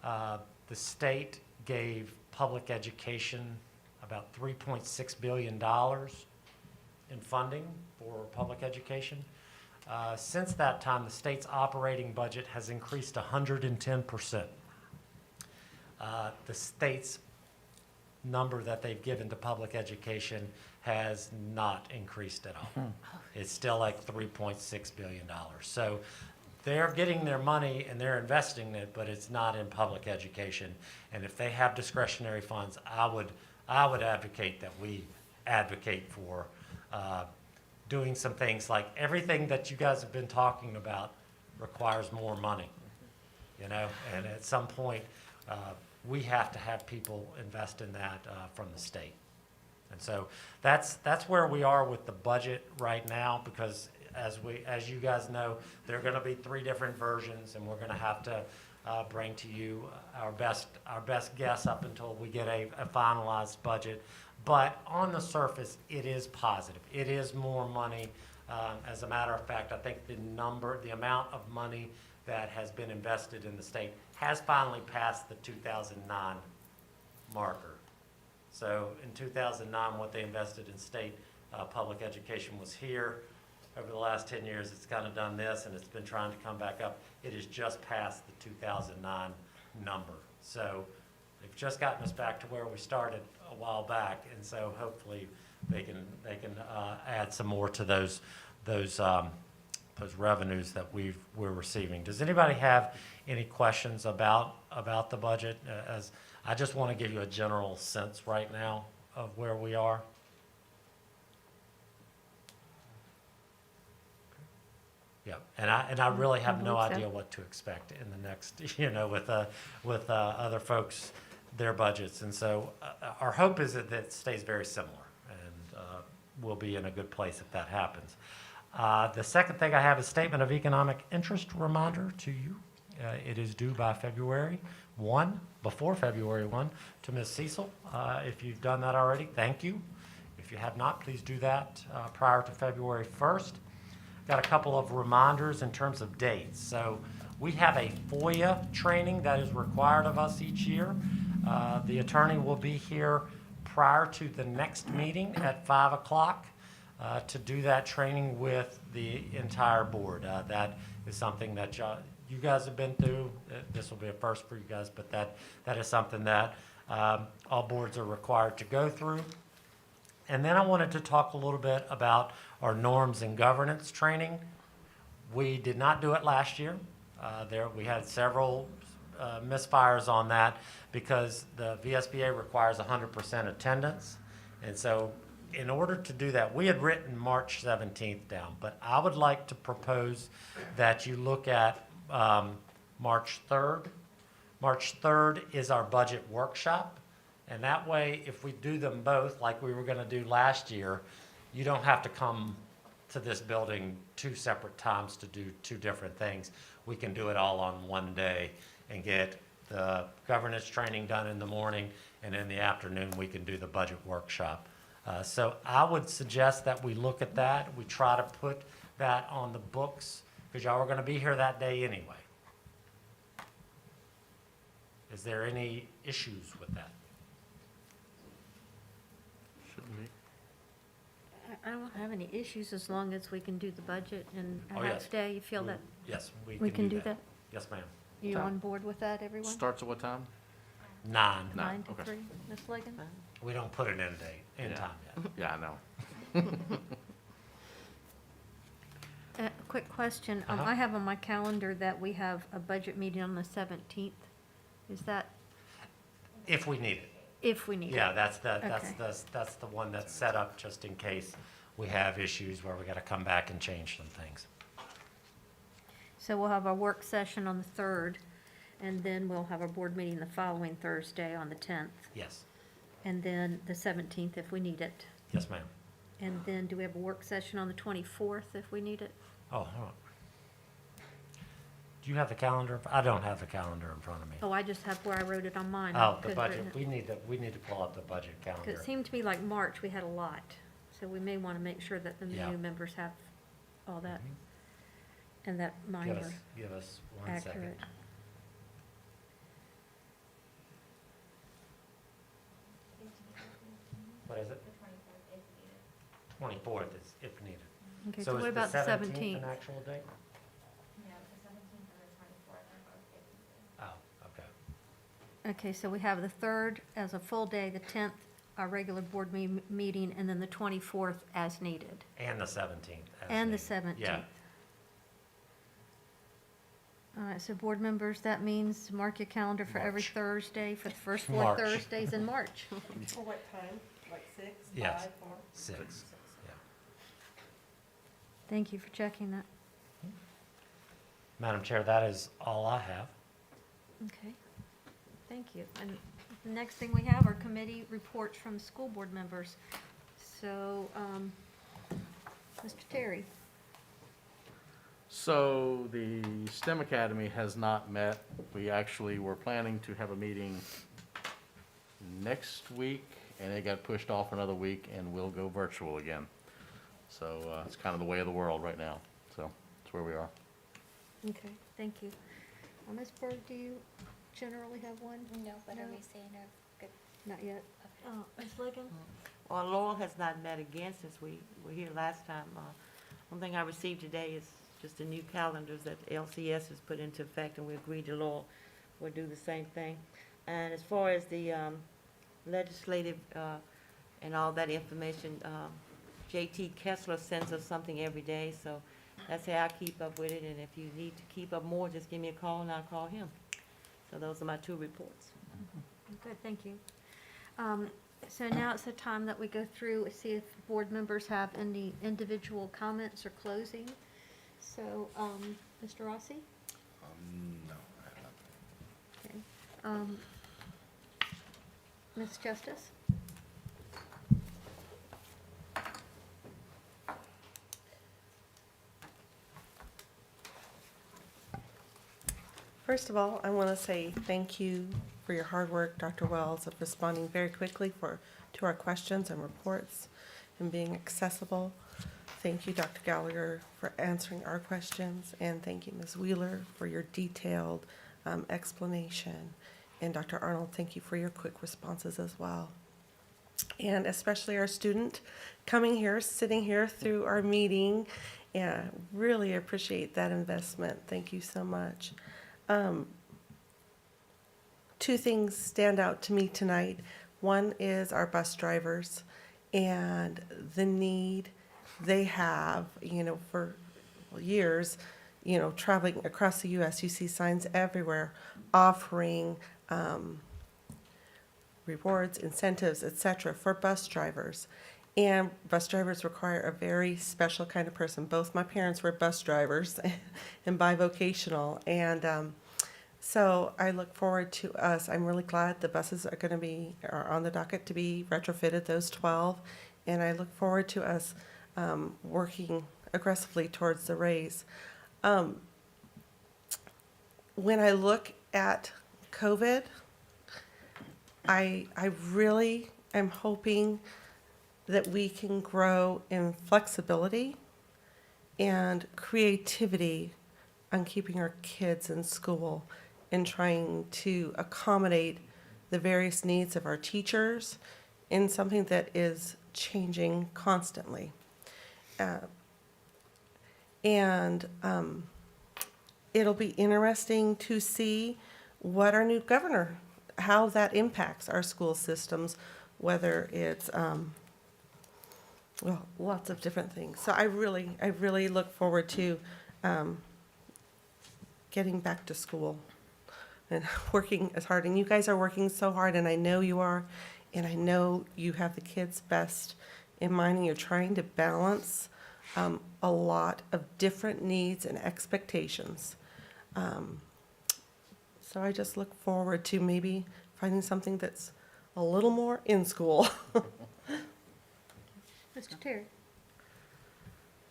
the state gave public education about $3.6 billion in funding for public education. Since that time, the state's operating budget has increased 110%. The state's number that they've given to public education has not increased at all. It's still like $3.6 billion. So they're getting their money and they're investing it, but it's not in public education. And if they have discretionary funds, I would advocate that we advocate for doing some things like everything that you guys have been talking about requires more money, you know, and at some point we have to have people invest in that from the state. And so that's where we are with the budget right now, because as you guys know, there are gonna be 3 different versions, and we're gonna have to bring to you our best guess up until we get a finalized budget. But on the surface, it is positive. It is more money. As a matter of fact, I think the amount of money that has been invested in the state has finally passed the 2009 marker. So in 2009, what they invested in state public education was here. Over the last 10 years, it's kind of done this, and it's been trying to come back up. It has just passed the 2009 number. So they've just gotten us back to where we started a while back, and so hopefully they can add some more to those revenues that we're receiving. Does anybody have any questions about the budget? As I just want to give you a general sense right now of where we are. Yeah, and I really have no idea what to expect in the next, with other folks, their budgets. And so our hope is that it stays very similar, and we'll be in a good place if that happens. The second thing I have is statement of economic interest reminder to you. It is due by before February 1, to Ms. Cecil. If you've done that already, thank you. If you have not, please do that prior to February 1st. Got a couple of reminders in terms of dates. So we have a FOIA training that is required of us each year. The attorney will be here prior to the next meeting at 5 o'clock to do that training with the entire board. That is something that you guys have been through. This will be a first for you guys, but that is something that all boards are required to go through. And then I wanted to talk a little bit about our norms and governance training. We did not do it last year. We had several misfires on that because the VSBA requires 100% attendance. And so in order to do that, we had written March 17th down, but I would like to propose that you look at March 3rd. March 3rd is our budget workshop. And that way, if we do them both like we were going to do last year, you don't have to come to this building 2 separate times to do 2 different things. We can do it all on one day and get the governance training done in the morning, and in the afternoon we can do the budget workshop. So I would suggest that we look at that. We try to put that on the books because y'all are going to be here that day anyway. Is there any issues with that? I don't have any issues as long as we can do the budget and Oh, the yes. next day. You feel that Yes, we can do that? Yes, ma'am. You on board with that, everyone? Starts at what time? 9. 9 to okay. 3, Ms. Ligon? We don't put an end date, end time yet. Yeah, I know. Quick question. I have on my calendar that we have a budget meeting on the 17th. Is that If we need it. if we need it? Yeah, that's Okay. the one that's set up just in case we have issues where we got to come back and change some things. So we'll have our work session on the 3rd, and then we'll have our board meeting the following Thursday on the 10th, Yes, and then the 17th if we need it. yes, ma'am. And then do we have a work session on the 24th if we need it? Oh, hold on. Do you have the calendar? I don't have the calendar in front of me. Oh, I just have where I wrote it on mine. Oh, the budget. We need to pull up the budget Because calendar. it seemed to me like March, we had a lot, so we may want to make sure that the Yeah. new members have all that, and that mine Give are us, give us 1 second. accurate. What is it? 24th is if needed. Okay, So so is what about the 17th 17th? an actual date? Oh, okay. Okay, so we have the 3rd as a full day, the 10th, our regular board meeting, and then the 24th as needed. And the 17th. as And the needed. 17th. Yeah. All right, so board members, that means mark your calendar for every March. Thursday for the first 4 March. Thursdays in March. For what time? Like 6, Yes. 5, 4? 6. Yeah. Thank you for checking that. Madam Chair, that is all I have. Okay, thank you. And the next thing we have are committee reports from school board members. So, Mr. Terry, So the STEM Academy has not met. We actually were planning to have a meeting next week, and it got pushed off another week, and we'll go virtual again. So it's kind of the way of the world right now. So that's where we are. Okay, thank you. Ms. Berg, do you generally have one? No, but No? are we saying good? Not yet. Ms. Ligon? Well, Laurel has not met again since we were here last time. One thing I received today is just the new calendars that LCS has put into effect, and we agreed to Laurel will do the same thing. And as far as the legislative and all that information, JT Kessler sends us something every day, so that's how I keep up with it. And if you need to keep up more, just give me a call and I'll call him. So those are my 2 reports. Good, thank you. So now it's the time that we go through, see if board members have any individual comments or closing. So, Mr. Rossi? No, I have nothing. Okay. Ms. Justice? First of all, I want to say thank you for your hard work, Dr. Wells, of responding very quickly to our questions and reports and being accessible. Thank you, Dr. Gallagher, for answering our questions, and thank you, Ms. Wheeler, for your detailed explanation. And Dr. Arnold, thank you for your quick responses as well. And especially our student coming here, sitting here through our meeting. Yeah, really appreciate that investment. Thank you so much. 2 things stand out to me tonight. One is our bus drivers and the need they have, for years, traveling across the U.S. You see signs everywhere offering rewards, incentives, etc. for bus drivers. And bus drivers require a very special kind of person. Both my parents were bus drivers and bivocational. And so I look forward to us. I'm really glad the buses are on the docket to be retrofitted, those 12. And I look forward to us working aggressively towards the raise. When I look at COVID, I really am hoping that we can grow in flexibility and creativity on keeping our kids in school and trying to accommodate the various needs of our teachers in something that is changing constantly. It'll be interesting to see what our new governor, how that impacts our school systems, whether it's lots of different things. So I really look forward to getting back to school and working as hard. And you guys are working so hard, and I know you are, and I know you have the kids' best in mind, and you're trying to balance a lot of different needs and expectations. So I just look forward to maybe finding something that's a little more in school. Mr. Terry?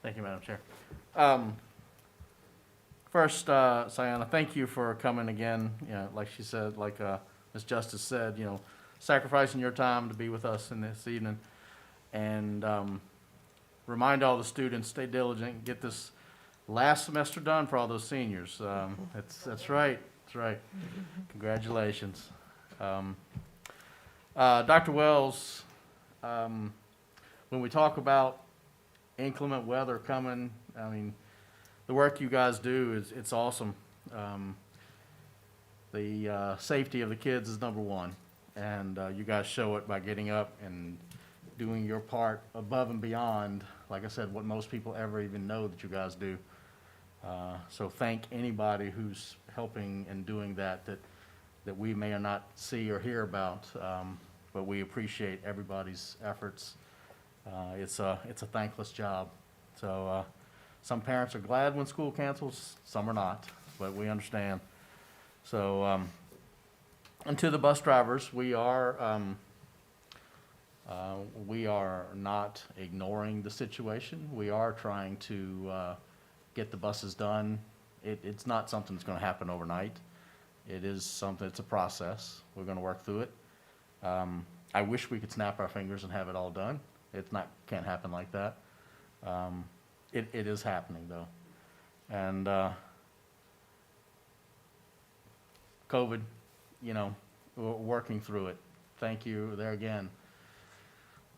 Thank you, Madam Chair. First, Sayana, thank you for coming again. Like she said, like Ms. Justice said, sacrificing your time to be with us in this evening. And remind all the students, stay diligent, get this last semester done for all those seniors. That's right. That's right. Congratulations. Dr. Wells, when we talk about inclement weather coming, I mean, the work you guys do it's awesome. The safety of the kids is number one, and you guys show it by getting up and doing your part above and beyond, like I said, what most people ever even know that you guys do. So thank anybody who's helping and doing that we may or not see or hear about, but we appreciate everybody's efforts. It's a thankless job. So some parents are glad when school cancels, some are not, but we understand. So and to the bus drivers, we are not ignoring the situation. We are trying to get the buses done. It's not something that's gonna happen overnight. It is something, it's a process. We're gonna work through it. I wish we could snap our fingers and have it all done. It's not, can't happen like that. It is happening though. And, COVID, you know, we're working through it. Thank you there again.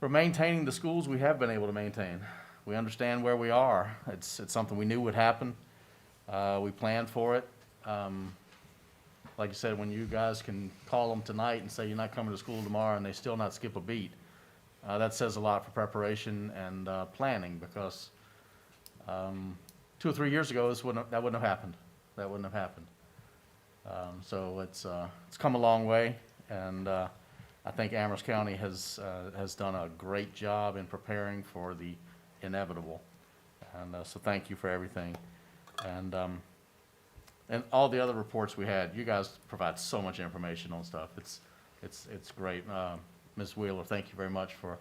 We're maintaining the schools we have been able to maintain. We understand where we are. It's something we knew would happen. We planned for it. Like I said, when you guys can call them tonight and say you're not coming to school tomorrow and they still not skip a beat, that says a lot for preparation and planning, because 2 or 3 years ago that wouldn't have happened. That wouldn't have happened. So it's come a long way, and I think Amherst County has done a great job in preparing for the inevitable. And so thank you for everything. And all the other reports we had, you guys provide so much information on stuff. It's great. Ms. Wheeler, thank you very much for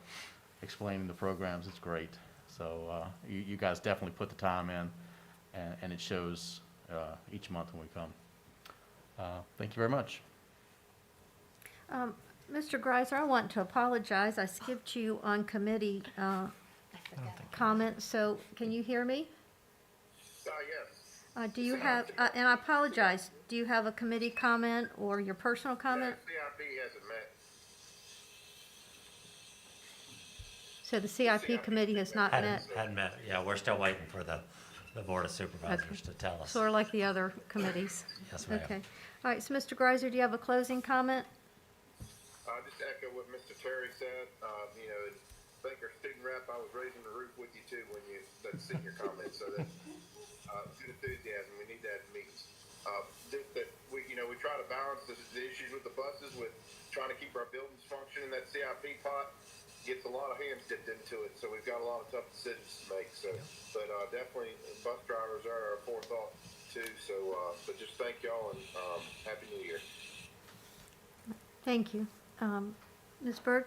explaining the programs. It's great. So you guys definitely put the time in, and it shows each month when we come. Thank you very much. Mr. Greiser, I want to apologize. I skipped you on committee comments, so can you hear me? Yes. Do you have, and I apologize, do you have a committee comment or your personal comment? CIP hasn't met. So the CIP committee has not met? Hadn't met, yeah, we're still waiting for the Board of Supervisors to tell us. Sort of like the other committees? Yes, ma'am. Okay. All right, so Mr. Greiser, do you have a closing comment? Just echo what Mr. Terry said. You know, as Baker student rep, I was raising the roof with you too when you said your comments. So that good enthusiasm. We need that in meetings. Just that we try to balance the issues with the buses with trying to keep our buildings functioning. That CIP pot gets a lot of hands dipped into it, so we've got a lot of tough decisions to make. So, but definitely bus drivers are our forethought too. So, but just thank y'all and Happy New Year. Thank you. Ms. Berg?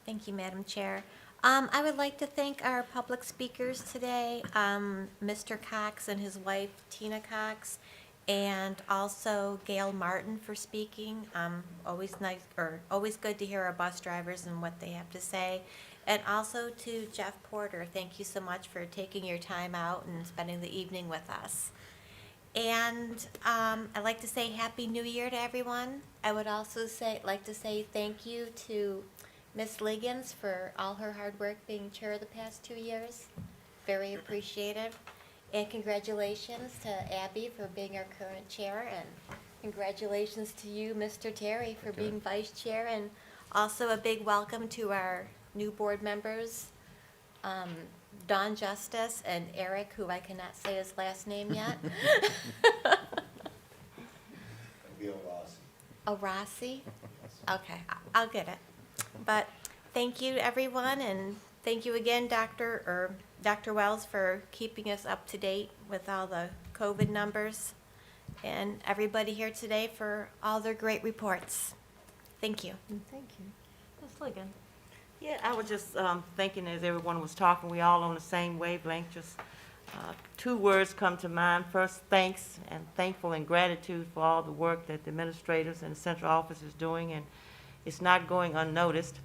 Thank you, Madam Chair. I would like to thank our public speakers today, Mr. Cox and his wife, Tina Cox, and also Gail Martin for speaking. Always good to hear our bus drivers and what they have to say. And also to Jeff Porter, thank you so much for taking your time out and spending the evening with us. And I'd like to say Happy New Year to everyone. I would also like to say thank you to Ms. Liggins for all her hard work being chair the past 2 years. Very appreciated. And congratulations to Abby for being our current chair, and congratulations to you, Mr. Terry, for being vice chair, and also a big welcome to our new board members, Don Justice and Eric, who I cannot say his last name yet. Rossi? Okay, I'll get it. But thank you, everyone, and thank you again, Dr. Wells, for keeping us up to date with all the COVID numbers, and everybody here today for all their great reports. Thank you. Thank you. Ms. Liggins? Yeah, I was just thinking as everyone was talking, we all on the same wavelength. Just 2 words come to mind. First, thanks, and thankful and gratitude for all the work that the administrators and the central office is doing, and it's not going unnoticed.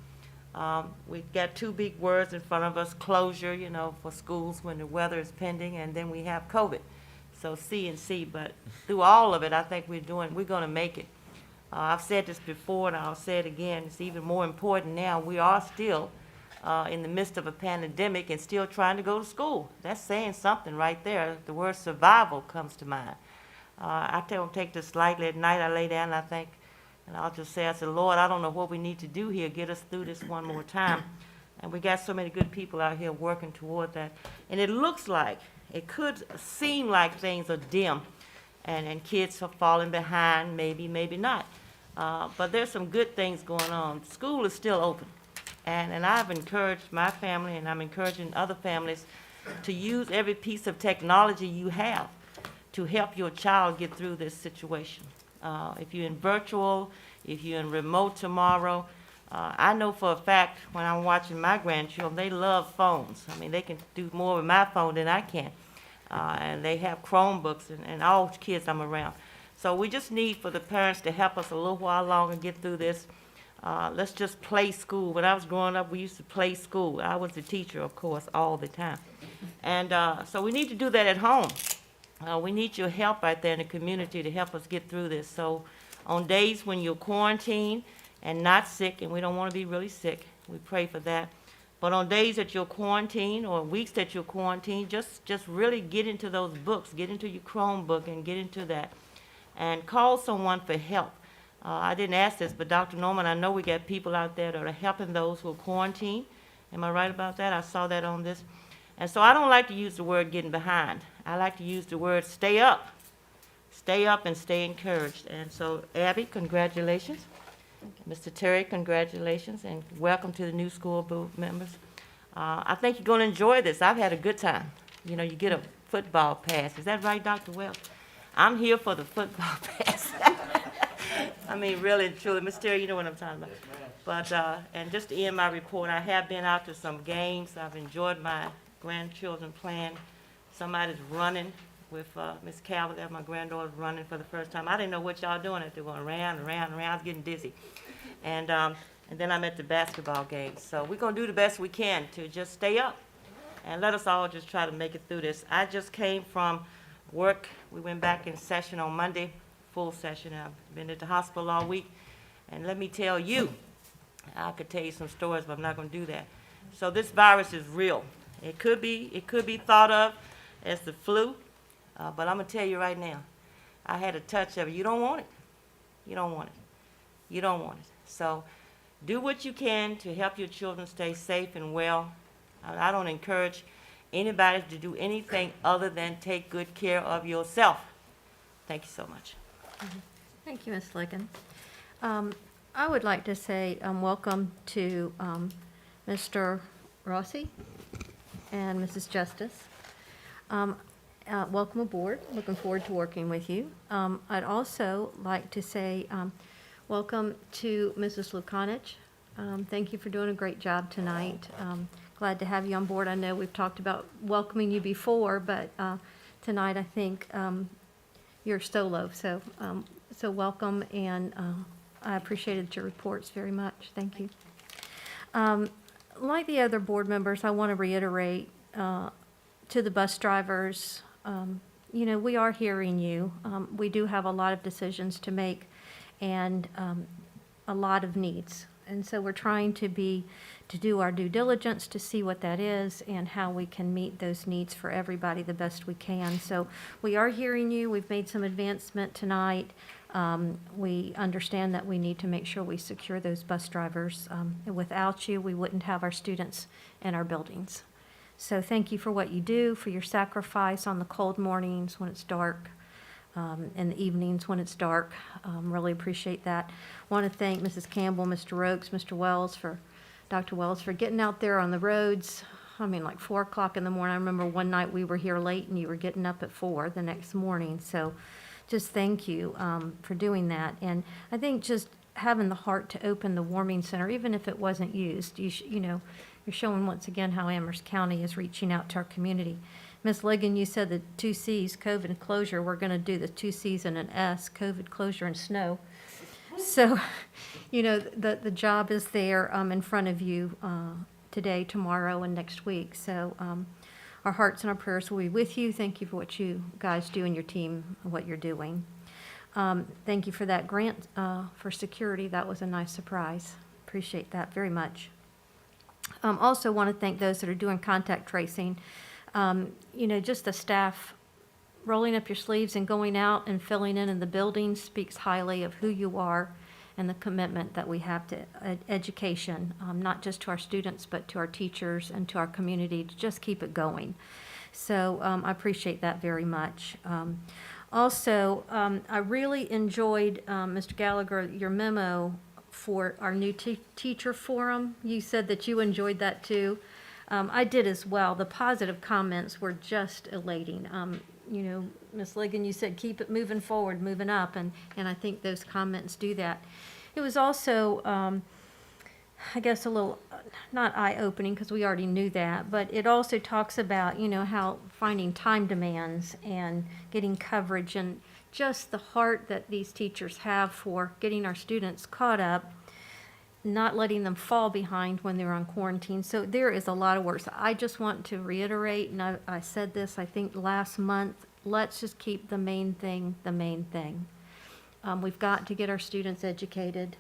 We've got 2 big words in front of us: closure, for schools when the weather is pending, and then we have COVID. So C and C, but through all of it, I think we're going to make it. I've said this before, and I'll say it again. It's even more important now. We are still in the midst of a pandemic and still trying to go to school. That's saying something right there. The word survival comes to mind. I don't take this lightly. At night I lay down and I think, and I'll just say, I said, Lord, I don't know what we need to do here. Get us through this one more time. And we got so many good people out here working toward that. And it looks like, it could seem like things are dim and kids are falling behind, maybe not. But there's some good things going on. School is still open. And I've encouraged my family, and I'm encouraging other families, to use every piece of technology you have to help your child get through this situation. If you're in virtual, if you're in remote tomorrow, I know for a fact when I'm watching my grandchildren, they love phones. I mean, they can do more with my phone than I can. and they have Chromebooks and all kids I'm around. So we just need for the parents to help us a little while longer and get through this. Let's just play school. When I was growing up, we used to play school. I was the teacher, of course, all the time. And so we need to do that at home. We need your help out there in the community to help us get through this. So on days when you're quarantined and not sick, and we don't want to be really sick, we pray for that. But on days that you're quarantined or weeks that you're quarantined, just really get into those books, get into your Chromebook and get into that. And call someone for help. I didn't ask this, but Dr. Norman, I know we got people out there that are helping those who are quarantined. Am I right about that? I saw that on this. And so I don't like to use the word getting behind. I like to use the word stay up. Stay up and stay encouraged. And so, Abby, congratulations. Mr. Terry, congratulations, and welcome to the new school board members. I think you're going to enjoy this. I've had a good time. You know, you get a football pass. Is that right, Dr. Wells? I'm here for the football pass. I mean, really and truly. Mr. Terry, you know what I'm talking about. But, and just to end my report, I have been out to some games. I've enjoyed my grandchildren playing. Somebody's running with Miss Calvert, my granddaughter's running for the first time. I didn't know what y'all doing. They're going around and around and around. I was getting dizzy. And then I'm at the basketball game. So we're going to do the best we can to just stay up and let us all just try to make it through this. I just came from work. We went back in session on Monday, full session. I've been at the hospital all week. And let me tell you, I could tell you some stories, but I'm not going to do that. So this virus is real. It could be thought of as the flu, but I'm going to tell you right now, I had a touch of it. You don't want it. You don't want it. You don't want it. So do what you can to help your children stay safe and well. I don't encourage anybody to do anything other than take good care of yourself. Thank you so much. Thank you, Ms. Ligon. I would like to say welcome to Mr. Rossi and Mrs. Justice. Welcome aboard. Looking forward to working with you. I'd also like to say welcome to Mrs. Lukanich. Thank you for doing a great job tonight. Glad to have you on board. I know we've talked about welcoming you before, but tonight I think you're solo. So welcome, and I appreciated your reports very much. Thank you. Like the other board members, I want to reiterate to the bus drivers, you know, we are hearing you. We do have a lot of decisions to make and a lot of needs. And so we're trying to do our due diligence to see what that is and how we can meet those needs for everybody the best we can. So we are hearing you. We've made some advancement tonight. We understand that we need to make sure we secure those bus drivers. Without you, we wouldn't have our students in our buildings. So thank you for what you do, for your sacrifice on the cold mornings when it's dark, in the evenings when it's dark. Really appreciate that. Want to thank Mrs. Campbell, Mr. Rokes, Mr. Wells, Dr. Wells, for getting out there on the roads. I mean, like 4 o'clock in the morning. I remember one night we were here late and you were getting up at 4 the next morning. So just thank you for doing that. And I think just having the heart to open the warming center, even if it wasn't used, you know, you're showing once again how Amherst County is reaching out to our community. Ms. Ligon, you said the 2 C's, COVID and closure. We're going to do the 2 C's and an S, COVID, closure, and snow. So, you know, the job is there in front of you today, tomorrow, and next week. So our hearts and our prayers will be with you. Thank you for what you guys do and your team, what you're doing. Thank you for that grant for security. That was a nice surprise. Appreciate that very much. Also want to thank those that are doing contact tracing. You know, just the staff rolling up your sleeves and going out and filling in the building speaks highly of who you are and the commitment that we have to education, not just to our students, but to our teachers and to our community to just keep it going. So I appreciate that very much. Also, I really enjoyed, Mr. Gallagher, your memo for our new teacher forum. You said that you enjoyed that too. I did as well. The positive comments were just elating. You know, Ms. Ligon, you said keep it moving forward, moving up, and I think those comments do that. It was also I guess, a little, not eye-opening, because we already knew that, but it also talks about, how finding time demands and getting coverage and just the heart that these teachers have for getting our students caught up, not letting them fall behind when they're on quarantine. So there is a lot of work. So I just want to reiterate, and I said this, I think, last month, let's just keep the main thing the main thing. We've got to get our students educated.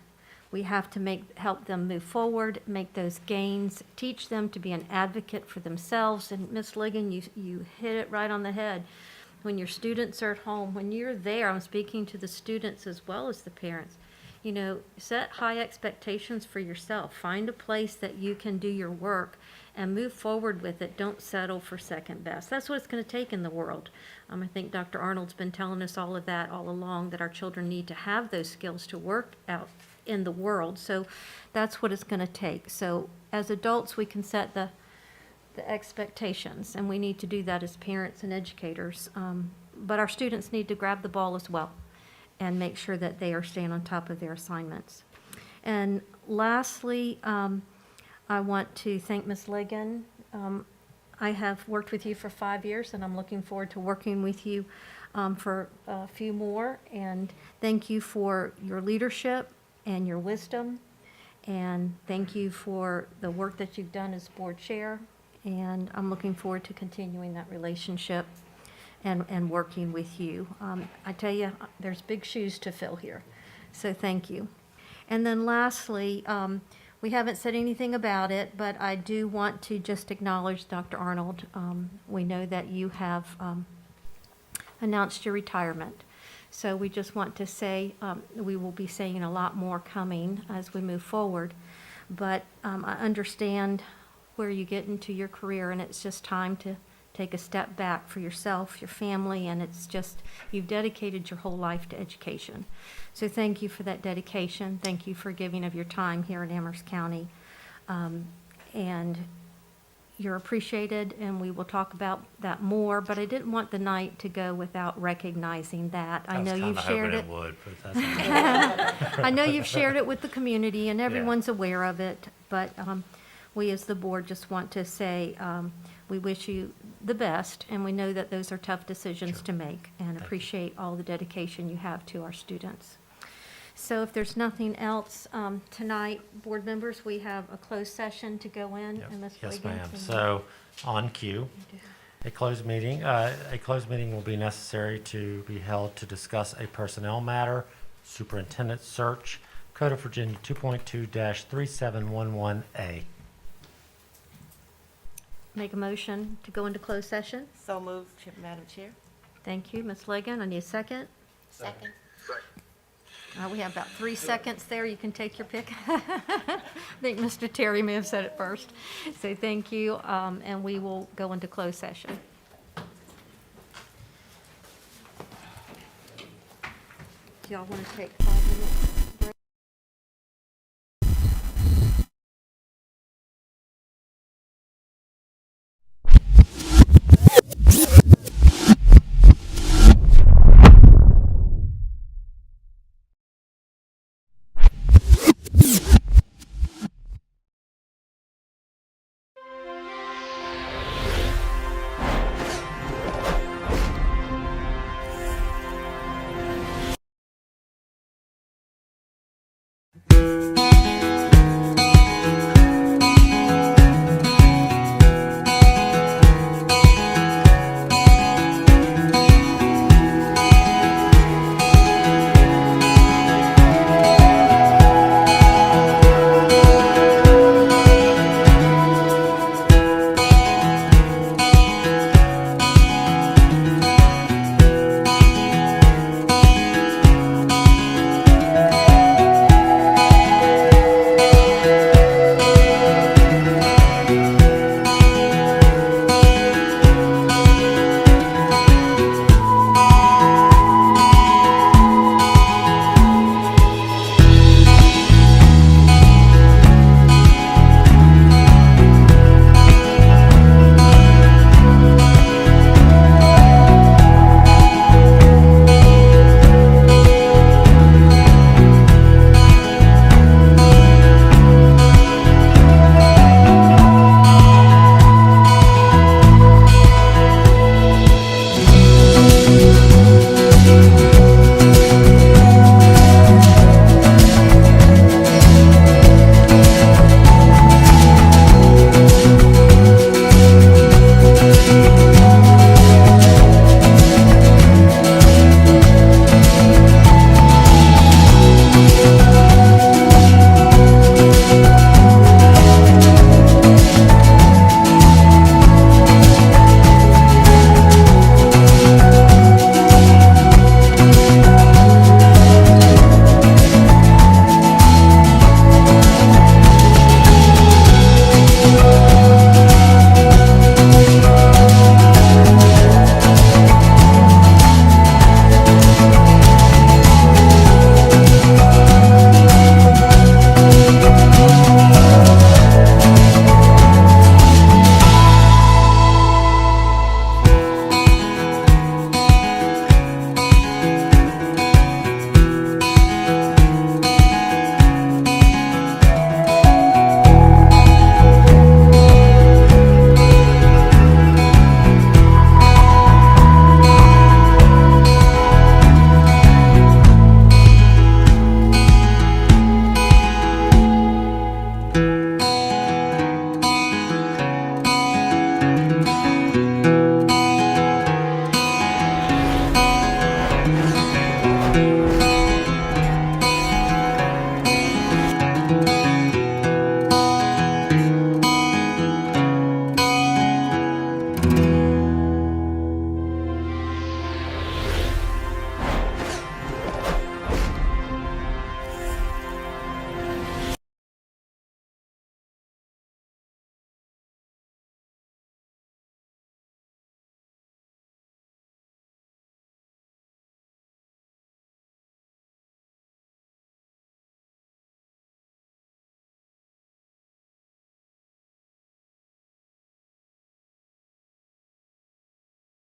We have to help them move forward, make those gains, teach them to be an advocate for themselves. And Ms. Ligon, you hit it right on the head. When your students are at home, when you're there, I'm speaking to the students as well as the parents, set high expectations for yourself. Find a place that you can do your work and move forward with it. Don't settle for second best. That's what it's going to take in the world. I think Dr. Arnold's been telling us all of that all along, that our children need to have those skills to work out in the world. So that's what it's going to take. So as adults, we can set the expectations, and we need to do that as parents and educators. But our students need to grab the ball as well and make sure that they are staying on top of their assignments. And lastly, I want to thank Ms. Ligon. I have worked with you for 5 years, and I'm looking forward to working with you for a few more. And thank you for your leadership and your wisdom. And thank you for the work that you've done as board chair. And I'm looking forward to continuing that relationship and working with you. I tell you, there's big shoes to fill here. So thank you. And then lastly, we haven't said anything about it, but I do want to just acknowledge Dr. Arnold. We know that you have announced your retirement. So we just want to say we will be saying a lot more coming as we move forward. But I understand where you get into your career, and it's just time to take a step back for yourself, your family, and it's just, you've dedicated your whole life to education. So thank you for that dedication. Thank you for giving of your time here in Amherst County. And you're appreciated, and we will talk about that more, but I didn't want the night to go without recognizing that. I know you've shared it. I know you've shared it with the community, and everyone's aware of it, but we as the board just want to say we wish you the best, and we know that those are tough decisions to make, and appreciate all the dedication you have to our students. So if there's nothing else tonight, board members, we have a closed session to go in. Yep. And Ms. Yes, Wiggins, ma'am. and- So on cue, a closed meeting will be necessary to be held to discuss a personnel matter, superintendent search, Code of Virginia 2.2-3711A. Make a motion to go into closed session. So moved, Madam Chair. Thank you, Ms. Ligon. I need a second. Second. We have about 3 seconds there. You can take your pick. I think Mr. Terry may have said it first. So thank you, and we will go into closed session. Do y'all want to take 5 minutes?